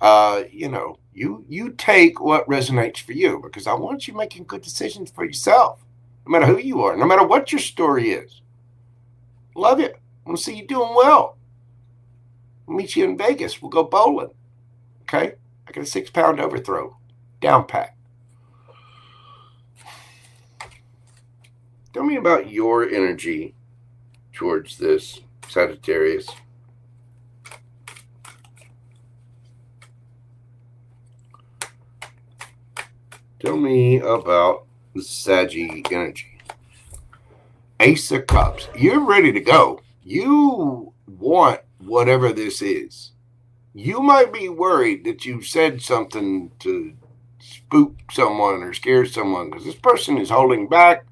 You know, you take what resonates for you, because I want you making good decisions for yourself, no matter who you are, no matter what your story is. Love you. I want to see you doing well. I'll meet you in Vegas. We'll go bowling. Okay? I got a 6-pound overthrow. Down pat. Tell me about your energy towards this, Sagittarius. Tell me about the Saggy energy. Ace of Cups. You're ready to go. You want whatever this is. You might be worried that you said something to spook someone or scare someone, because this person is holding back.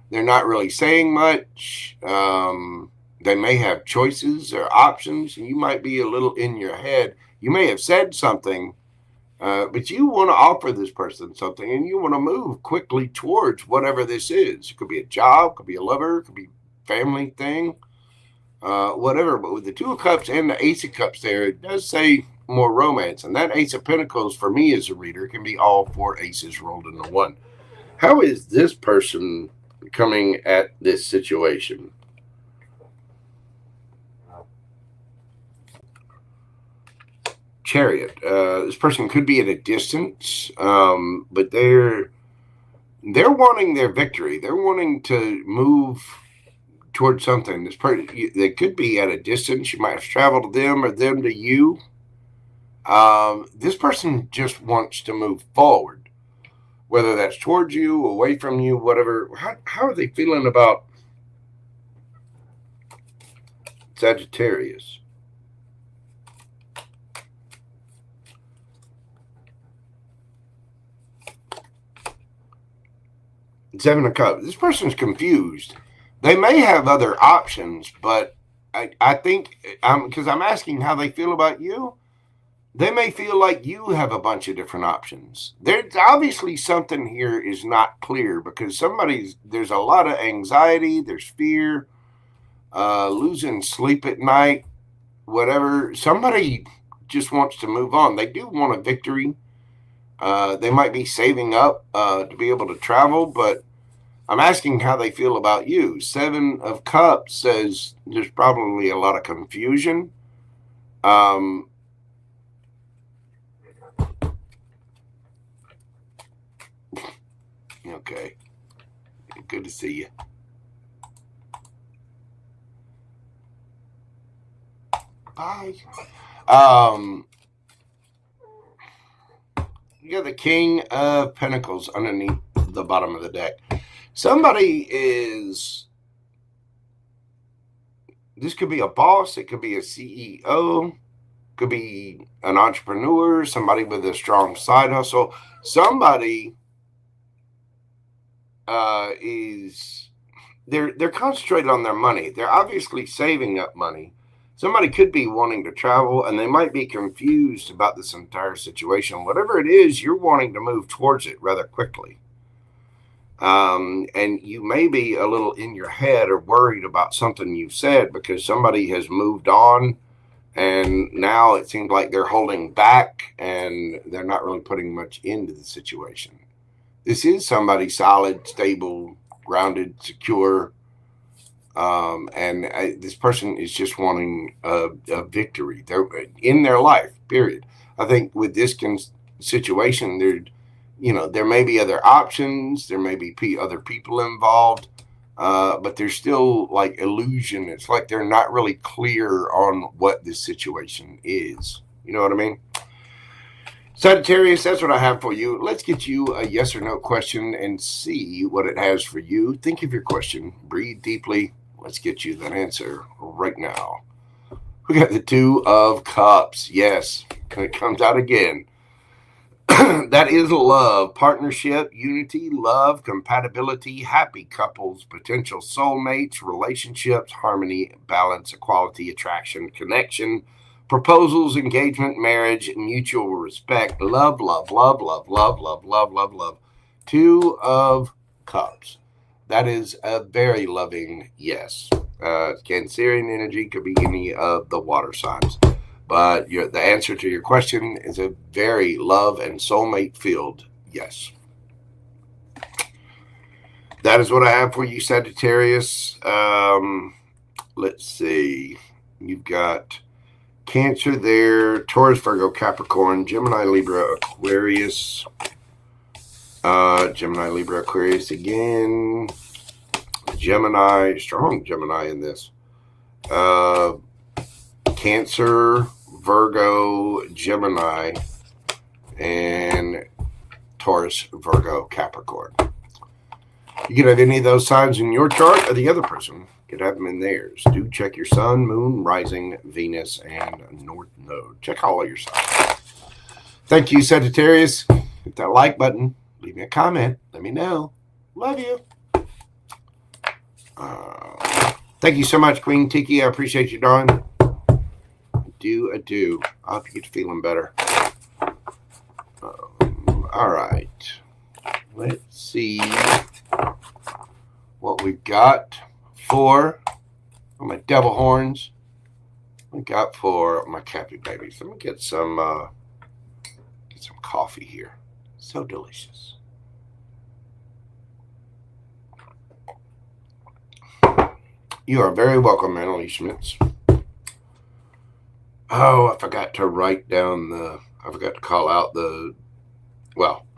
They're not really saying much. They may have choices or options, and you might be a little in your head. You may have said something, but you want to offer this person something, and you want to move quickly towards whatever this is. It could be a job, could be a lover, could be a family thing, whatever. But with the 2 of Cups and the Ace of Cups there, it does say more romance. And that Ace of Pentacles, for me as a reader, can be all 4 aces rolled into one. How is this person coming at this situation? Chariot. This person could be at a distance, but they're wanting their victory. They're wanting to move towards something. This person, they could be at a distance. You might have traveled to them or them to you. This person just wants to move forward, whether that's towards you, away from you, whatever. How are they feeling about Sagittarius? Seven of Cups. This person's confused. They may have other options, but I think, because I'm asking how they feel about you, they may feel like you have a bunch of different options. There's obviously something here is not clear, because there's a lot of anxiety, there's fear, losing sleep at night, whatever. Somebody just wants to move on. They do want a victory. They might be saving up to be able to travel, but I'm asking how they feel about you. 7 of Cups says there's probably a lot of confusion. Okay. Good to see you. Bye. You got the King of Pentacles underneath the bottom of the deck. Somebody this could be a boss, it could be a CEO, could be an entrepreneur, somebody with a strong side hustle. Somebody they're concentrated on their money. They're obviously saving up money. Somebody could be wanting to travel, and they might be confused about this entire situation. Whatever it is, you're wanting to move towards it rather quickly. And you may be a little in your head or worried about something you've said, because somebody has moved on, and now it seems like they're holding back and they're not really putting much into the situation. This is somebody solid, stable, grounded, secure. This person is just wanting a victory. They're in their life, period. I think with this situation, there may be other options. There may be other people involved, but there's still like illusion. It's like they're not really clear on what this situation is. You know what I mean? Sagittarius, that's what I have for you. Let's get you a yes or no question and see what it has for you. Think of your question. Breathe deeply. Let's get you that answer right now. We got the 2 of Cups. Yes, it comes out again. That is love, partnership, unity, love, compatibility, happy couples, potential soulmates, relationships, harmony, balance, equality, attraction, connection, proposals, engagement, marriage, mutual respect, love, love, love, love, love, love, love, love, love. 2 of Cups. That is a very loving yes. Cancerian energy could be any of the water signs. But the answer to your question is a very love and soulmate filled yes. That is what I have for you, Sagittarius. Let's see. You've got Cancer there, Taurus, Virgo, Capricorn, Gemini, Libra, Aquarius. Gemini, Libra, Aquarius again. Gemini, strong Gemini in this. Cancer, Virgo, Gemini, and Taurus, Virgo, Capricorn. You could have any of those signs in your chart, or the other person could have them in theirs. Do check your sun, moon, rising, Venus, and north node. Check all of your signs. Thank you, Sagittarius. Hit that like button. Leave me a comment. Let me know. Love you. Thank you so much, Queen Tiki. I appreciate you, darling. I do. I hope you get feeling better. All right. Let's see what we've got for my devil horns. We got for my Cappy babies. Let me get some coffee here. So delicious. You are very welcome, Annalie Schmitz. Oh, I forgot to write down I forgot to call out I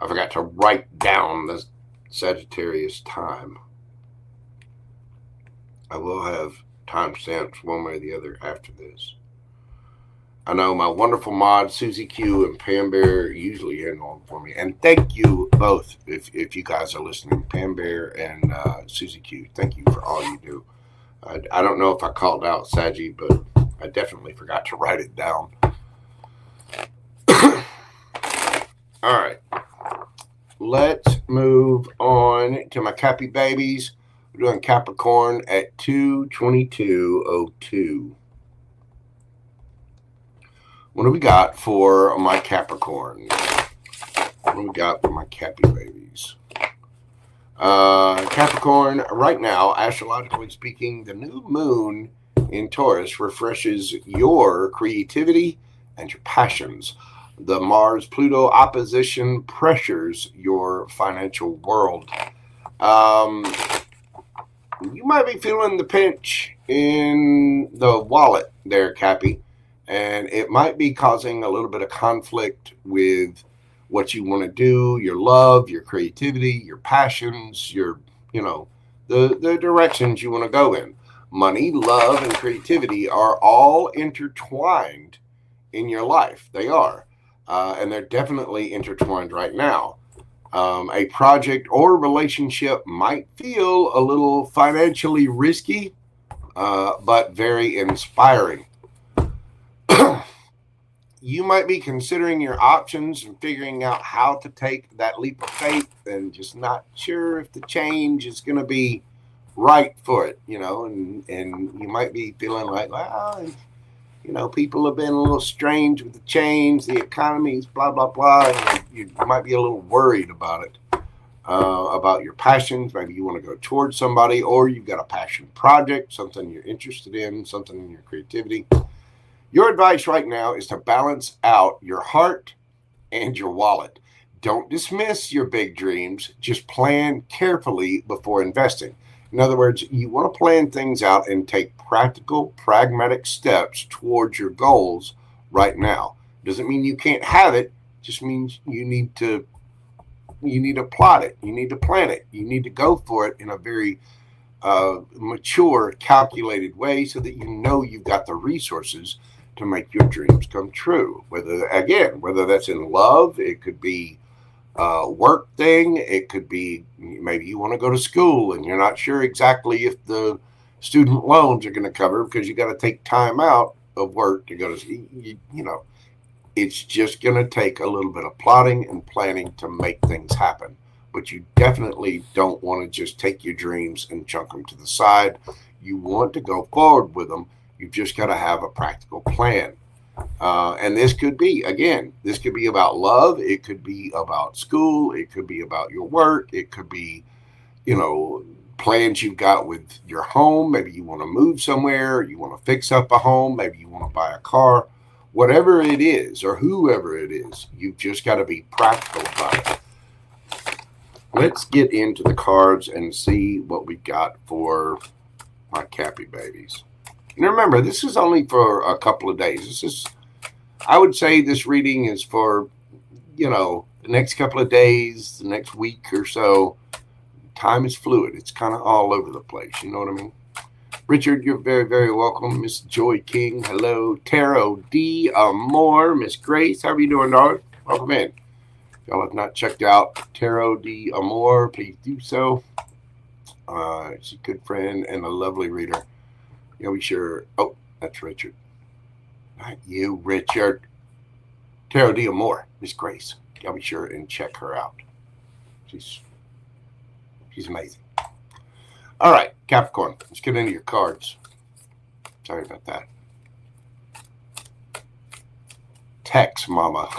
forgot to write down the Sagittarius time. I will have timestamps one way or the other after this. I know my wonderful mods, Susie Q and Pam Bear, usually handle them for me. And thank you both if you guys are listening, Pam Bear and Susie Q. Thank you for all you do. I don't know if I called out Saggy, but I definitely forgot to write it down. All right. Let's move on to my Cappy babies. We're doing Capricorn at 2/22/02. What do we got for my Capricorn? What do we got for my Cappy babies? Capricorn, right now, astrologically speaking, the new moon in Taurus refreshes your creativity and your passions. The Mars-Pluto opposition pressures your financial world. You might be feeling the pinch in the wallet there, Cappy, and it might be causing a little bit of conflict with what you want to do, your love, your creativity, your passions, the directions you want to go in. Money, love, and creativity are all intertwined in your life. They are. And they're definitely intertwined right now. A project or relationship might feel a little financially risky, but very inspiring. You might be considering your options and figuring out how to take that leap of faith and just not sure if the change is going to be right for it, and you might be feeling like, well, people have been a little strange with the change, the economy's blah, blah, blah. And you might be a little worried about it, about your passions. Maybe you want to go towards somebody, or you've got a passion project, something you're interested in, something in your creativity. Your advice right now is to balance out your heart and your wallet. Don't dismiss your big dreams. Just plan carefully before investing. In other words, you want to plan things out and take practical, pragmatic steps towards your goals right now. Doesn't mean you can't have it. Just means you need to plot it. You need to plan it. You need to go for it in a very mature, calculated way so that you've got the resources to make your dreams come true. Whether that's in love, it could be work thing. It could be maybe you want to go to school and you're not sure exactly if the student loans are going to cover because you got to take time out of work to go to school. It's just going to take a little bit of plotting and planning to make things happen. But you definitely don't want to just take your dreams and chunk them to the side. You want to go forward with them. You've just got to have a practical plan. And this could be about love. It could be about school. It could be about your work. It could be, plans you've got with your home. Maybe you want to move somewhere. You want to fix up a home. Maybe you want to buy a car. whatever it is or whoever it is, you've just got to be practical about it. Let's get into the cards and see what we got for my Cappy babies. And remember, this is only for a couple of days. This is, I would say this reading is for, you know, the next couple of days, the next week or so. Time is fluid. It's kind of all over the place. You know what I mean? Richard, you're very, very welcome. Miss Joy King, hello. Tarot D. Amor, Miss Grace, how are you doing, darling? Welcome in. If y'all have not checked out Tarot D. Amor, please do so. She's a good friend and a lovely reader. Yeah, we sure. Oh, that's Richard. Not you, Richard. Tarot D. Amor, Miss Grace. Y'all be sure and check her out. She's amazing. All right, Capricorn, let's get into your cards. Sorry about that. Tex Mama.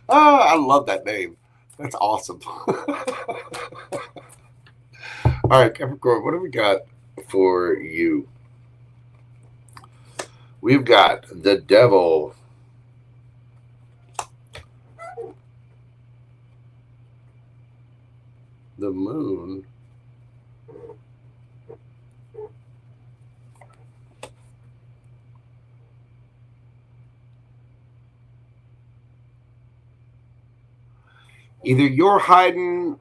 Oh, I love that name. That's awesome. All right, Capricorn, what do we got for you? We've got the Devil. The Moon. Either you're hiding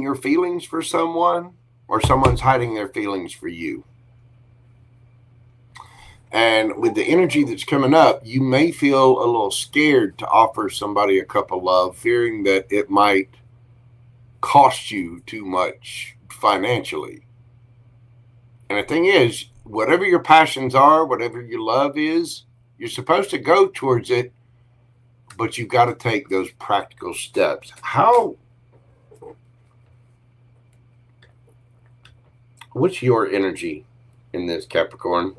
your feelings for someone, or someone's hiding their feelings for you. And with the energy that's coming up, you may feel a little scared to offer somebody a cup of love, fearing that it might cost you too much financially. And the thing is, whatever your passions are, whatever your love is, you're supposed to go towards it, but you've got to take those practical steps. What's your energy in this, Capricorn?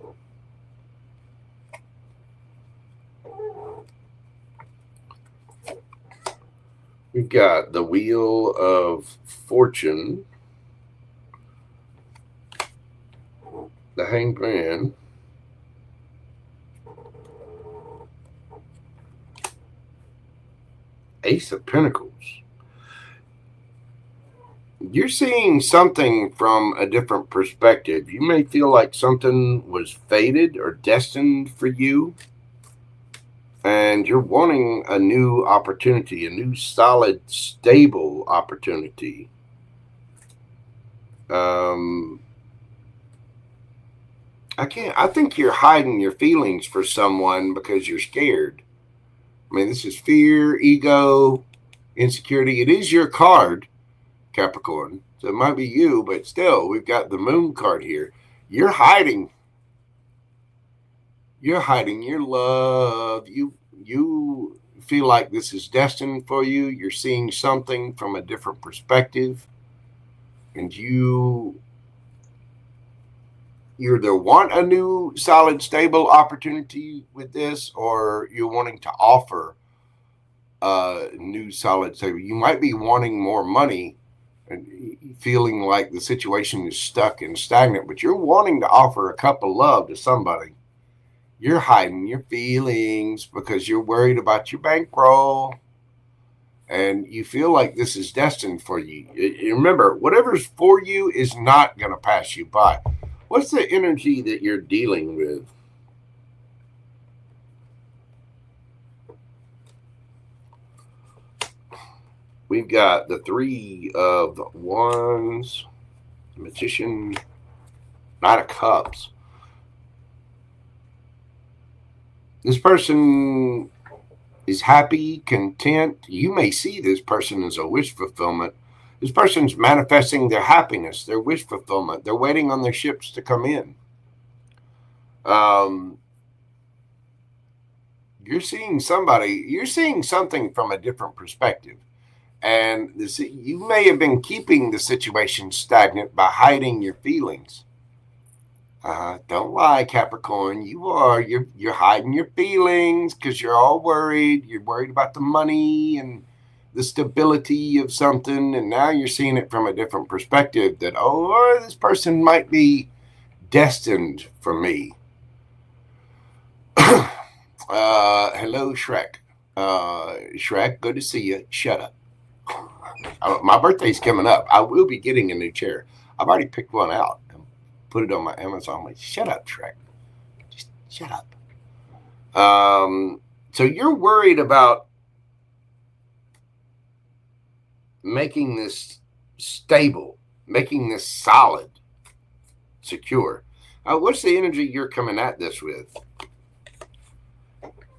We've got the Wheel of Fortune, the Hanged Man, Ace of Pentacles. You're seeing something from a different perspective. You may feel like something was fated or destined for you, and you're wanting a new opportunity, a new solid, stable opportunity. I think you're hiding your feelings for someone because you're scared. I mean, this is fear, ego, insecurity. It is your card, Capricorn. So it might be you, but still, we've got the Moon card here. You're hiding your love. You feel like this is destined for you. You're seeing something from a different perspective, and you either want a new, solid, stable opportunity with this, or you're wanting to offer a new, solid, stable. You might be wanting more money and feeling like the situation is stuck and stagnant, but you're wanting to offer a cup of love to somebody. You're hiding your feelings because you're worried about your bankroll, and you feel like this is destined for you. Remember, whatever's for you is not going to pass you by. What's the energy that you're dealing with? We've got the Three of Wands, Magician, Knight of Cups. This person is happy, content. You may see this person as a wish fulfillment. This person's manifesting their happiness, their wish fulfillment. They're waiting on their ships to come in. You're seeing something from a different perspective. And you may have been keeping the situation stagnant by hiding your feelings. Don't lie, Capricorn. You're hiding your feelings because you're all worried. You're worried about the money and the stability of something, and now you're seeing it from a different perspective that, oh, this person might be destined for me. Hello, Shrek. Shrek, good to see you. Shut up. My birthday's coming up. I will be getting a new chair. I've already picked one out and put it on my Amazon. Like, shut up, Shrek. Just shut up. So you're worried about making this stable, making this solid, secure. What's the energy you're coming at this with?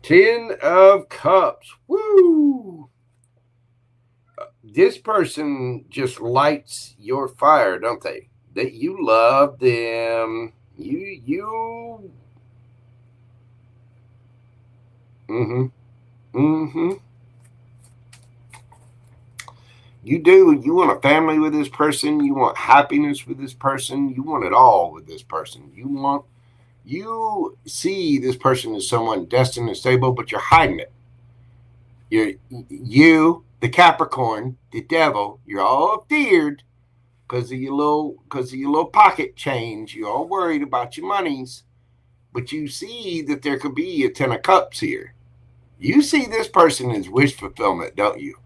10 of Cups. Woo! This person just lights your fire, don't they? That you love them. You. You do. You want a family with this person. You want happiness with this person. You want it all with this person. You see this person as someone destined and stable, but you're hiding it. You, the Capricorn, the devil, you're all feared because of your little pocket change. You're all worried about your monies, but you see that there could be a 10 of Cups here. You see this person as wish fulfillment, don't you?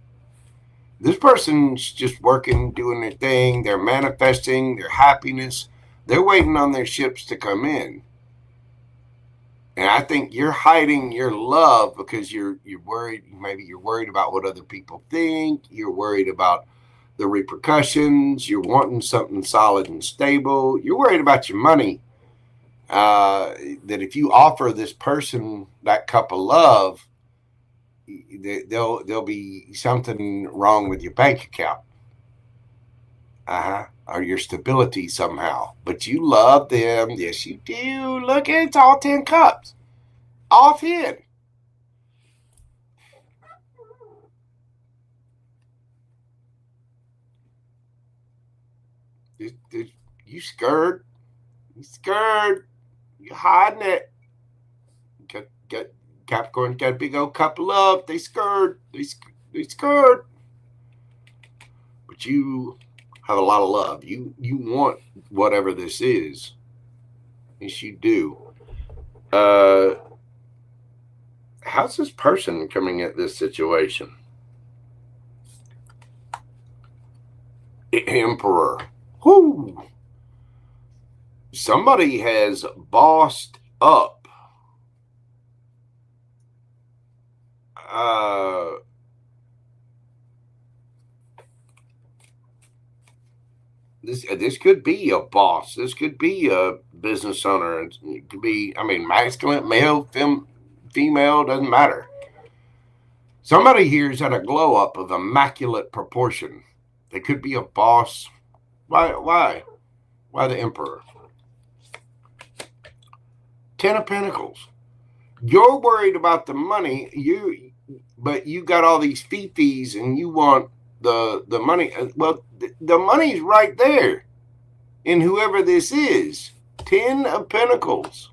This person's just working, doing their thing. They're manifesting their happiness. They're waiting on their ships to come in. And I think you're hiding your love because you're worried. Maybe you're worried about what other people think. You're worried about the repercussions. You're wanting something solid and stable. You're worried about your money. That if you offer this person that cup of love, there'll be something wrong with your bank account. Or your stability somehow. But you love them. Yes, you do. Look, it's all 10 cups. All 10. You scared. You scared. You're hiding it. Got Capricorn got a big old cup of love. They scared. They scared. But you have a lot of love. You want whatever this is. Yes, you do. How's this person coming at this situation? Emperor. Whoo! Somebody has bossed up. This could be a boss. This could be a business owner. It could be, masculine, male, female, doesn't matter. Somebody here is at a glow up of immaculate proportion. They could be a boss. Why the Emperor? 10 of Pentacles. You're worried about the money, but you got all these fee-fees and you want the money. Well, the money's right there in whoever this is. 10 of Pentacles.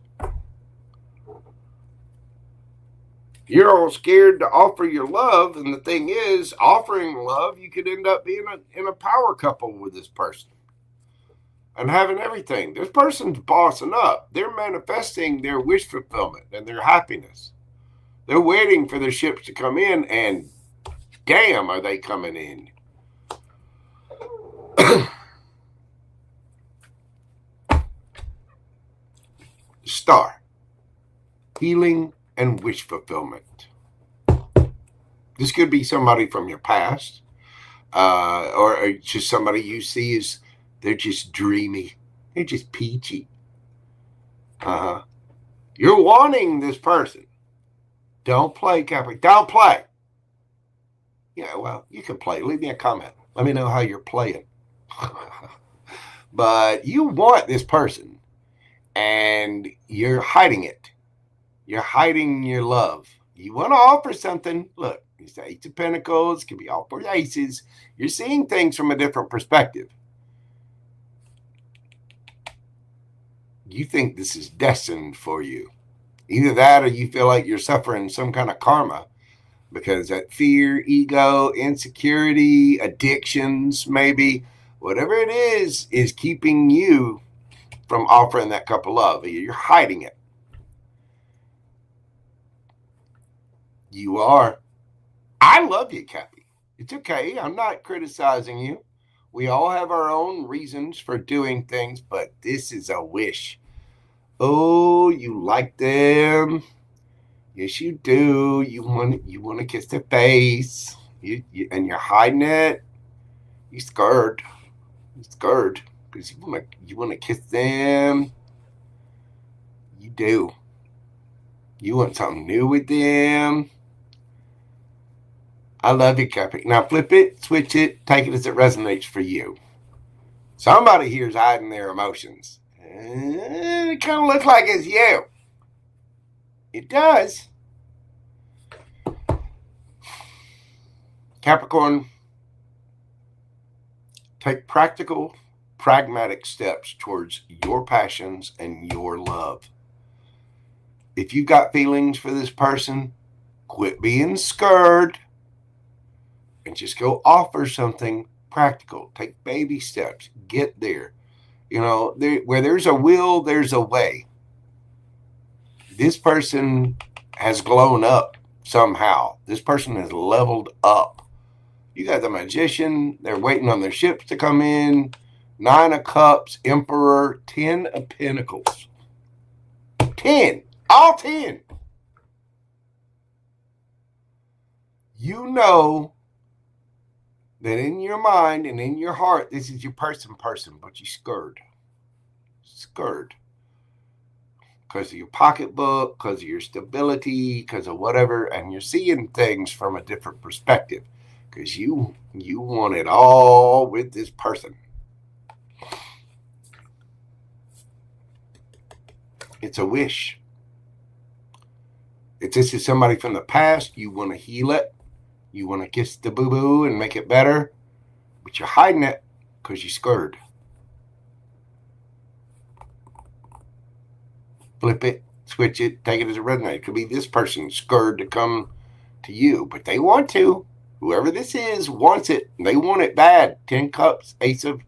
You're all scared to offer your love, and the thing is, offering love, you could end up being in a power couple with this person and having everything. This person's bossing up. They're manifesting their wish fulfillment and their happiness. They're waiting for their ships to come in, and damn, are they coming in. Star. Healing and wish fulfillment. This could be somebody from your past, or just somebody you see as they're just dreamy. They're just peachy. You're wanting this person. Don't play, Capricorn. Don't play. Yeah, well, you can play. Leave me a comment. Let me know how you're playing. But you want this person, and you're hiding it. You're hiding your love. You want to offer something. Look, it's the 8 of Pentacles. It could be all 4 aces. You're seeing things from a different perspective. You think this is destined for you. Either that or you feel like you're suffering some kind of karma. because that fear, ego, insecurity, addictions, maybe, whatever it is keeping you from offering that cup of love. You're hiding it. You are. I love you, Cappy. It's okay. I'm not criticizing you. We all have our own reasons for doing things, but this is a wish. Oh, you like them. Yes, you do. You want to kiss their face. And you're hiding it. You're scared. You're scared because you want to kiss them. You do. You want something new with them. I love you, Cappy. Now flip it, switch it, take it as it resonates for you. Somebody here is hiding their emotions. It kind of looks like it's you. It does. Capricorn, take practical, pragmatic steps towards your passions and your love. If you've got feelings for this person, quit being scared and just go offer something practical. Take baby steps. Get there. You know, where there's a will, there's a way. This person has grown up somehow. This person has leveled up. You got the Magician. They're waiting on their ships to come in. 9 of Cups, Emperor, 10 of Pentacles. 10. All 10. You know that in your mind and in your heart, this is your person, but you're scared. Scared. Because of your pocketbook, because of your stability, because of whatever, and you're seeing things from a different perspective. Because you want it all with this person. It's a wish. If this is somebody from the past, you want to heal it. You want to kiss the boo-boo and make it better. But you're hiding it because you're scared. Flip it, switch it, take it as a resonate. It could be this person scared to come to you, but they want to. Whoever this is wants it. They want it bad. 10 Cups, Ace of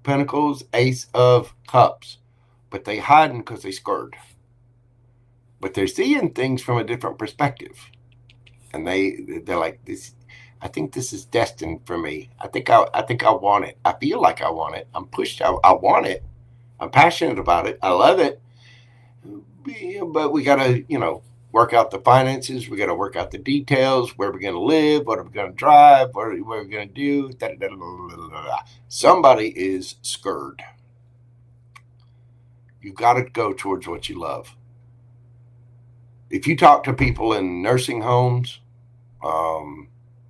Pentacles, Ace of Cups. But they hiding because they're scared. But they're seeing things from a different perspective. And they're like, this. I think this is destined for me. I think I want it. I feel like I want it. I'm pushed. I want it. I'm passionate about it. I love it. But we got to, work out the finances. We got to work out the details. Where we're going to live. What are we going to drive? What are we going to do? Somebody is scared. You got to go towards what you love. If you talk to people in nursing homes,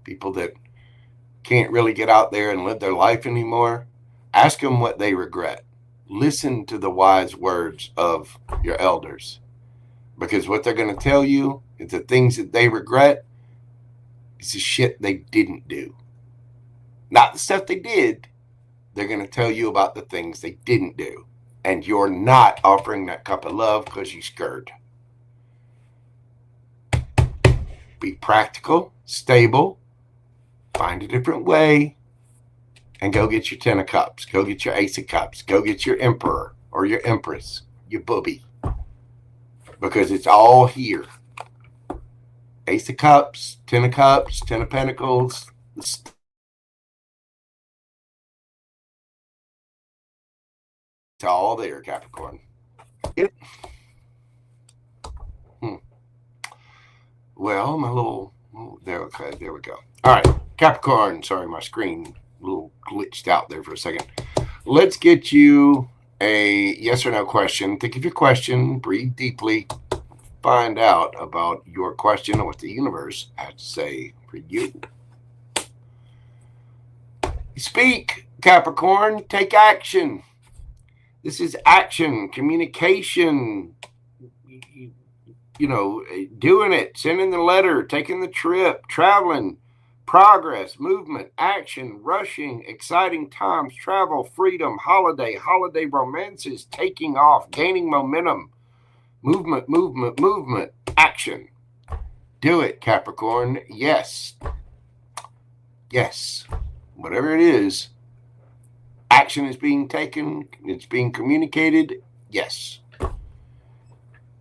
people that can't really get out there and live their life anymore, ask them what they regret. Listen to the wise words of your elders, because what they're going to tell you is the things that they regret is the shit they didn't do. Not the stuff they did. They're going to tell you about the things they didn't do. And you're not offering that cup of love because you're scared. Be practical, stable, find a different way, and go get your 10 of Cups. Go get your Ace of Cups. Go get your Emperor or your Empress, your booby. Because it's all here. Ace of Cups, 10 of Cups, 10 of Pentacles. It's all there, Capricorn. Yep. Well, my little, there we go. All right, Capricorn. Sorry, my screen a little glitched out there for a second. Let's get you a yes or no question. Think of your question, breathe deeply, find out about your question and what the universe has to say for you. Speak, Capricorn. Take action. This is action, communication, doing it, sending the letter, taking the trip, traveling, progress, movement, action, rushing, exciting times, travel, freedom, holiday romances, taking off, gaining momentum, movement, action, Do it, Capricorn. Yes. Yes. Whatever it is, action is being taken. It's being communicated. Yes.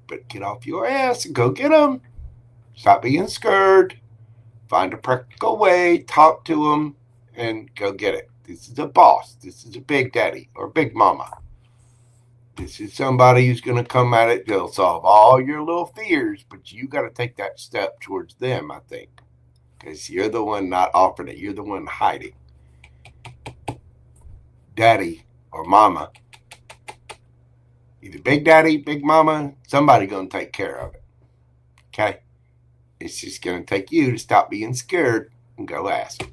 But get off your ass and go get them. Stop being scared. Find a practical way. Talk to them and go get it. This is a boss. This is a big daddy or big mama. This is somebody who's going to come at it. They'll solve all your little fears, but you got to take that step towards them, I think, because you're the one not offering it. You're the one hiding. Daddy or mama, either big daddy, big mama, somebody going to take care of it. Okay? It's just going to take you to stop being scared and go ask.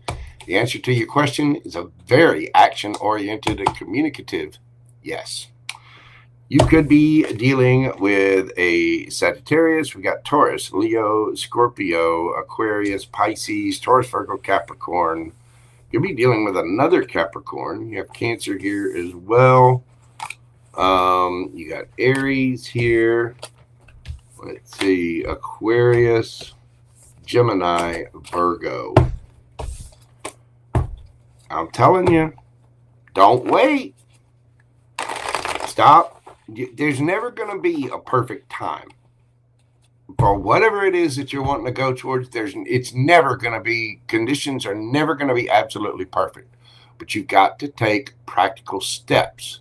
The answer to your question is a very action-oriented and communicative yes. You could be dealing with a Sagittarius. We got Taurus, Leo, Scorpio, Aquarius, Pisces, Taurus, Virgo, Capricorn. You'll be dealing with another Capricorn. You have Cancer here as well. You got Aries here. Let's see, Aquarius, Gemini, Virgo. I'm telling you, don't wait. Stop. There's never going to be a perfect time for whatever it is that you're wanting to go towards. It's never going to be, conditions are never going to be absolutely perfect, but you've got to take practical steps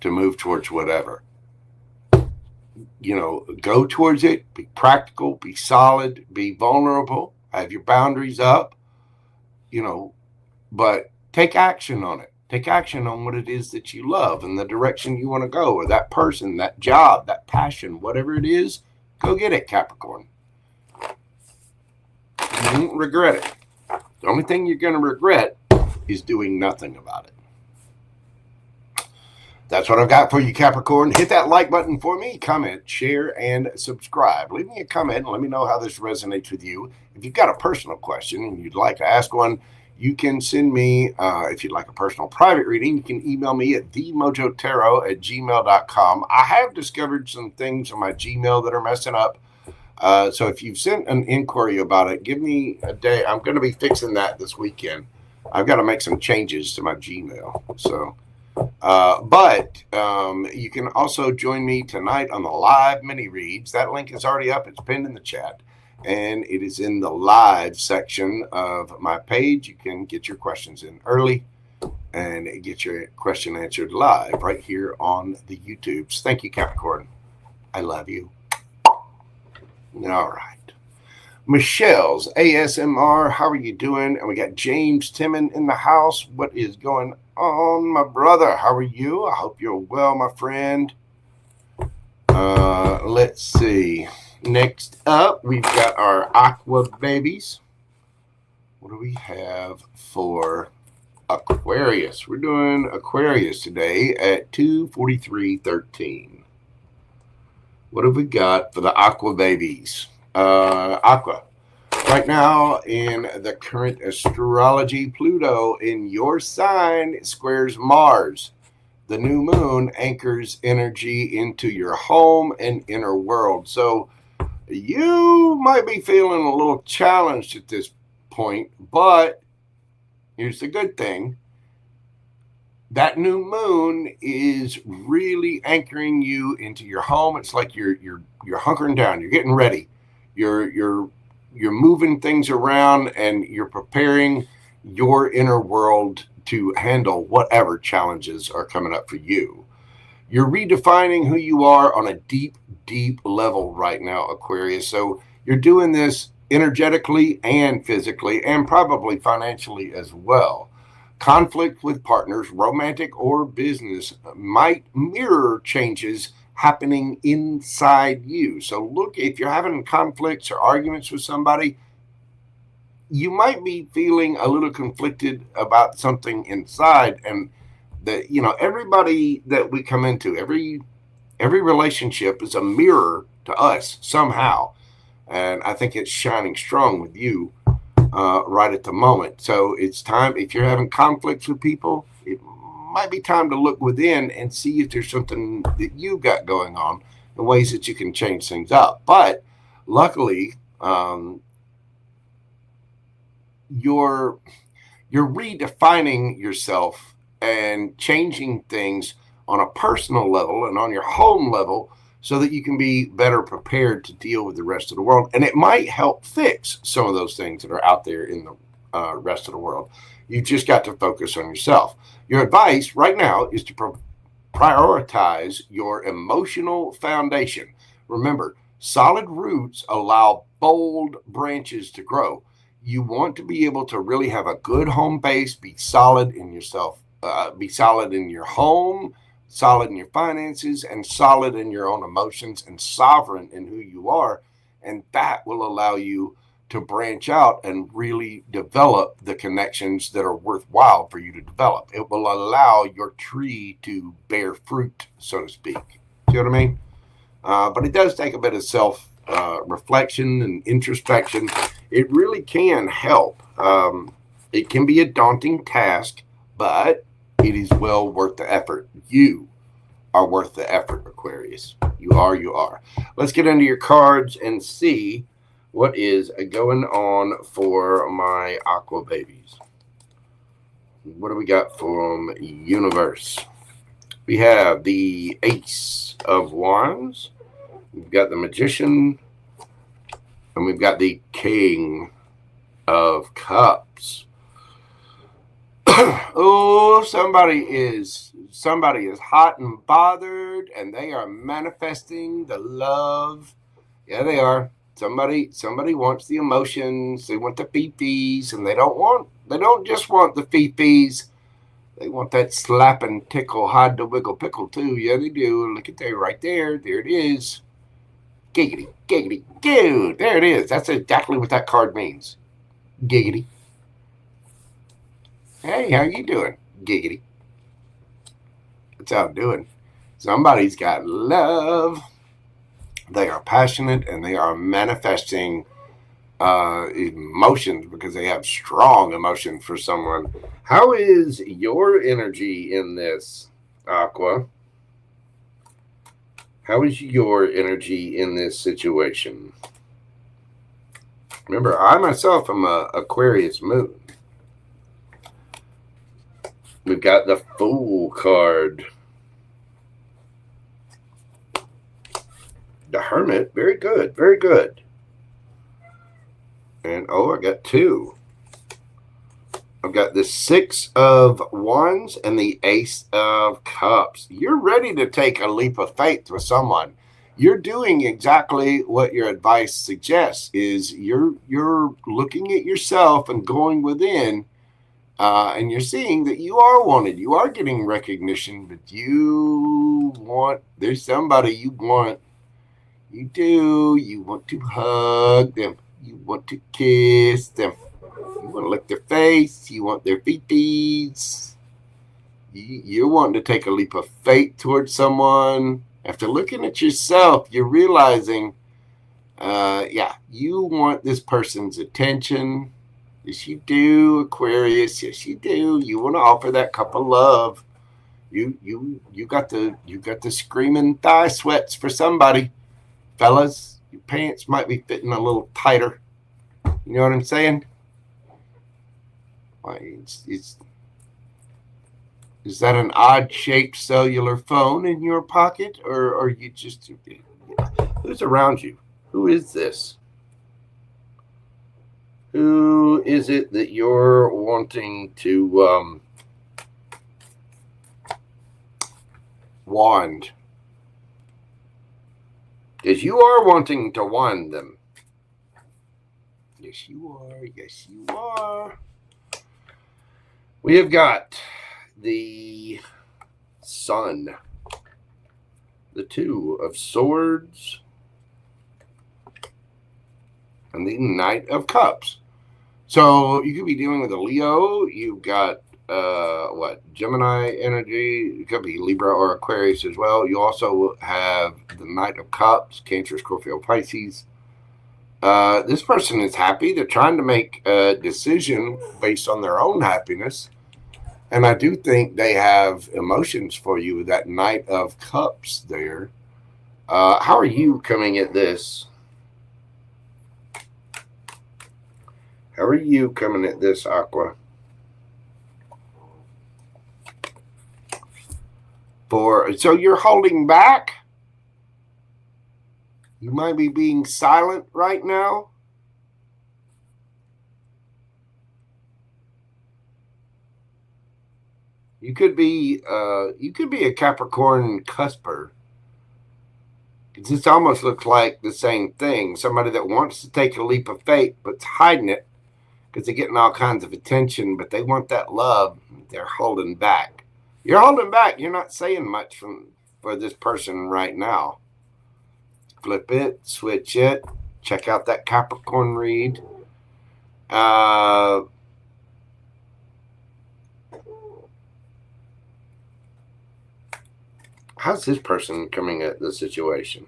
to move towards whatever. You know, go towards it, be practical, be solid, be vulnerable, have your boundaries up, you know, but take action on it. Take action on what it is that you love and the direction you want to go, or that person, that job, that passion, whatever it is, go get it, Capricorn. You won't regret it. The only thing you're going to regret is doing nothing about it. That's what I've got for you, Capricorn. Hit that like button for me, comment, share, and subscribe. Leave me a comment and let me know how this resonates with you. If you've got a personal question and you'd like to ask one, you can send me, if you'd like a personal private reading, you can email me at themojotarot@gmail.com. I have discovered some things on my Gmail that are messing up. So if you've sent an inquiry about it, give me a day. I'm going to be fixing that this weekend. I've got to make some changes to my Gmail. So, but you can also join me tonight on the live mini reads. That link is already up. It's pinned in the chat. And it is in the live section of my page. You can get your questions in early and get your question answered live right here on the YouTubes. Thank you, Capricorn. I love you. All right. Michelle's ASMR. How are you doing? And we got James Timon in the house. What is going on, my brother? How are you? I hope you're well, my friend. Let's see. Next up, we've got our Aqua babies. What do we have for Aquarius? We're doing Aquarius today at 2:43:13. What have we got for the Aqua babies? Aqua. Right now, in the current astrology, Pluto in your sign squares Mars. The new moon anchors energy into your home and inner world. So you might be feeling a little challenged at this point, but here's the good thing. That new moon is really anchoring you into your home. It's like you're hunkering down. You're getting ready. You're moving things around and you're preparing your inner world to handle whatever challenges are coming up for you. You're redefining who you are on a deep, deep level right now, Aquarius. So you're doing this energetically and physically and probably financially as well. Conflict with partners, romantic or business, might mirror changes happening inside you. So look, if you're having conflicts or arguments with somebody, you might be feeling a little conflicted about something inside. And that, you know, everybody that we come into, every relationship is a mirror to us somehow. And I think it's shining strong with you right at the moment. So it's time, if you're having conflicts with people, it might be time to look within and see if there's something that you've got going on and ways that you can change things up. But luckily, You're redefining yourself and changing things on a personal level and on your home level so that you can be better prepared to deal with the rest of the world. And it might help fix some of those things that are out there in the rest of the world. You just got to focus on yourself. Your advice right now is to prioritize your emotional foundation. Remember, solid roots allow bold branches to grow. You want to be able to really have a good home base, be solid in yourself, be solid in your home, solid in your finances, and solid in your own emotions, and sovereign in who you are. And that will allow you to branch out and really develop the connections that are worthwhile for you to develop. It will allow your tree to bear fruit, so to speak. See what I mean? But it does take a bit of self reflection and introspection. It really can help. It can be a daunting task, but it is well worth the effort. You are worth the effort, Aquarius. You are. Let's get into your cards and see what is going on for my aqua babies. What do we got from universe? We have the Ace of Wands. We've got the Magician. And we've got the King of Cups. Oh, somebody is hot and bothered, and they are manifesting the love. Yeah, they are. Somebody wants the emotions. They want the fifis, and they don't just want the fifis. They want that slap and tickle, hide the wiggle pickle too. Yeah, they do. Look at that right there. There it is. Giggity, giggity, goo. There it is. That's exactly what that card means. Giggity. Hey, how you doing? Giggity. That's how I'm doing. Somebody's got love. They are passionate and they are manifesting emotions because they have strong emotion for someone. How is your energy in this, Aqua? How is your energy in this situation? Remember, I myself am a Aquarius moon. We've got the Fool card. The Hermit, very good, very good. And I got two. I've got the Six of Wands and the Ace of Cups. You're ready to take a leap of faith with someone. You're doing exactly what your advice suggests. Is you're looking at yourself and going within, and you're seeing that you are wanted. You are getting recognition, but there's somebody you want. You do. You want to hug them. You want to kiss them. You want to lick their face. You want their feeties. You're wanting to take a leap of faith towards someone. After looking at yourself, you're realizing, you want this person's attention. Yes, you do, Aquarius. Yes, you do. You want to offer that cup of love. You got the screaming thigh sweats for somebody. Fellas, your pants might be fitting a little tighter. You know what I'm saying? Is that an odd-shaped cellular phone in your pocket, or are you just... Who's around you? Who is this? Who is it that you're wanting to wand? Because you are wanting to wand them. Yes, you are. Yes, you are. We have got the Sun, the Two of Swords, and the Knight of Cups. So you could be dealing with a Leo. You've got Gemini energy. It could be Libra or Aquarius as well. You also have the Knight of Cups, Cancer, Scorpio, Pisces. This person is happy. They're trying to make a decision based on their own happiness. And I do think they have emotions for you with that Knight of Cups there. How are you coming at this? How are you coming at this, Aqua? So you're holding back? You might be being silent right now. You could be a Capricorn cusper. It just almost looks like the same thing. Somebody that wants to take a leap of faith but's hiding it because they're getting all kinds of attention, but they want that love. They're holding back. You're holding back. You're not saying much for this person right now. Flip it, switch it, check out that Capricorn read. How's this person coming at the situation?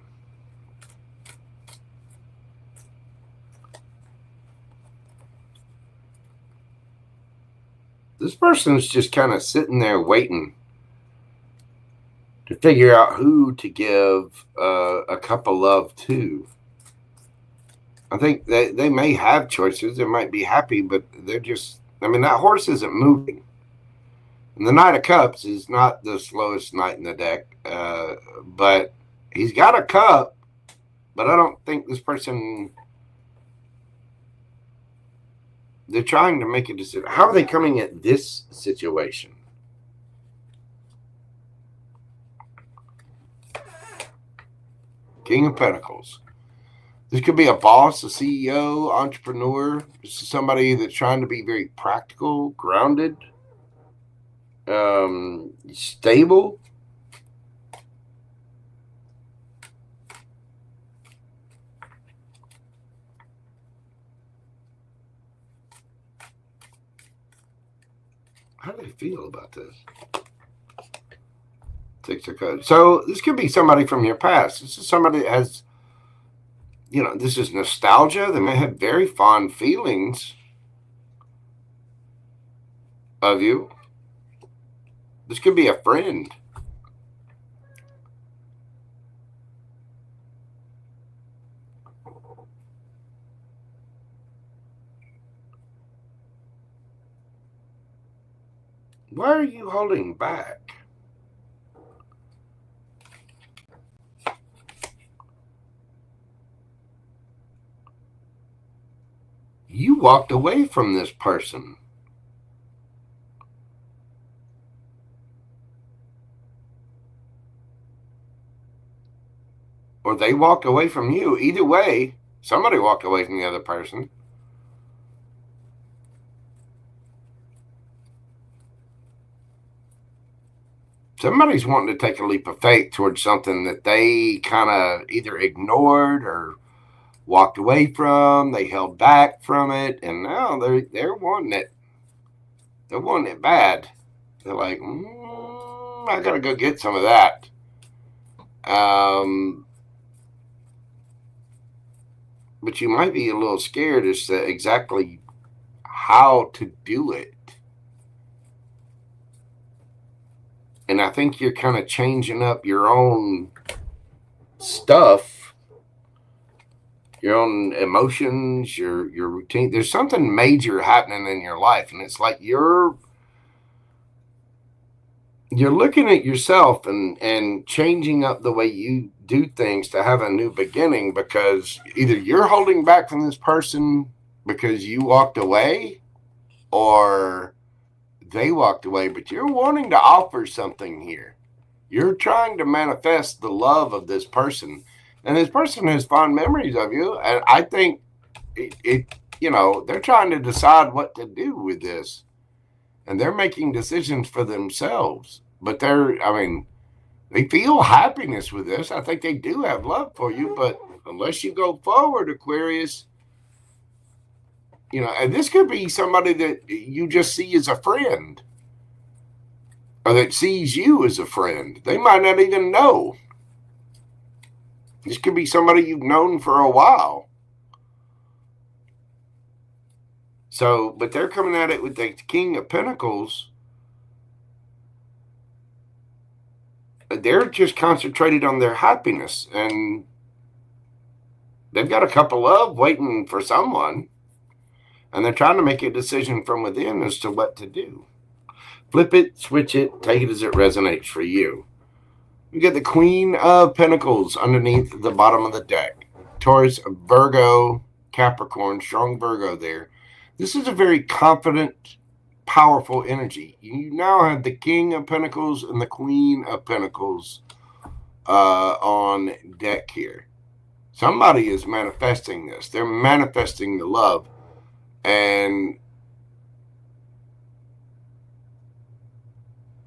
This person's just kind of sitting there waiting to figure out who to give a cup of love to. I think they may have choices. They might be happy, but they're just, I mean, that horse isn't moving. And the Knight of Cups is not the slowest knight in the deck, but he's got a cup, but I don't think this person, they're trying to make a decision. How are they coming at this situation? King of Pentacles. This could be a boss, a CEO, entrepreneur. This is somebody that's trying to be very practical, grounded, stable. How do they feel about this? Six of Cups. So this could be somebody from your past. This is somebody that has, this is nostalgia. They may have very fond feelings of you. This could be a friend. Why are you holding back? You walked away from this person. Or they walked away from you. Either way, somebody walked away from the other person. Somebody's wanting to take a leap of faith towards something that they kind of either ignored or walked away from. They held back from it, and now they're wanting it. They're wanting it bad. They're like, I gotta go get some of that. But you might be a little scared as to exactly how to do it. And I think you're kind of changing up your own stuff, your own emotions, your routine. There's something major happening in your life, and it's like you're looking at yourself and changing up the way you do things to have a new beginning, because either you're holding back from this person because you walked away, or they walked away, but you're wanting to offer something here. You're trying to manifest the love of this person, and this person has fond memories of you. And I think they're trying to decide what to do with this, and they're making decisions for themselves. But they feel happiness with this. I think they do have love for you, but unless you go forward, Aquarius, and this could be somebody that you just see as a friend, or that sees you as a friend. They might not even know. This could be somebody you've known for a while. So, but they're coming at it with the King of Pentacles. They're just concentrated on their happiness, and they've got a cup of love waiting for someone. And they're trying to make a decision from within as to what to do. Flip it, switch it, take it as it resonates for you. You get the Queen of Pentacles underneath the bottom of the deck. Taurus, Virgo, Capricorn, strong Virgo there. This is a very confident, powerful energy. You now have the King of Pentacles and the Queen of Pentacles on deck here. Somebody is manifesting this. They're manifesting the love. And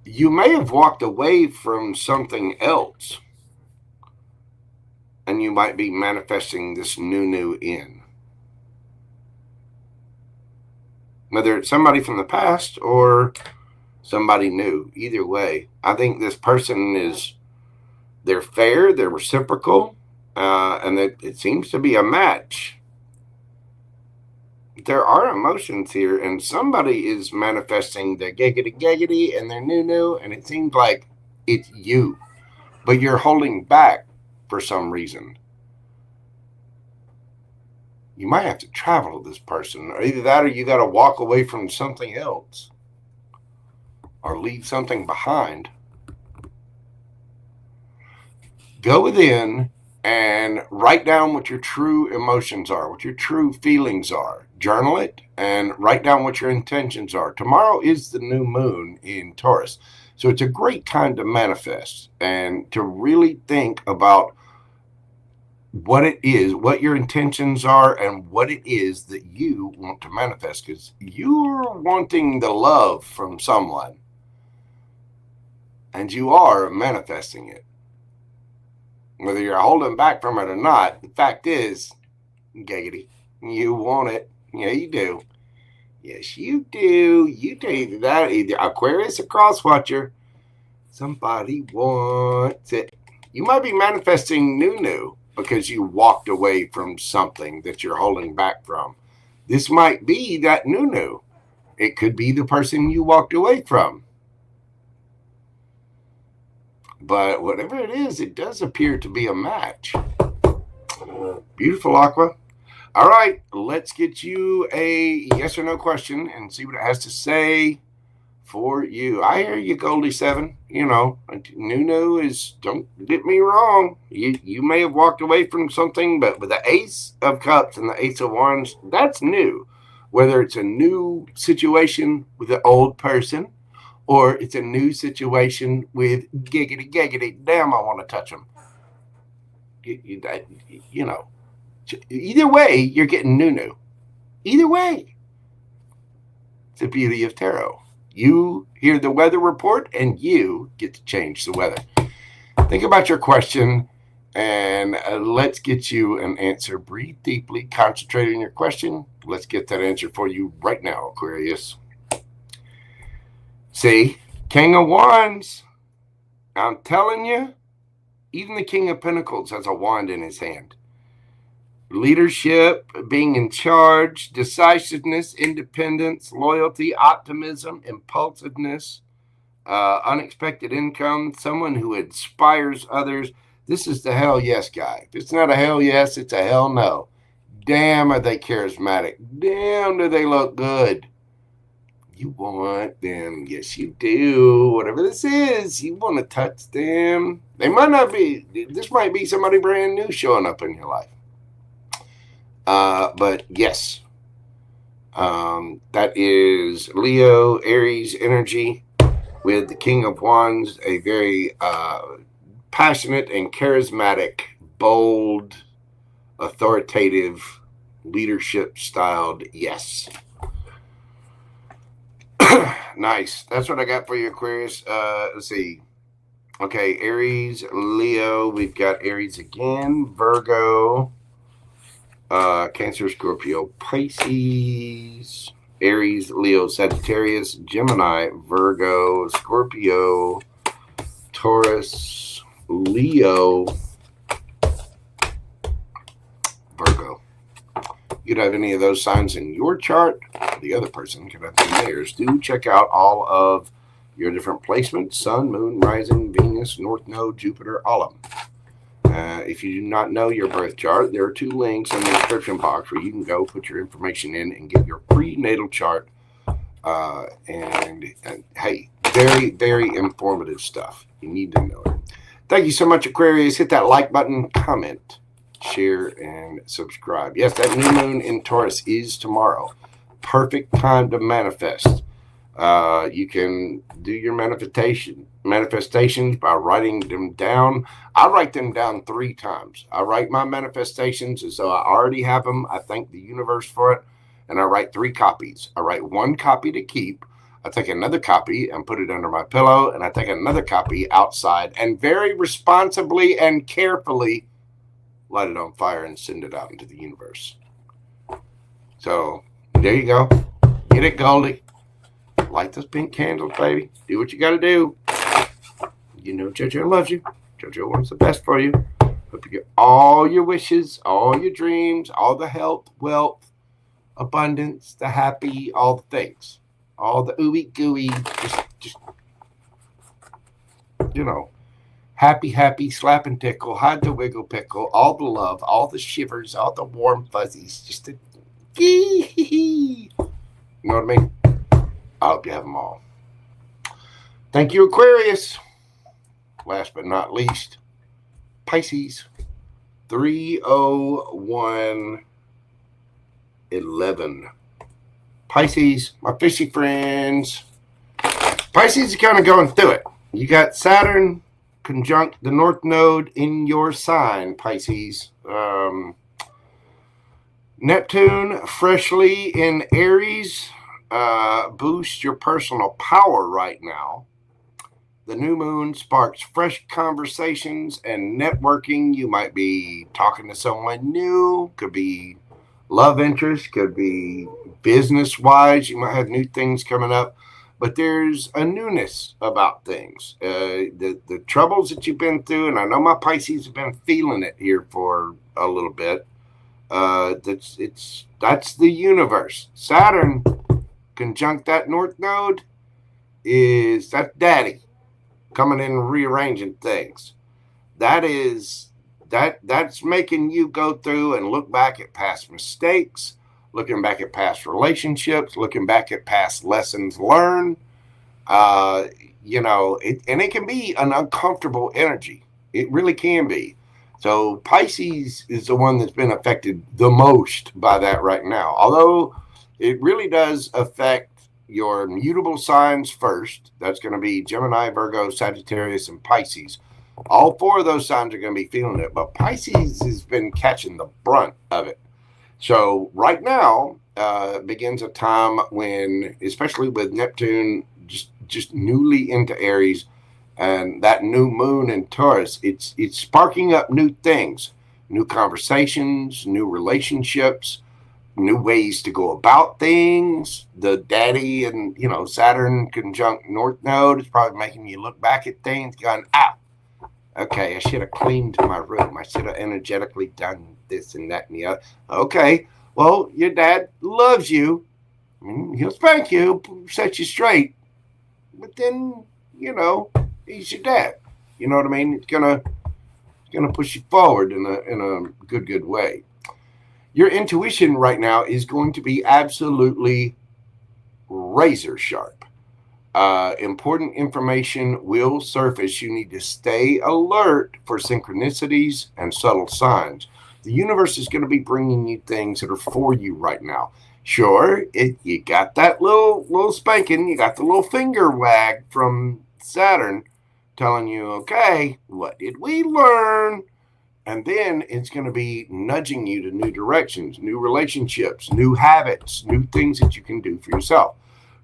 you may have walked away from something else, and you might be manifesting this new in. Whether it's somebody from the past or somebody new, either way, I think this person they're fair, they're reciprocal, and it seems to be a match. There are emotions here, and somebody is manifesting the giggity and they're new, and it seems like it's you, but you're holding back for some reason. You might have to travel to this person, or either that or you got to walk away from something else or leave something behind. Go within and write down what your true emotions are, what your true feelings are. Journal it and write down what your intentions are. Tomorrow is the new moon in Taurus. So it's a great time to manifest and to really think about what it is, what your intentions are, and what it is that you want to manifest, because you're wanting the love from someone and you are manifesting it. Whether you're holding back from it or not, the fact is, giggity, you want it. Yeah, you do. Yes, you do. You do either Aquarius or Crosswatcher. Somebody wants it. You might be manifesting new because you walked away from something that you're holding back from. This might be that new. It could be the person you walked away from. But whatever it is, it does appear to be a match. Beautiful, Aqua. All right, let's get you a yes or no question and see what it has to say for you. I hear you, Goldie 7. You know, new is, don't get me wrong. You may have walked away from something, but with the Ace of Cups and the Ace of Wands, that's new. Whether it's a new situation with an old person, or it's a new situation with giggity, damn, I want to touch them. You know, either way, you're getting new. Either way. It's the beauty of tarot. You hear the weather report and you get to change the weather. Think about your question and let's get you an answer. Breathe deeply, concentrate on your question. Let's get that answer for you right now, Aquarius. See, King of Wands. I'm telling you, even the King of Pentacles has a wand in his hand. Leadership, being in charge, decisiveness, independence, loyalty, optimism, impulsiveness, unexpected income, someone who inspires others. This is the hell yes guy. If it's not a hell yes, it's a hell no. Damn, are they charismatic. Damn, do they look good. You want them. Yes, you do. Whatever this is, you want to touch them. They might not be. This might be somebody brand new showing up in your life. But yes, that is Leo, Aries energy with the King of Wands, a very passionate and charismatic, bold, authoritative, leadership-styled yes. Nice. That's what I got for you, Aquarius. Let's see. Okay, Aries, Leo. We've got Aries again. Virgo. Cancer, Scorpio, Pisces, Aries, Leo, Sagittarius, Gemini, Virgo, Scorpio, Taurus, Leo, Virgo. You could have any of those signs in your chart. The other person could have theirs. Do check out all of your different placements: Sun, Moon, Rising, Venus, North Node, Jupiter, all of them. If you do not know your birth chart, there are 2 links in the description box where you can go put your information in and get your prenatal chart. And hey, very, very informative stuff. You need to know it. Thank you so much, Aquarius. Hit that like button, comment, share, and subscribe. Yes, that new moon in Taurus is tomorrow. Perfect time to manifest. You can do your manifestations by writing them down. I write them down 3 times. I write my manifestations as though I already have them. I thank the universe for it. And I write 3 copies. I write 1 copy to keep. I take another copy and put it under my pillow. And I take another copy outside and very responsibly and carefully light it on fire and send it out into the universe. So there you go. Get it, Goldie. Light those pink candles, baby. Do what you got to do. You know JoJo loves you. JoJo wants the best for you. Hope you get all your wishes, all your dreams, all the health, wealth, abundance, the happy, all the things. All the ooey gooey, just you know, happy, slap and tickle, hide the wiggle pickle, all the love, all the shivers, all the warm fuzzies, just the you know what I mean? I hope you have them all. Thank you, Aquarius. Last but not least, Pisces. 30111. Pisces, my fishy friends. Pisces is kind of going through it. You got Saturn conjunct the North Node in your sign, Pisces. Neptune freshly in Aries. Boost your personal power right now. The new moon sparks fresh conversations and networking. You might be talking to someone new. Could be love interest, could be business-wise. You might have new things coming up, but there's a newness about things. The troubles that you've been through, and I know my Pisces have been feeling it here for a little bit. That's the universe. Saturn conjunct that North Node is that daddy coming in and rearranging things. That's making you go through and look back at past mistakes, looking back at past relationships, looking back at past lessons learned. You know, it can be an uncomfortable energy. It really can be. So Pisces is the one that's been affected the most by that right now. Although it really does affect your mutable signs first. That's going to be Gemini, Virgo, Sagittarius, and Pisces. All 4 of those signs are going to be feeling it, but Pisces has been catching the brunt of it. So right now begins a time when, especially with Neptune just newly into Aries and that new moon in Taurus, it's sparking up new things, new conversations, new relationships, new ways to go about things. The daddy and, you know, Saturn conjunct North Node is probably making you look back at things going, okay, I should have cleaned my room. I should have energetically done this and that and the other. Okay, well, your dad loves you. He'll spank you, set you straight. But then, you know, he's your dad. You know what I mean? It's gonna push you forward in a good way. Your intuition right now is going to be absolutely razor sharp. Important information will surface. You need to stay alert for synchronicities and subtle signs. The universe is going to be bringing you things that are for you right now. Sure, you got that little spanking, you got the little finger wag from Saturn telling you, okay, what did we learn? And then it's going to be nudging you to new directions, new relationships, new habits, new things that you can do for yourself.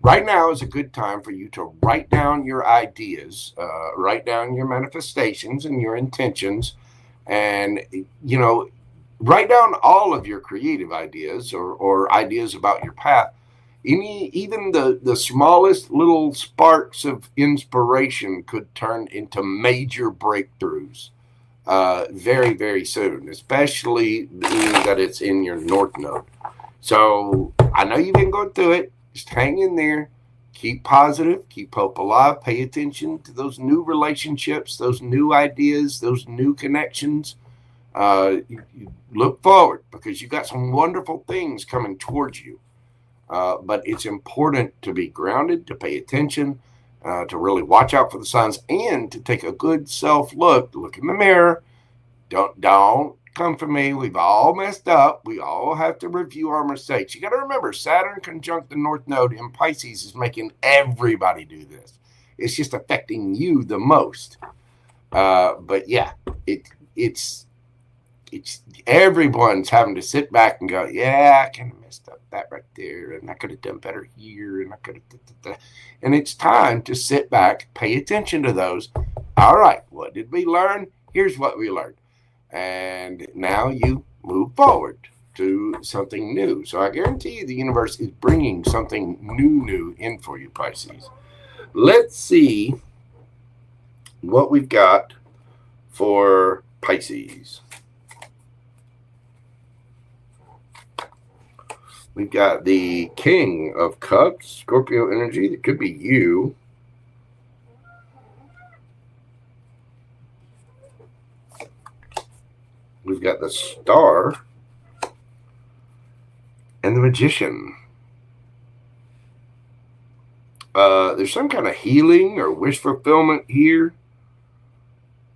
Right now is a good time for you to write down your ideas, write down your manifestations and your intentions, and, you know, write down all of your creative ideas or ideas about your path. Even the smallest little sparks of inspiration could turn into major breakthroughs very, very soon, especially being that it's in your North Node. So I know you've been going through it. Just hang in there. Keep positive. Keep hope alive. Pay attention to those new relationships, those new ideas, those new connections. You look forward because you got some wonderful things coming towards you. But it's important to be grounded, to pay attention, to really watch out for the signs, and to take a good self-look. Look in the mirror. Don't come for me. We've all messed up. We all have to review our mistakes. You got to remember, Saturn conjunct the North Node in Pisces is making everybody do this. It's just affecting you the most. But yeah, it's everyone's having to sit back and go, yeah, I kind of messed up that right there, and I could have done better here, and I could have, and it's time to sit back, pay attention to those. All right, what did we learn? Here's what we learned. And now you move forward to something new. So I guarantee you the universe is bringing something new in for you, Pisces. Let's see what we've got for Pisces. We've got the King of Cups, Scorpio energy. That could be you. We've got the Star and the Magician. There's some kind of healing or wish fulfillment here.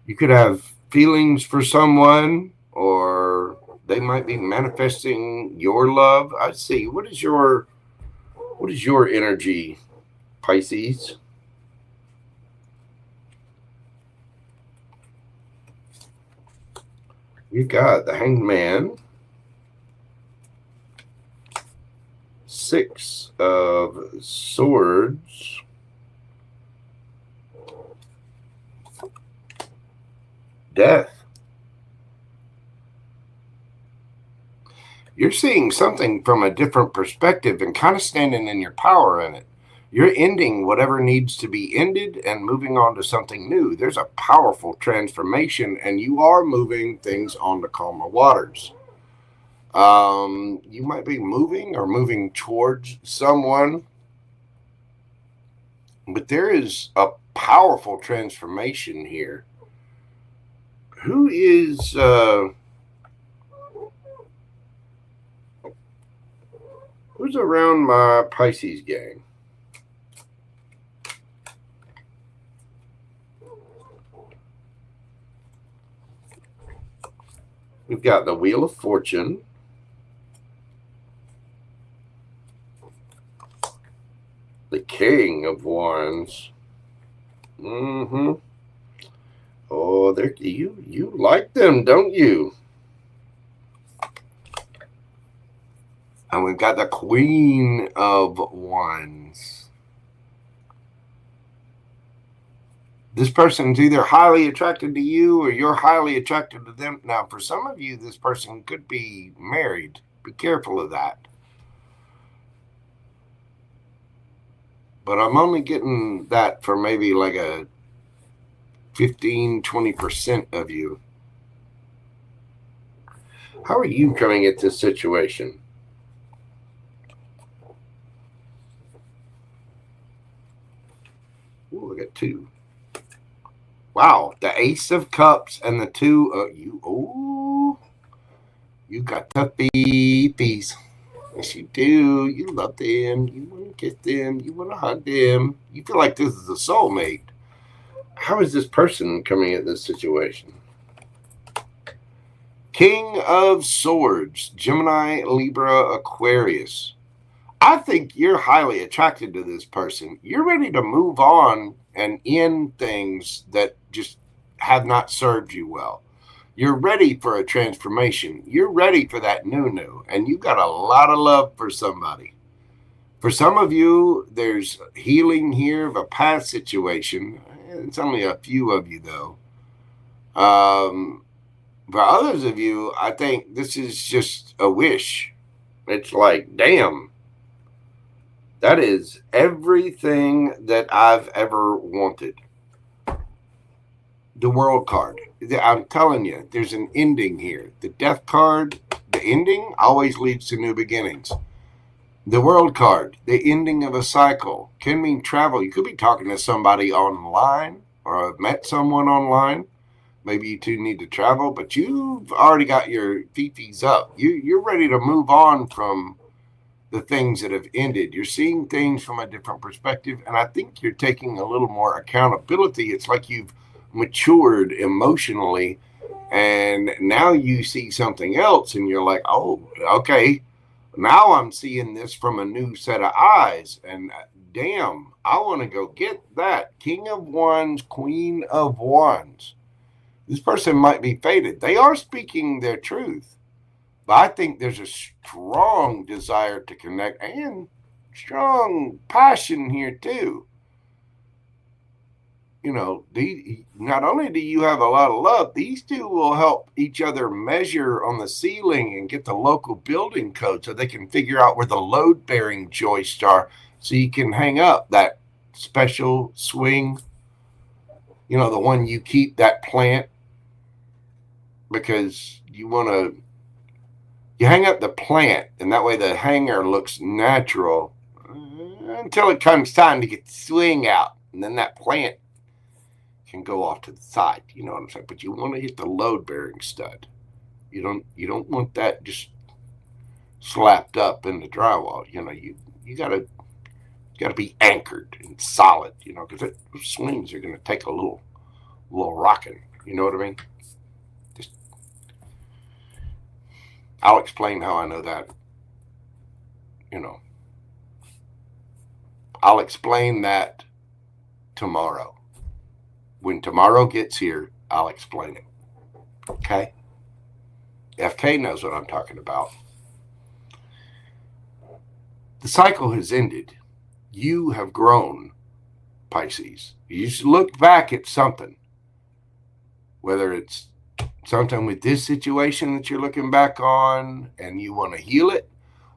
You could have feelings for someone, or they might be manifesting your love. I see. What is your energy, Pisces? You've got the Hanged Man, 6 of Swords, Death. You're seeing something from a different perspective and kind of standing in your power in it. You're ending whatever needs to be ended and moving on to something new. There's a powerful transformation, and you are moving things onto calmer waters. You might be moving towards someone, but there is a powerful transformation here. Who is who's around my Pisces gang? We've got the Wheel of Fortune, the King of Wands. Oh, you like them, don't you? And we've got the Queen of Wands. This person's either highly attracted to you or you're highly attracted to them. Now, for some of you, this person could be married. Be careful of that. But I'm only getting that for maybe like a 15-20% of you. How are you coming at this situation? Ooh, I got 2. Wow, the Ace of Cups and the 2 you got the beefies. Yes, you do. You love them. You want to kiss them. You want to hug them. You feel like this is a soulmate. How is this person coming at this situation? King of Swords, Gemini, Libra, Aquarius. I think you're highly attracted to this person. You're ready to move on and end things that just have not served you well. You're ready for a transformation. You're ready for that new, and you've got a lot of love for somebody. For some of you, there's healing here of a past situation. It's only a few of you, though. For others of you, I think this is just a wish. It's like, damn. That is everything that I've ever wanted. The World card. I'm telling you, there's an ending here. The Death card, the ending always leads to new beginnings. The World card, the ending of a cycle, can mean travel. You could be talking to somebody online or have met someone online. Maybe you two need to travel, but you've already got your fifis up. You're ready to move on from the things that have ended. You're seeing things from a different perspective, and I think you're taking a little more accountability. It's like you've matured emotionally, and now you see something else, and you're like, oh, okay, now I'm seeing this from a new set of eyes, and damn, I want to go get that. King of Wands, Queen of Wands. This person might be fated. They are speaking their truth. But I think there's a strong desire to connect and strong passion here too. You know, not only do you have a lot of love, these two will help each other measure on the ceiling and get the local building code so they can figure out where the load-bearing joists are so you can hang up that special swing, you know, the one you keep, that plant, because you want to, you hang up the plant, and that way the hanger looks natural until it comes time to get the swing out, and then that plant can go off to the side. You know what I'm saying? But you want to hit the load-bearing stud. You don't want that just slapped up in the drywall. You know, you gotta be anchored and solid. You know, because those swings are going to take a little rocking. You know what I mean? I'll explain how I know that. You know, I'll explain that tomorrow. When tomorrow gets here, I'll explain it. Okay? FK knows what I'm talking about. The cycle has ended. You have grown, Pisces. You just look back at something, whether it's something with this situation that you're looking back on and you want to heal it,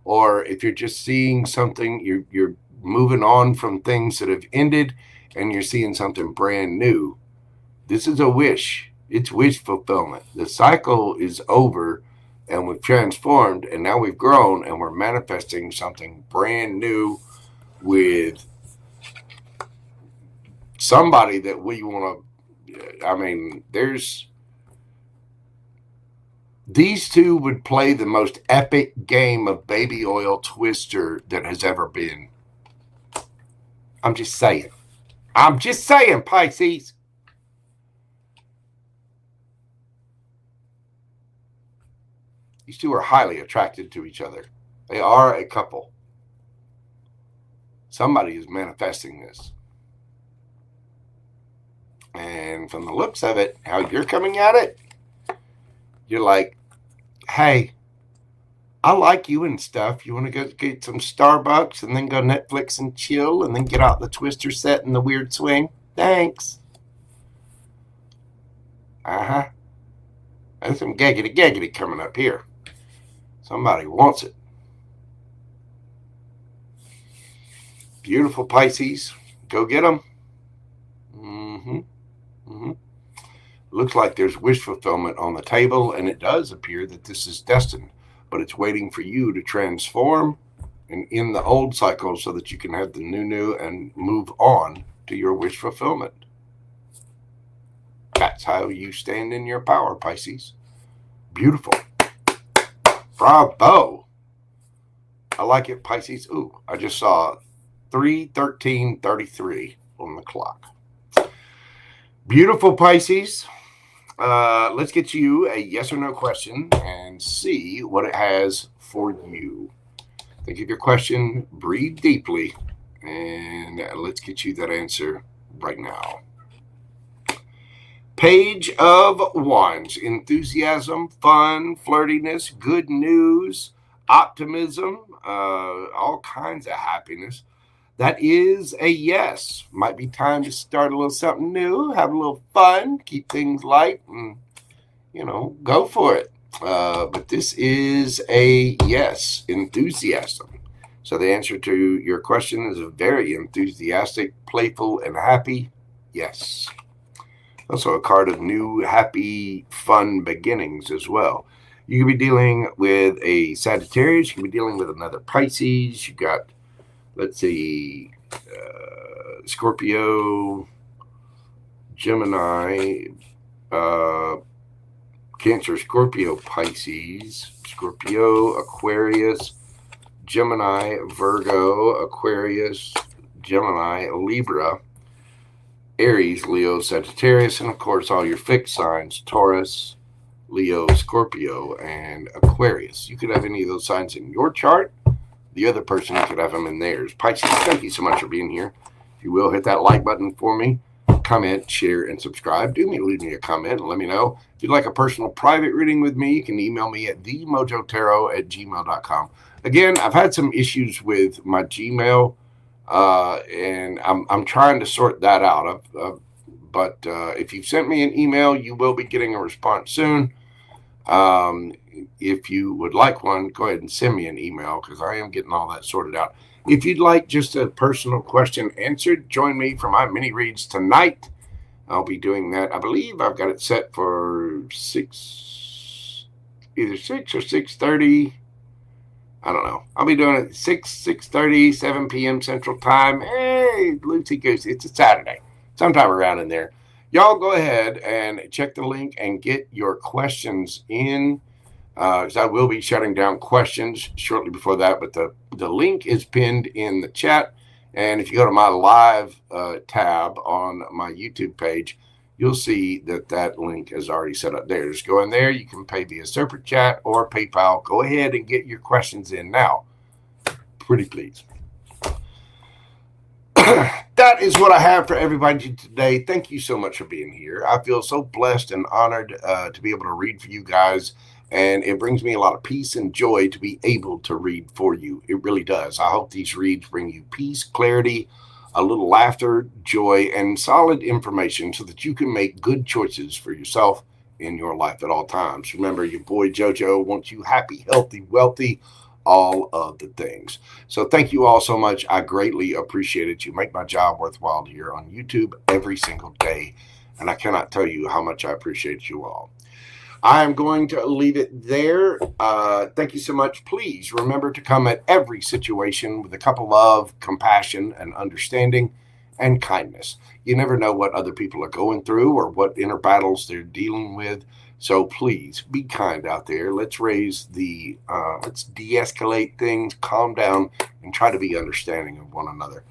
or if you're just seeing something, you're moving on from things that have ended and you're seeing something brand new. This is a wish. It's wish fulfillment. The cycle is over and we've transformed, and now we've grown and we're manifesting something brand new with somebody that we want to, I mean, these two would play the most epic game of baby oil twister that has ever been. I'm just saying, Pisces. These two are highly attracted to each other. They are a couple. Somebody is manifesting this. And from the looks of it, how you're coming at it, you're like, hey, I like you and stuff. You want to go get some Starbucks and then go Netflix and chill and then get out the twister set and the weird swing? Thanks. There's some gaggity coming up here. Somebody wants it. Beautiful, Pisces. Go get them. Looks like there's wish fulfillment on the table, and it does appear that this is destined, but it's waiting for you to transform and in the old cycle so that you can have the new and move on to your wish fulfillment. That's how you stand in your power, Pisces. Beautiful. Bravo. I like it, Pisces. Ooh, I just saw 3:13:33 on the clock. Beautiful, Pisces. Let's get you a yes or no question and see what it has for you. Think of your question, breathe deeply, and let's get you that answer right now. Page of Wands. Enthusiasm, fun, flirtiness, good news, optimism, all kinds of happiness. That is a yes. Might be time to start a little something new, have a little fun, keep things light, and, you know, go for it. But this is a yes, enthusiasm. So the answer to your question is a very enthusiastic, playful, and happy yes. Also a card of new, happy, fun beginnings as well. You could be dealing with a Sagittarius. You could be dealing with another Pisces. You got, let's see, Scorpio, Gemini, Cancer, Scorpio, Pisces, Scorpio, Aquarius, Gemini, Virgo, Aquarius, Gemini, Libra, Aries, Leo, Sagittarius, and of course all your fixed signs, Taurus, Leo, Scorpio, and Aquarius. You could have any of those signs in your chart. The other person could have them in theirs. Pisces, thank you so much for being here. If you will, hit that like button for me. Comment, share, and subscribe. Leave me a comment and let me know. If you'd like a personal private reading with me, you can email me at themojotarot@gmail.com. Again, I've had some issues with my Gmail, and I'm trying to sort that out. But if you've sent me an email, you will be getting a response soon. If you would like one, go ahead and send me an email because I am getting all that sorted out. If you'd like just a personal question answered, join me for my mini reads tonight. I'll be doing that. I believe I've got it set for either 6 or 6:30. I don't know. I'll be doing it 6:30, 7 p.m. Central Time. Hey, Lucy Goose, it's a Saturday. Sometime around in there. Y'all go ahead and check the link and get your questions in. Because I will be shutting down questions shortly before that. But the link is pinned in the chat. And if you go to my live tab on my YouTube page, you'll see that link is already set up there. Just go in there. You can pay via Super Chat or PayPal. Go ahead and get your questions in now. Pretty please. That is what I have for everybody today. Thank you so much for being here. I feel so blessed and honored to be able to read for you guys. And it brings me a lot of peace and joy to be able to read for you. It really does. I hope these reads bring you peace, clarity, a little laughter, joy, and solid information so that you can make good choices for yourself in your life at all times. Remember, your boy Jojo wants you happy, healthy, wealthy, all of the things. So thank you all so much. I greatly appreciate it. You make my job worthwhile here on YouTube every single day. And I cannot tell you how much I appreciate you all. I'm going to leave it there. Thank you so much. Please remember to come at every situation with a cup of love, compassion, and understanding, and kindness. You never know what other people are going through or what inner battles they're dealing with. So please be kind out there. Let's let's de-escalate things, calm down, and try to be understanding of one another.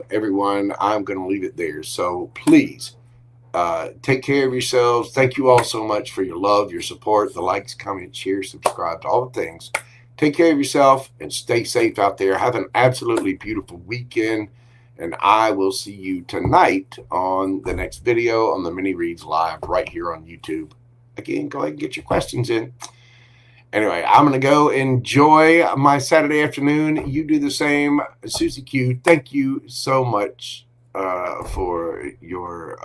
Everyone, I'm going to leave it there. So please, take care of yourselves. Thank you all so much for your love, your support, the likes, comments, shares, subscribe, all the things. Take care of yourself and stay safe out there. Have an absolutely beautiful weekend. And I will see you tonight on the next video on the Mini Reads Live right here on YouTube. Again, go ahead and get your questions in. Anyway, I'm going to go enjoy my Saturday afternoon. You do the same. Susie Q, thank you so much for your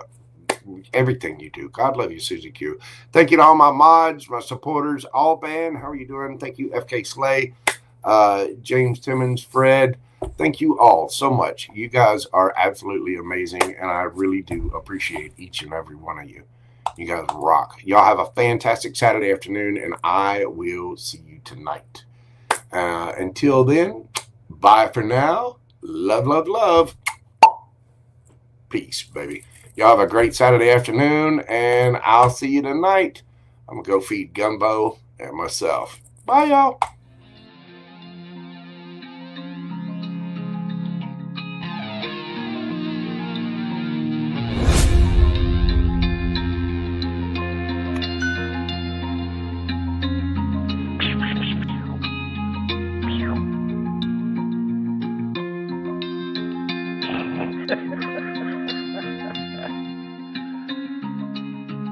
everything you do. God love you, Susie Q. Thank you to all my mods, my supporters, all band. How are you doing? Thank you, FK Slay, James Timmons, Fred. Thank you all so much. You guys are absolutely amazing, and I really do appreciate each and every one of you. You guys rock. Y'all have a fantastic Saturday afternoon, and I will see you tonight. Until then, bye for now. Love, love, love. Peace, baby. Y'all have a great Saturday afternoon, and I'll see you tonight. I'm going to go feed Gumbo and myself. Bye, y'all.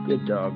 Good dog.